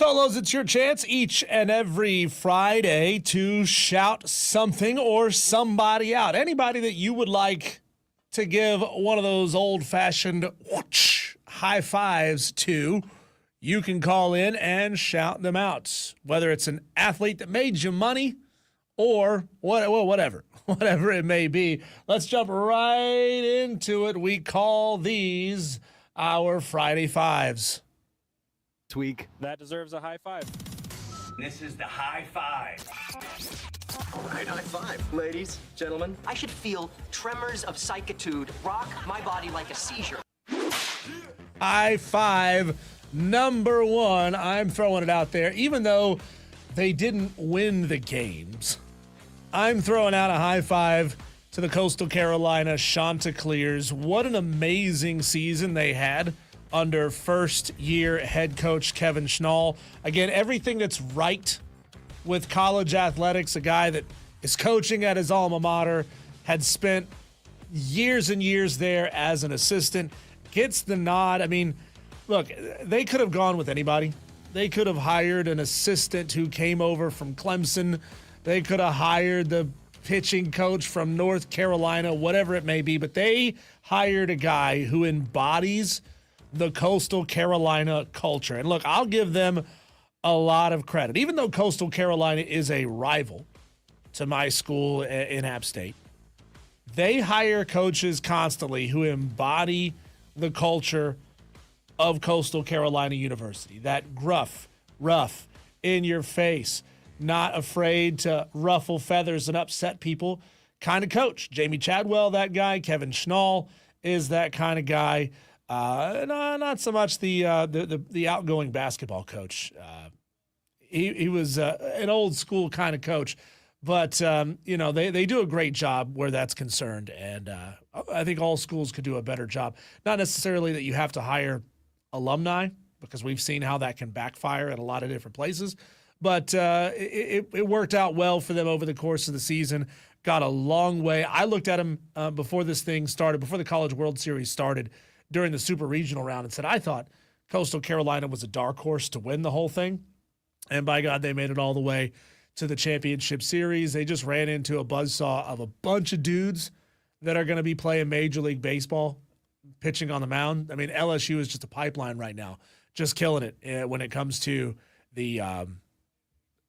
Tolos, it's your chance each and every Friday to shout something or somebody out. Anybody that you would like to give one of those old-fashioned whoosh high fives to, you can call in and shout them out. Whether it's an athlete that made you money or whatever it may be. Let's jump right into it. We call these our Friday Fives. Tweak. That deserves a high five. This is the high five. All right, high five. Ladies, gentlemen. I should feel tremors of psychitude rock my body like a seizure. High five number one. I'm throwing it out there. Even though they didn't win the games, I'm throwing out a high five to the Coastal Carolina Chanticleers. What an amazing season they had under first-year head coach Kevin Schnall. Again, everything that's right with college athletics, a guy that is coaching at his alma mater, had spent years and years there as an assistant, gets the nod. I mean, look, they could have gone with anybody. They could have hired an assistant who came over from Clemson. They could have hired the pitching coach from North Carolina, whatever it may be, but they hired a guy who embodies the Coastal Carolina culture. And look, I'll give them a lot of credit. Even though Coastal Carolina is a rival to my school in App State, they hire coaches constantly who embody the culture of Coastal Carolina University. That gruff, rough, in your face, not afraid to ruffle feathers and upset people kind of coach. Jamie Chadwell, that guy. Kevin Schnall is that kind of guy. Not so much the outgoing basketball coach. He was an old school kind of coach, but they do a great job where that's concerned, and I think all schools could do a better job. Not necessarily that you have to hire alumni, because we've seen how that can backfire at a lot of different places, but it worked out well for them over the course of the season. Got a long way. I looked at them before this thing started, before the College World Series started, during the Super Regional round, and said, I thought Coastal Carolina was a dark horse to win the whole thing. And by God, they made it all the way to the championship series. They just ran into a buzzsaw of a bunch of dudes that are going to be playing Major League Baseball, pitching on the mound. I mean, LSU is just a pipeline right now, just killing it when it comes to the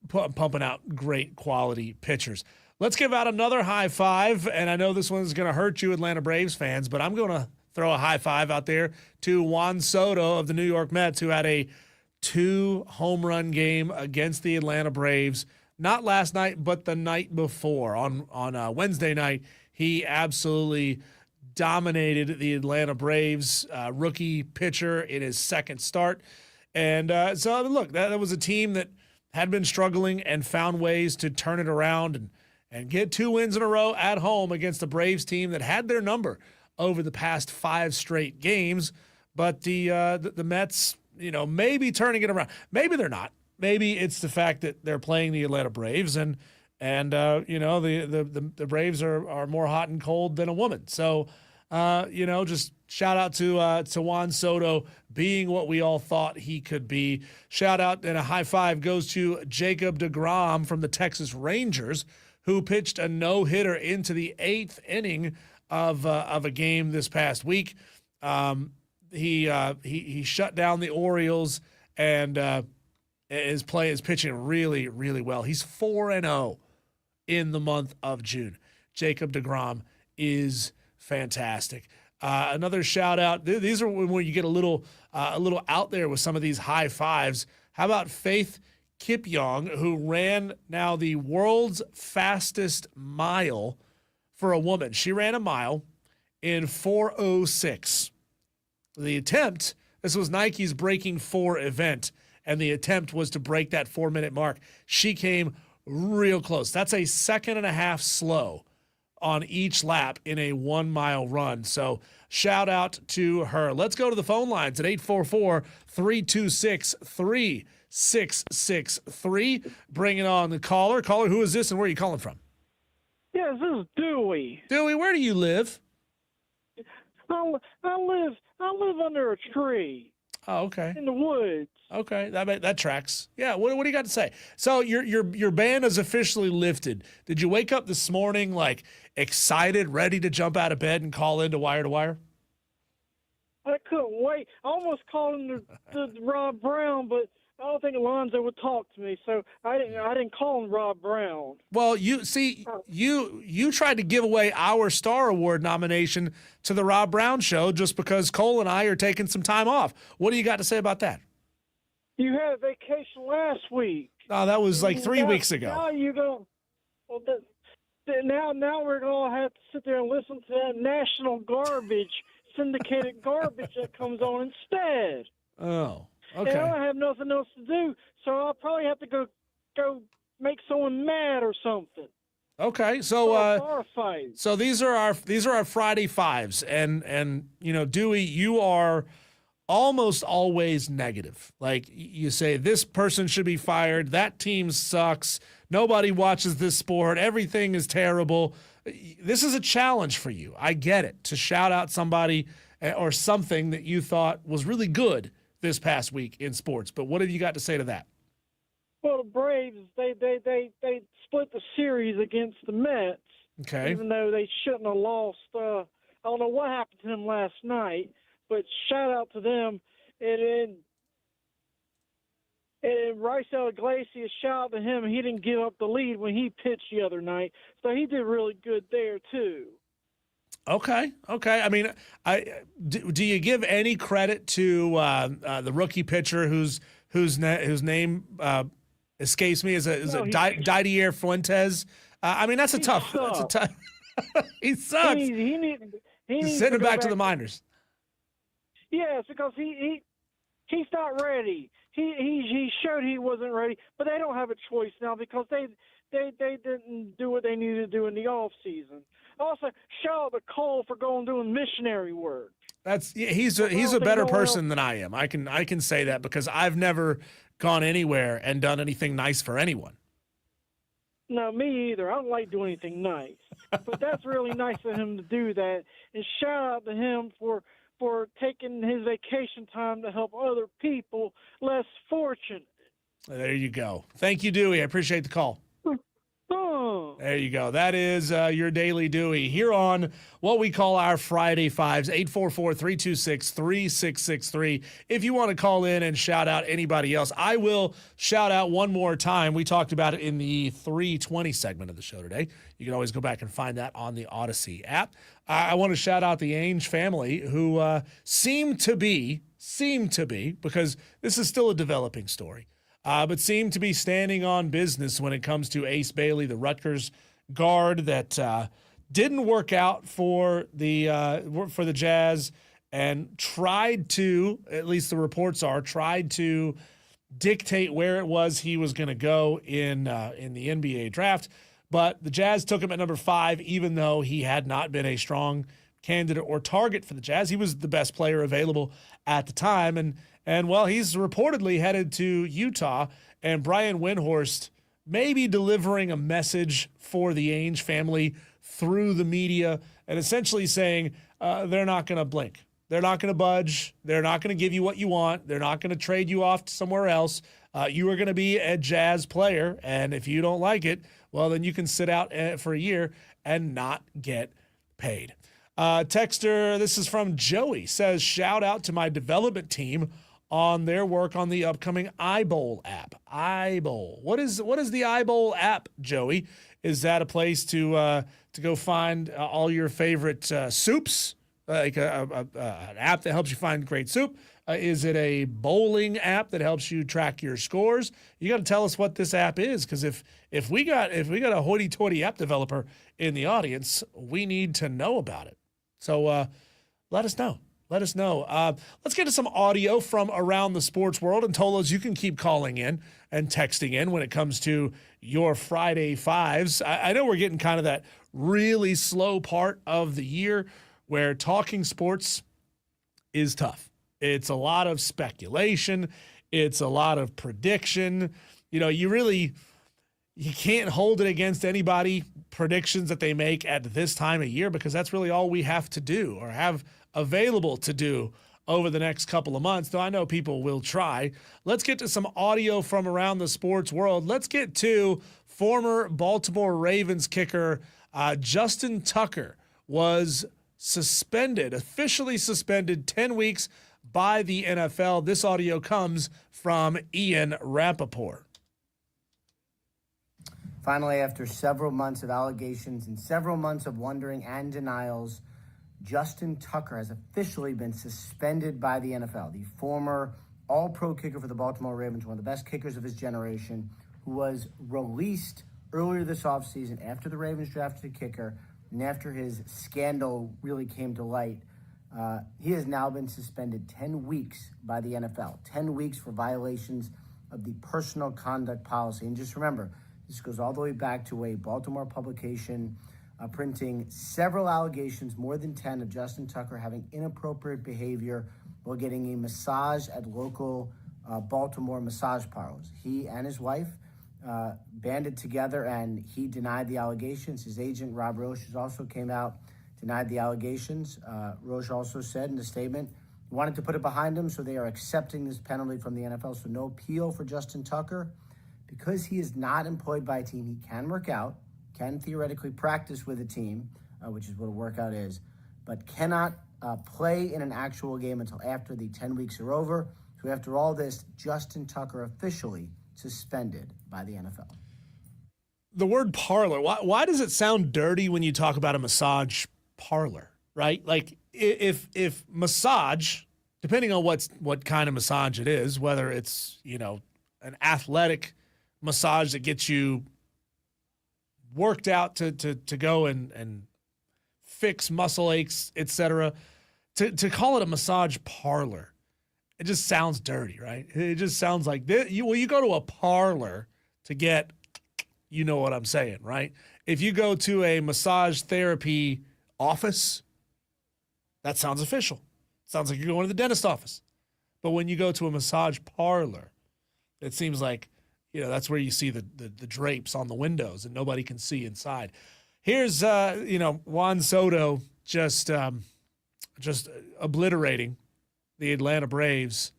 pumping out great quality pitchers. Let's give out another high five, and I know this one's going to hurt you Atlanta Braves fans, but I'm going to throw a high five out there to Juan Soto of the New York Mets, who had a 2-home-run game against the Atlanta Braves, not last night, but the night before. On Wednesday night, he absolutely dominated the Atlanta Braves, rookie pitcher in his second start. And so, look, that was a team that had been struggling and found ways to turn it around and get 2 wins in a row at home against the Braves team that had their number over the past 5 straight games. But the Mets, maybe turning it around. Maybe they're not. Maybe it's the fact that they're playing the Atlanta Braves, and the Braves are more hot and cold than a woman. So, just shout out to Juan Soto being what we all thought he could be. Shout out and a high five goes to Jacob deGrom from the Texas Rangers, who pitched a no-hitter into the 8th inning of a game this past week. He shut down the Orioles and is pitching really, really well. He's 4-0 in the month of June. Jacob deGrom is fantastic. Another shout out. These are when you get a little out there with some of these high fives. How about Faith Kipyong, who ran now the world's fastest mile for a woman? She ran a mile in 4:06. The attempt, this was Nike's Breaking 4 event, and the attempt was to break that 4-minute mark. She came real close. That's a 1.5 seconds slow on each lap in a 1-mile run. So shout out to her. Let's go to the phone lines at 844-326-3663. Bring it on the caller. Caller, who is this and where are you calling from? Yes, this is Dewey. Dewey, where do you live? I live under a tree. Oh, okay. In the woods. Okay, that tracks. Yeah, what do you got to say? So your ban is officially lifted. Did you wake up this morning like excited, ready to jump out of bed and call into Wire to Wire? I couldn't wait. I almost called him the Rob Brown, but I don't think Alonzo would talk to me, so I didn't call him Rob Brown. Well, you tried to give away our Star Award nomination to the Rob Brown Show just because Cole and I are taking some time off. What do you got to say about that? You had a vacation last week. Oh, that was like 3 weeks ago. Now you go. Well, now we're gonna have to sit there and listen to that national garbage, syndicated garbage that comes on instead. Oh, okay. And I don't have nothing else to do, so I'll probably have to go make someone mad or something. Okay, so these are our Friday fives, and Dewey, you are almost always negative. Like you say, this person should be fired. That team sucks. Nobody watches this sport. Everything is terrible. This is a challenge for you. I get it, to shout out somebody or something that you thought was really good this past week in sports. But what have you got to say to that? Well, the Braves, they split the series against the Mets. Okay. Even though they shouldn't have lost. I don't know what happened to them last night. But shout out to them. And Raisel Iglesias, shout out to him. He didn't give up the lead when he pitched the other night. So he did really good there, too. Okay. I mean, do you give any credit to the rookie pitcher whose name escapes me? Is it Didier Fuentes? I mean, that's a tough. He sucks. He's sending back to the minors. Yes, because he's not ready. He showed he wasn't ready, but they don't have a choice now because they didn't do what they needed to do in the off season. Also, shout out to Cole for doing missionary work. He's a better person than I am. I can say that because I've never gone anywhere and done anything nice for anyone. No, me either. I don't like doing anything nice, but that's really nice of him to do that. And shout out to him for taking his vacation time to help other people less fortunate. There you go. Thank you, Dewey. I appreciate the call. There you go. That is your Daily Dewey here on what we call our Friday Fives, 844-326-3663. If you want to call in and shout out anybody else, I will shout out one more time. We talked about it in the 320 segment of the show today. You can always go back and find that on the Odyssey app. I want to shout out the Ainge family who seem to be, because this is still a developing story, but seem to be standing on business when it comes to Ace Bailey, the Rutgers guard that didn't work out for the Jazz and tried to, at least the reports are, tried to dictate where it was he was going to go in the NBA draft. But the Jazz took him at number 5, even though he had not been a strong candidate or target for the Jazz. He was the best player available at the time. And well, he's reportedly headed to Utah, and Brian Windhorst may be delivering a message for the Ainge family through the media and essentially saying they're not going to blink. They're not going to budge. They're not going to give you what you want. They're not going to trade you off to somewhere else. You are going to be a Jazz player, and if you don't like it, well, then you can sit out for a year and not get paid. Texter, this is from Joey, says, shout out to my development team on their work on the upcoming iBowl app. iBowl. What is the iBowl app, Joey? Is that a place to go find all your favorite soups, like an app that helps you find great soup? Is it a bowling app that helps you track your scores? You got to tell us what this app is, because if we got a hoity-toity app developer in the audience, we need to know about it. So let us know. Let us know. Let's get to some audio from around the sports world. And Tolos, you can keep calling in and texting in when it comes to your Friday Fives. I know we're getting kind of that really slow part of the year where talking sports is tough. It's a lot of speculation. It's a lot of prediction. You know, you can't hold it against anybody, predictions that they make at this time of year, because that's really all we have to do or have available to do over the next couple of months, though I know people will try. Let's get to some audio from around the sports world. Let's get to former Baltimore Ravens kicker Justin Tucker was officially suspended 10 weeks by the NFL. This audio comes from Ian Rappaport. Finally, after several months of allegations and several months of wondering and denials, Justin Tucker has officially been suspended by the NFL. The former all-pro kicker for the Baltimore Ravens, one of the best kickers of his generation, who was released earlier this offseason after the Ravens drafted a kicker and after his scandal really came to light. He has now been suspended 10 weeks by the NFL, 10 weeks for violations of the personal conduct policy. And just remember, this goes all the way back to a Baltimore publication printing several allegations, more than 10, of Justin Tucker having inappropriate behavior while getting a massage at local Baltimore massage parlors. He and his wife banded together, and he denied the allegations. His agent, Rob Roche, also came out, denied the allegations. Roche also said in a statement he wanted to put it behind him, so they are accepting this penalty from the NFL. So no appeal for Justin Tucker. Because he is not employed by a team, he can work out, can theoretically practice with a team, which is what a workout is, but cannot play in an actual game until after the 10 weeks are over. So after all this, Justin Tucker officially suspended by the NFL. The word parlor, why does it sound dirty when you talk about a massage parlor, right? Like if massage, depending on what kind of massage it is, whether it's, an athletic massage that gets you worked out to go and fix muscle aches, etc. To call it a massage parlor, it just sounds dirty, right? It just sounds like this. You go to a parlor to get, you know what I'm saying, right? If you go to a massage therapy office, that sounds official. Sounds like you're going to the dentist office. But when you go to a massage parlor, it seems like, that's where you see the drapes on the windows and nobody can see inside. Here's, Juan Soto just obliterating the Atlanta Braves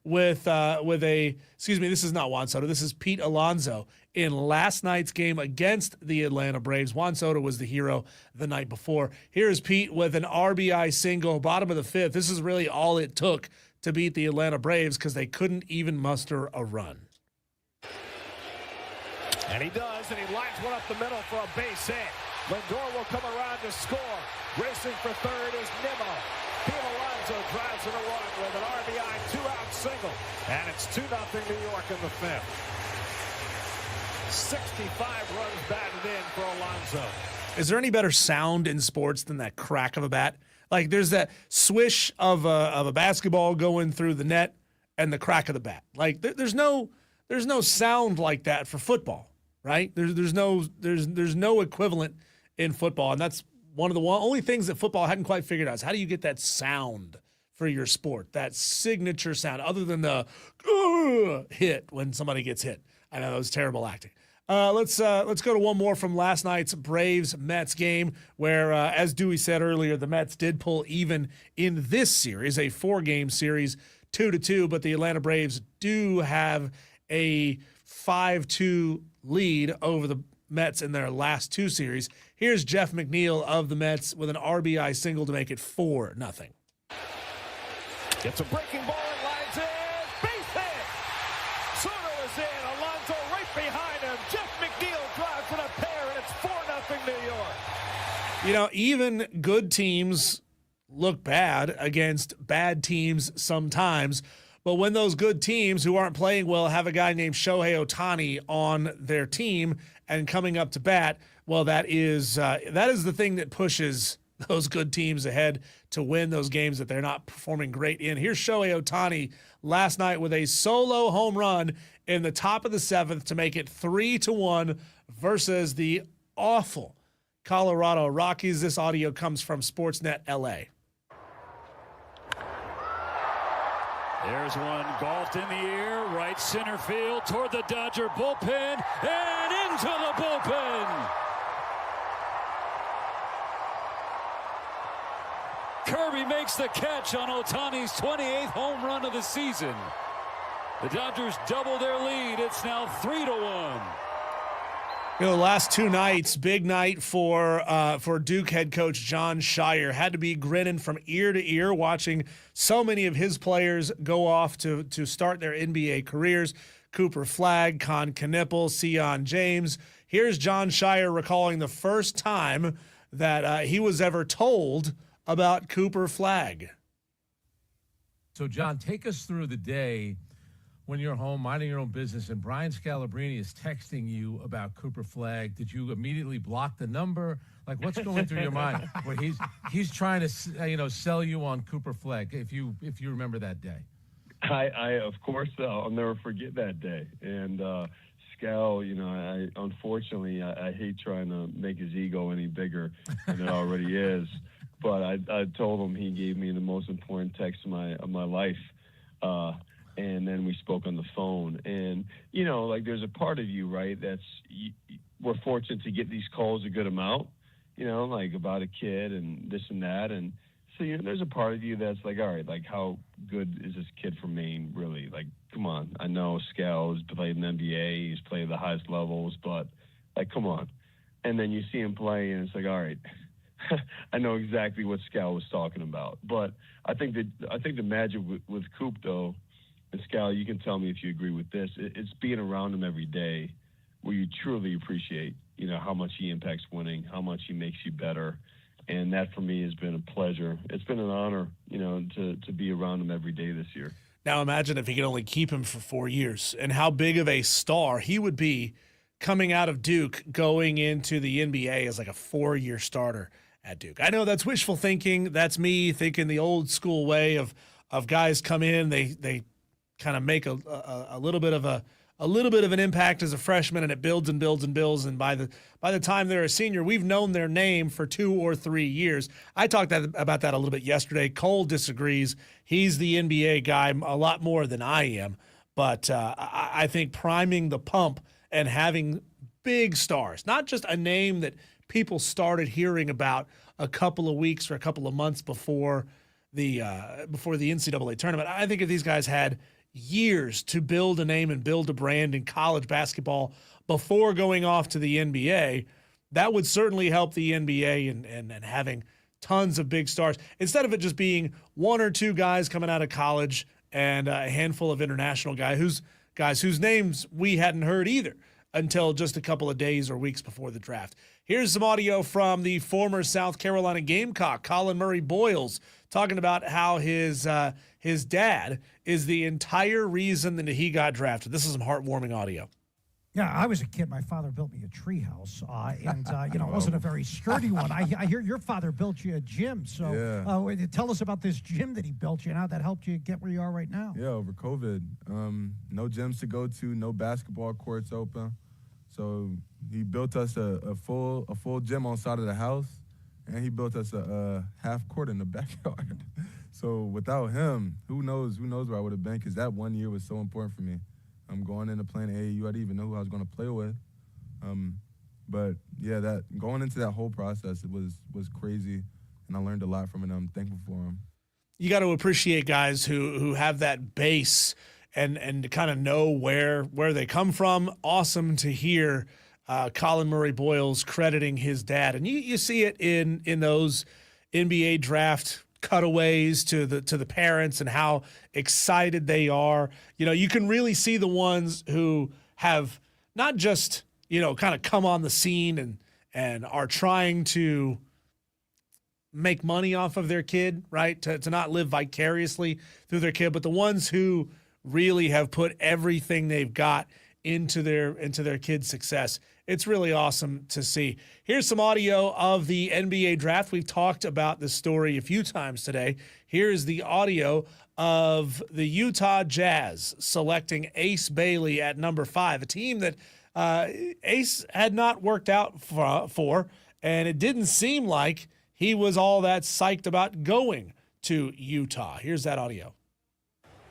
with this is not Juan Soto. This is Pete Alonso in last night's game against the Atlanta Braves. Juan Soto was the hero the night before. Here's Pete with an RBI single, bottom of the fifth. This is really all it took to beat the Atlanta Braves because they couldn't even muster a run. And he does, and he lines one up the middle for a base hit. Lindor will come around to score. Racing for third is Nimmo. Pete Alonso drives in a run with an RBI two-out single. And it's 2-0 New York in the fifth. 65 runs batted in for Alonso. Is there any better sound in sports than that crack of a bat? Like there's that swish of a basketball going through the net and the crack of the bat. Like there's no sound like that for football. Right? There's no equivalent in football, and that's one of the only things that football hadn't quite figured out is how do you get that sound for your sport, that signature sound, other than the hit when somebody gets hit. I know that was terrible acting. Let's go to one more from last night's Braves-Mets game, where, as Dewey said earlier, the Mets did pull even in this series, a 4-game series, 2-2, but the Atlanta Braves do have a 5-2 lead over the Mets in their last 2 series. Here's Jeff McNeil of the Mets with an RBI single to make it 4-0. Gets a breaking ball and lines in. Base hit. Soto is in. Alonso right behind him. Jeff McNeil drives in a pair, and it's 4-0 New York. Even good teams look bad against bad teams sometimes. But when those good teams who aren't playing well have a guy named Shohei Ohtani on their team and coming up to bat, well, that is the thing that pushes those good teams ahead to win those games that they're not performing great in. Here's Shohei Ohtani last night with a solo home run in the top of the 7th to make it 3-1 versus the awful Colorado Rockies. This audio comes from Sportsnet LA. There's one golfed in the air, right center field toward the Dodger bullpen and into the bullpen. Kirby makes the catch on Ohtani's 28th home run of the season. The Dodgers double their lead. It's now 3-1. You know, the last two nights, big night for Duke head coach Jon Scheyer. Had to be grinning from ear to ear watching so many of his players go off to start their NBA careers. Cooper Flagg, Con Knippel, Sion James. Here's Jon Scheyer recalling the first time that he was ever told about Cooper Flagg. So, John, take us through the day when you're home minding your own business and Brian Scalabrine is texting you about Cooper Flagg. Did you immediately block the number? Like, what's going through your mind when he's trying to sell you on Cooper Flagg? If you remember that day. I of course I'll never forget that day. And Scal, unfortunately I hate trying to make his ego any bigger than it already is. But I told him he gave me the most important text of my life. And then we spoke on the phone. And, there's a part of you, right, we're fortunate to get these calls a good amount, about a kid and this and that. And so, there's a part of you that's like, all right, like, how good is this kid from Maine, really? Like, come on. I know Scal has played in the NBA. He's played at the highest levels. But, like, come on. And then you see him play, and it's like, all right, I know exactly what Scal was talking about. But I think the magic with Coop, though, and Scal, you can tell me if you agree with this, it's being around him every day where you truly appreciate, how much he impacts winning, how much he makes you better. And that, for me, has been a pleasure. It's been an honor, to be around him every day this year. Now imagine if he could only keep him for 4 years and how big of a star he would be coming out of Duke, going into the NBA as like a 4-year starter at Duke. I know that's wishful thinking. That's me thinking the old school way of guys come in, they kind of make a little bit of an impact as a freshman, and it builds and builds and builds. And by the time they're a senior, we've known their name for 2 or 3 years. I talked about that a little bit yesterday. Cole disagrees. He's the NBA guy a lot more than I am. But I think priming the pump and having big stars, not just a name that people started hearing about a couple of weeks or a couple of months before the NCAA tournament. I think if these guys had years to build a name and build a brand in college basketball before going off to the NBA, that would certainly help the NBA and having tons of big stars instead of it just being 1 or 2 guys coming out of college and a handful of international guys whose names we hadn't heard either until just a couple of days or weeks before the draft. Here's some audio from the former South Carolina Gamecock, Colin Murray Boyles, talking about how his dad is the entire reason that he got drafted. This is some heartwarming audio. Yeah, I was a kid. My father built me a treehouse, and it wasn't a very sturdy one. I hear your father built you a gym. So tell us about this gym that he built you and how that helped you get where you are right now. Yeah, over COVID, no gyms to go to, no basketball courts open. So he built us a full gym on the side of the house, and he built us a half court in the backyard. So without him, who knows where I would have been, because that 1 year was so important for me. I'm going into playing AAU. I didn't even know who I was going to play with. But yeah, that going into that whole process, it was crazy, and I learned a lot from it. And I'm thankful for him. You got to appreciate guys who have that base and to kind of know where they come from. Awesome to hear Colin Murray Boyles crediting his dad, and you see it in those NBA draft cutaways to the parents and how excited they are. You can really see the ones who have not just kind of come on the scene and are trying to make money off of their kid, right? To not live vicariously through their kid, but the ones who really have put everything they've got into their kid's success. It's really awesome to see. Here's some audio of the NBA draft. We've talked about this story a few times today. Here's the audio of the Utah Jazz selecting Ace Bailey at number 5, a team that Ace had not worked out for, and it didn't seem like he was all that psyched about going to Utah. Here's that audio.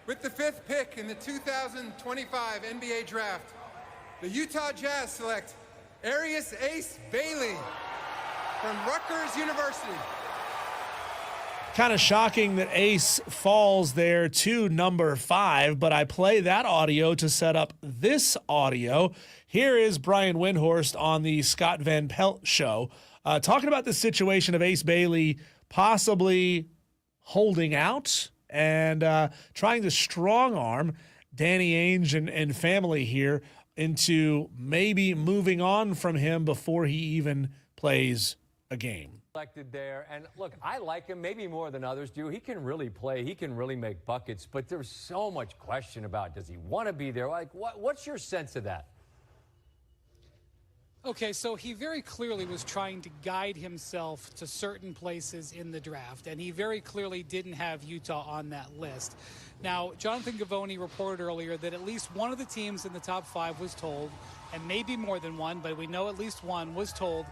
With the 5th pick in the 2025 NBA Draft, the Utah Jazz select Ace Bailey from Rutgers University. Kind of shocking that Ace falls there to number 5, but I play that audio to set up this audio. Here is Brian Windhorst on the Scott Van Pelt show, talking about the situation of Ace Bailey possibly holding out and trying to strong arm Danny Ainge and family here into maybe moving on from him before he even plays a game. Selected there, and look, I like him maybe more than others do. He can really play. He can really make buckets, but there's so much question about does he want to be there? Like, what's your sense of that? Okay, so he very clearly was trying to guide himself to certain places in the draft, and he very clearly didn't have Utah on that list. Now, Jonathan Givony reported earlier that at least one of the teams in the top 5 was told, and maybe more than one, but we know at least one was told,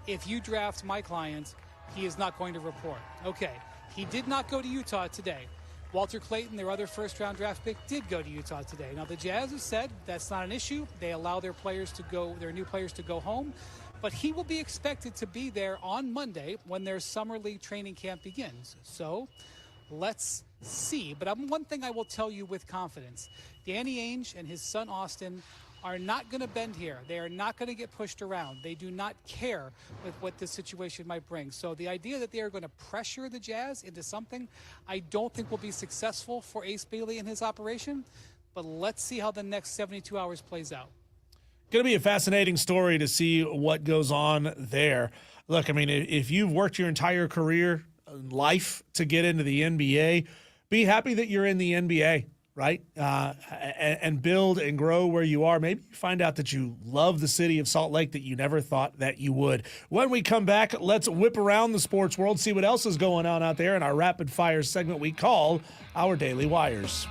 if you draft my client, he is not going to report. Okay, he did not go to Utah today. Walter Clayton, their other first-round draft pick, did go to Utah today. Now, the Jazz have said that's not an issue. They allow their new players to go home. But he will be expected to be there on Monday when their summer league training camp begins. So let's see. But one thing I will tell you with confidence, Danny Ainge and his son Austin are not going to bend here. They are not going to get pushed around. They do not care with what this situation might bring. So the idea that they are going to pressure the Jazz into something I don't think will be successful for Ace Bailey and his operation. But let's see how the next 72 hours plays out. Going to be a fascinating story to see what goes on there. Look, I mean, if you've worked your entire career, life to get into the NBA, be happy that you're in the NBA. Right? And build and grow where you are. Maybe you find out that you love the city of Salt Lake that you never thought that you would. When we come back, let's whip around the sports world, see what else is going on out there in our rapid fire segment we call our Daily Wires.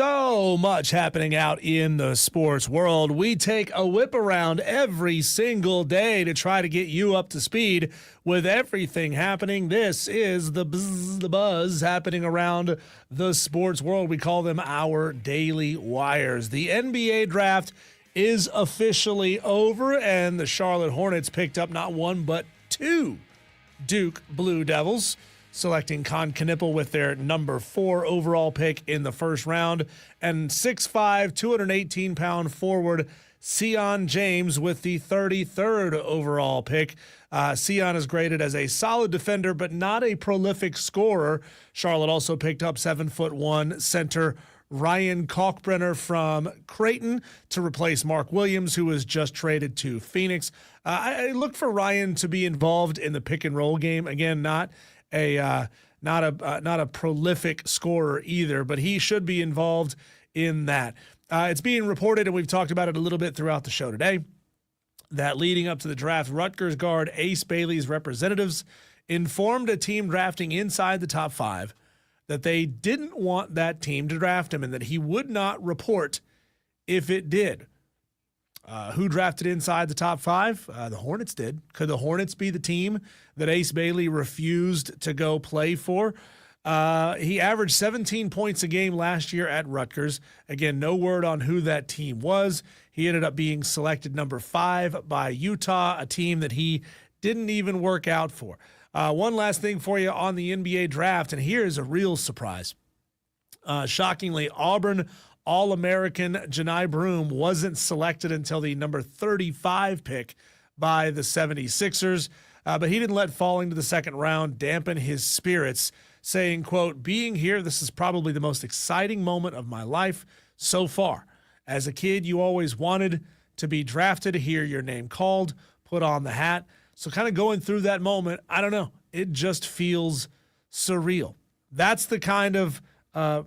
So much happening out in the sports world. We take a whip around every single day to try to get you up to speed with everything happening. This is the buzz happening around the sports world. We call them our daily wires. The NBA draft is officially over, and the Charlotte Hornets picked up not one but two Duke Blue Devils, selecting Con Knippel with their number 4 overall pick in the first round, and 6'5", 218-pound forward Sion James with the 33rd overall pick. Sion is graded as a solid defender, but not a prolific scorer. Charlotte also picked up 7'1" center Ryan Kalkbrenner from Creighton to replace Mark Williams, who was just traded to Phoenix. I look for Ryan to be involved in the pick and roll game. Again, not a prolific scorer either, but he should be involved in that. It's being reported, and we've talked about it a little bit throughout the show today, that leading up to the draft, Rutgers guard Ace Bailey's representatives informed a team drafting inside the top 5 that they didn't want that team to draft him and that he would not report if it did. Who drafted inside the top 5? The Hornets did. Could the Hornets be the team that Ace Bailey refused to go play for? He averaged 17 points a game last year at Rutgers. Again, no word on who that team was. He ended up being selected number 5 by Utah, a team that he didn't even work out for. One last thing for you on the NBA draft, and here's a real surprise. Shockingly, Auburn All-American Janai Broome wasn't selected until the number 35 pick by the 76ers, but he didn't let falling to the second round dampen his spirits, saying, quote, "Being here, this is probably the most exciting moment of my life so far. As a kid, you always wanted to be drafted, to hear your name called, put on the hat." So kind of going through that moment, I don't know, it just feels surreal. That's the kind of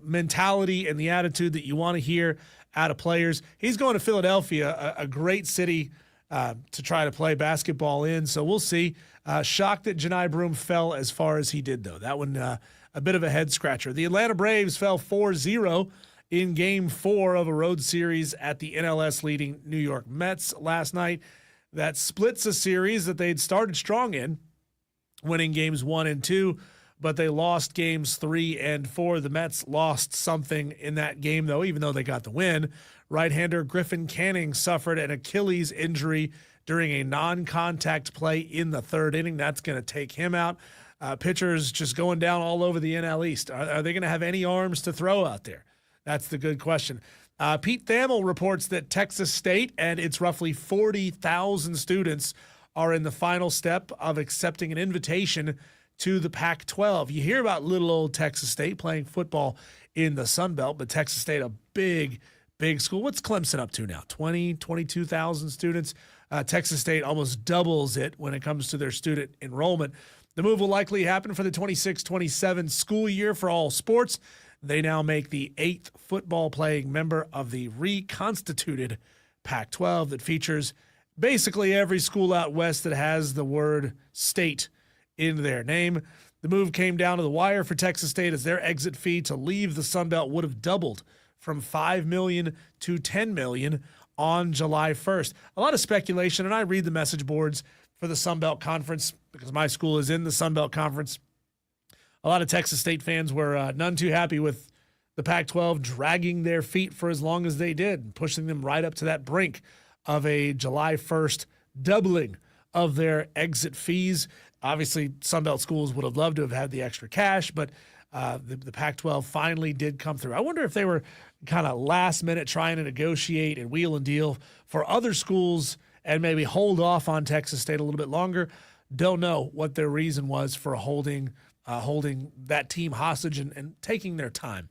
mentality and the attitude that you want to hear out of players. He's going to Philadelphia, a great city to try to play basketball in. So we'll see. Shocked that Janai Broome fell as far as he did, though. That one, a bit of a head scratcher. The Atlanta Braves fell 4-0 in Game 4 of a road series at the NLS leading New York Mets last night. That splits a series that they'd started strong in, winning games 1 and 2, but they lost games 3 and 4. The Mets lost something in that game, though, even though they got the win. Right-hander Griffin Canning suffered an Achilles injury during a non-contact play in the 3rd inning. That's going to take him out. Pitchers just going down all over the NL East. Are they going to have any arms to throw out there? That's the good question. Pete Thamel reports that Texas State and its roughly 40,000 students are in the final step of accepting an invitation to the Pac-12. You hear about little old Texas State playing football in the Sun Belt, but Texas State, a big school. What's Clemson up to now? 22,000 students. Texas State almost doubles it when it comes to their student enrollment. The move will likely happen for the 26-27 school year for all sports. They now make the 8th football-playing member of the reconstituted Pac-12 that features basically every school out west that has the word state in their name. The move came down to the wire for Texas State as their exit fee to leave the Sun Belt would have doubled from $5 million to $10 million on July 1st. A lot of speculation, and I read the message boards for the Sun Belt Conference because my school is in the Sun Belt Conference. A lot of Texas State fans were none too happy with the Pac-12 dragging their feet for as long as they did, and pushing them right up to that brink of a July 1st doubling of their exit fees. Obviously, Sun Belt schools would have loved to have had the extra cash, but the Pac-12 finally did come through. I wonder if they were kind of last minute trying to negotiate and wheel and deal for other schools and maybe hold off on Texas State a little bit longer. Don't know what their reason was for holding that team hostage and taking their time.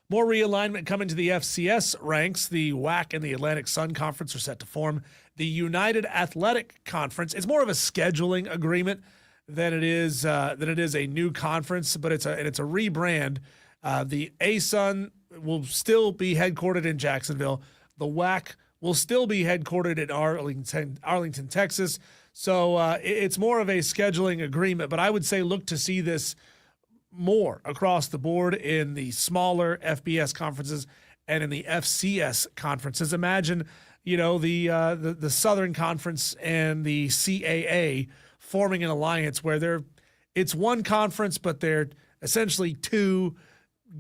More realignment coming to the FCS ranks. The WAC and the Atlantic Sun Conference are set to form the United Athletic Conference. It's more of a scheduling agreement than it is a new conference, but it's a rebrand. The ASUN will still be headquartered in Jacksonville. The WAC will still be headquartered in Arlington, Texas. So it's more of a scheduling agreement, but I would say look to see this more across the board in the smaller FBS conferences and in the FCS conferences. Imagine, the Southern Conference and the CAA forming an alliance where it's one conference, but they're essentially two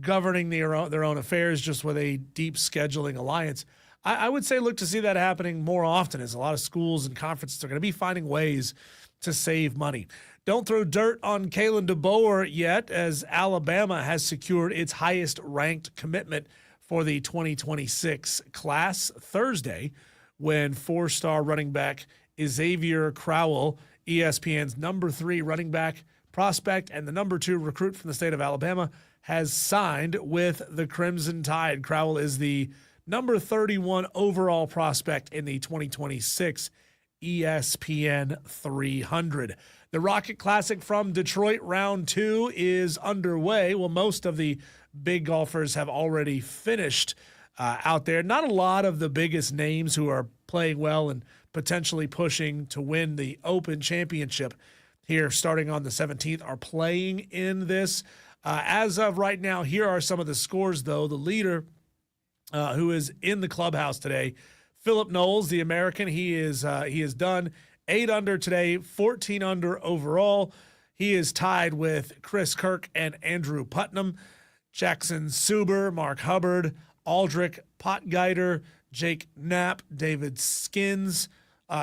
governing their own affairs, just with a deep scheduling alliance. I would say look to see that happening more often, as a lot of schools and conferences are going to be finding ways to save money. Don't throw dirt on Kalen DeBoer yet, as Alabama has secured its highest ranked commitment for the 2026 class Thursday, when 4-star running back Xavier Crowell, ESPN's number 3 running back prospect and the number 2 recruit from the state of Alabama, has signed with the Crimson Tide. Crowell is the number 31 overall prospect in the 2026 ESPN 300. The Rocket Classic from Detroit round 2 is underway. Well, most of the big golfers have already finished out there. Not a lot of the biggest names who are playing well and potentially pushing to win the Open Championship here starting on the 17th are playing in this. As of right now, here are some of the scores, though. The leader who is in the clubhouse today, Phillip Knowles, the American, he is done 8 under today, 14 under overall. He is tied with Chris Kirk and Andrew Putnam, Jackson Suber, Mark Hubbard, Aldrich Potgeider, Jake Knapp, David Skins.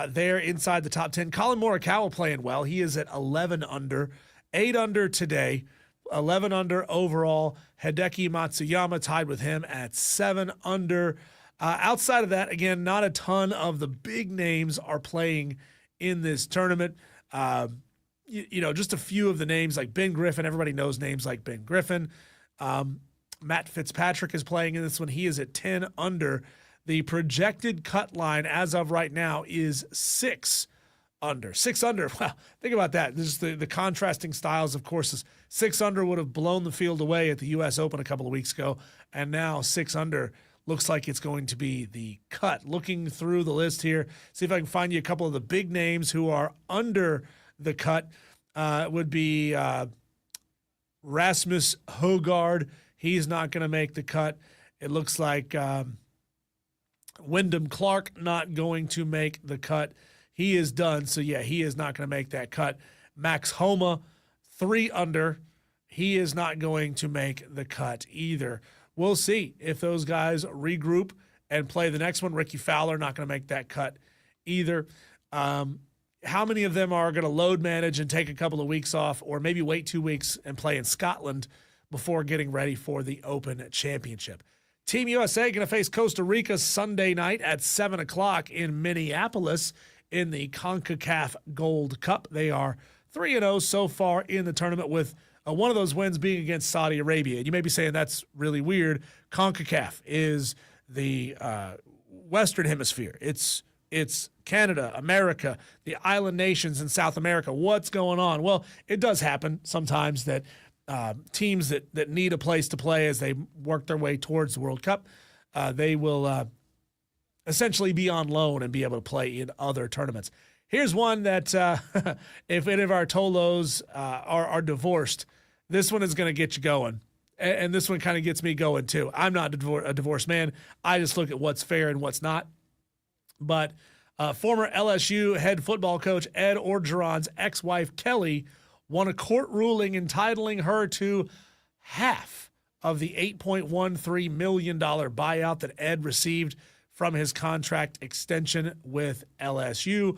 They're inside the top 10. Colin Morikawa playing well. He is at 11 under, 8 under today, 11 under overall. Hideki Matsuyama tied with him at 7 under. Outside of that, again, not a ton of the big names are playing in this tournament. Just a few of the names like Ben Griffin. Everybody knows names like Ben Griffin. Matt Fitzpatrick is playing in this one. He is at 10 under. The projected cut line as of right now is 6 under. 6 under. Wow, think about that. This is the contrasting styles, of course. 6 under would have blown the field away at the U.S. Open a couple of weeks ago, and now 6 under looks like it's going to be the cut. Looking through the list here, see if I can find you a couple of the big names who are under the cut. Would be Rasmus Højgaard. He's not going to make the cut. It looks like Wyndham Clark not going to make the cut. He is done, so yeah, he is not going to make that cut. Max Homa, 3 under. He is not going to make the cut either. We'll see if those guys regroup and play the next one. Ricky Fowler not going to make that cut either. How many of them are going to load manage and take a couple of weeks off, or maybe wait 2 weeks and play in Scotland before getting ready for the Open Championship? Team USA going to face Costa Rica Sunday night at 7 o'clock in Minneapolis in the CONCACAF Gold Cup. They are 3-0 so far in the tournament, with one of those wins being against Saudi Arabia. You may be saying that's really weird. CONCACAF is the Western Hemisphere. It's Canada, America, the island nations in South America. What's going on? Well, it does happen sometimes that teams that need a place to play as they work their way towards the World Cup, they will essentially be on loan and be able to play in other tournaments. Here's one that if any of our Tolos are divorced, this one is going to get you going. And this one kind of gets me going too. I'm not a divorced man. I just look at what's fair and what's not. But former LSU head football coach Ed Orgeron's ex-wife Kelly won a court ruling entitling her to half of the $8.13 million buyout that Ed received from his contract extension with LSU.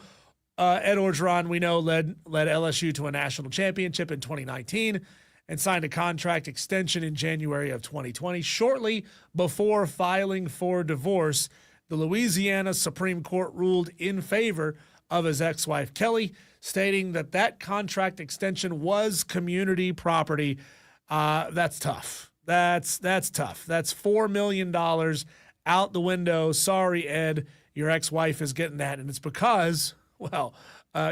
Ed Orgeron, we know, led LSU to a national championship in 2019 and signed a contract extension in January of 2020. Shortly before filing for divorce, the Louisiana Supreme Court ruled in favor of his ex-wife Kelly, stating that contract extension was community property. That's tough. That's tough. That's $4 million out the window. Sorry, Ed, your ex-wife is getting that, and it's because, well,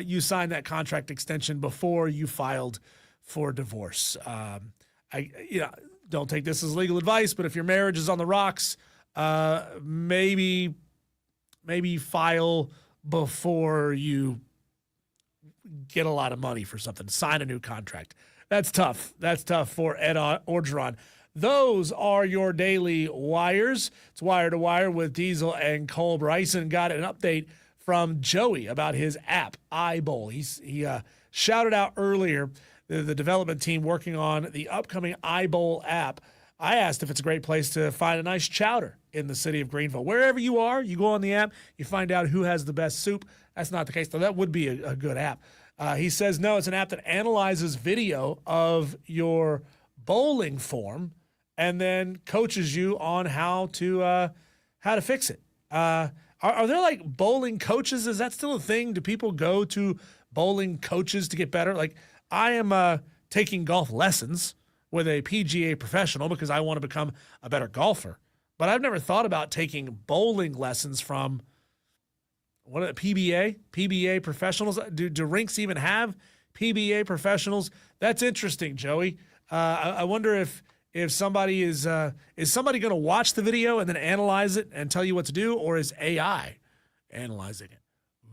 you signed that contract extension before you filed for divorce. Don't take this as legal advice, but if your marriage is on the rocks, maybe file before you get a lot of money for something, sign a new contract. That's tough. That's tough for Ed Orgeron. Those are your daily wires. It's Wire to Wire with Diesel and Cole. Bryson got an update from Joey about his app, iBowl. He shouted out earlier the development team working on the upcoming iBowl app. I asked if it's a great place to find a nice chowder in the city of Greenville. Wherever you are, you go on the app, you find out who has the best soup. That's not the case, though. That would be a good app. He says, no, it's an app that analyzes video of your bowling form and then coaches you on how to fix it. Are there like bowling coaches? Is that still a thing? Do people go to bowling coaches to get better? Like, I am taking golf lessons with a PGA professional because I want to become a better golfer. But I've never thought about taking bowling lessons from PBA professionals. Do rinks even have PBA professionals? That's interesting, Joey. I wonder if somebody is somebody going to watch the video and then analyze it and tell you what to do, or is AI analyzing it?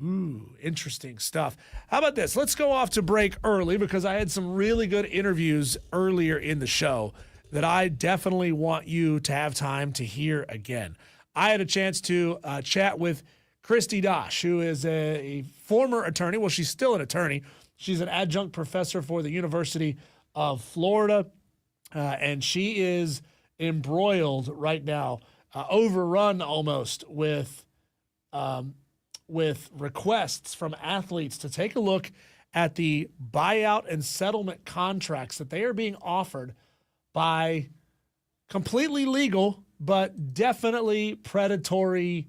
Ooh, interesting stuff. How about this? Let's go off to break early because I had some really good interviews earlier in the show that I definitely want you to have time to hear again. I had a chance to chat with Kristi Dosh, who is a former attorney. Well, she's still an attorney. She's an adjunct professor for the University of Florida, and she is embroiled right now, overrun almost with requests from athletes to take a look at the buyout and settlement contracts that they are being offered by completely legal but definitely predatory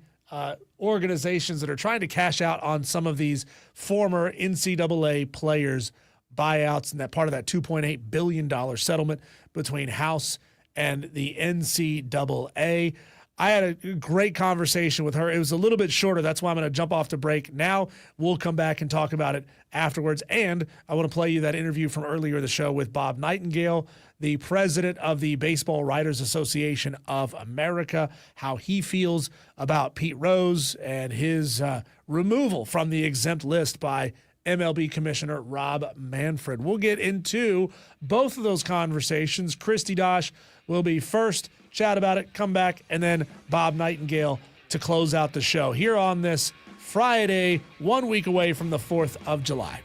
organizations that are trying to cash out on some of these former NCAA players' buyouts, and that part of that $2.8 billion settlement between House and the NCAA. I had a great conversation with her. It was a little bit shorter. That's why I'm going to jump off to break now. We'll come back and talk about it afterwards. And I want to play you that interview from earlier in the show with Bob Nightengale, the president of the Baseball Writers Association of America, how he feels about Pete Rose and his removal from the exempt list by MLB Commissioner Rob Manfred. We'll get into both of those conversations. Kristi Dosh will be first, chat about it, come back, and then Bob Nightengale to close out the show here on this Friday, 1 week away from the 4th of July.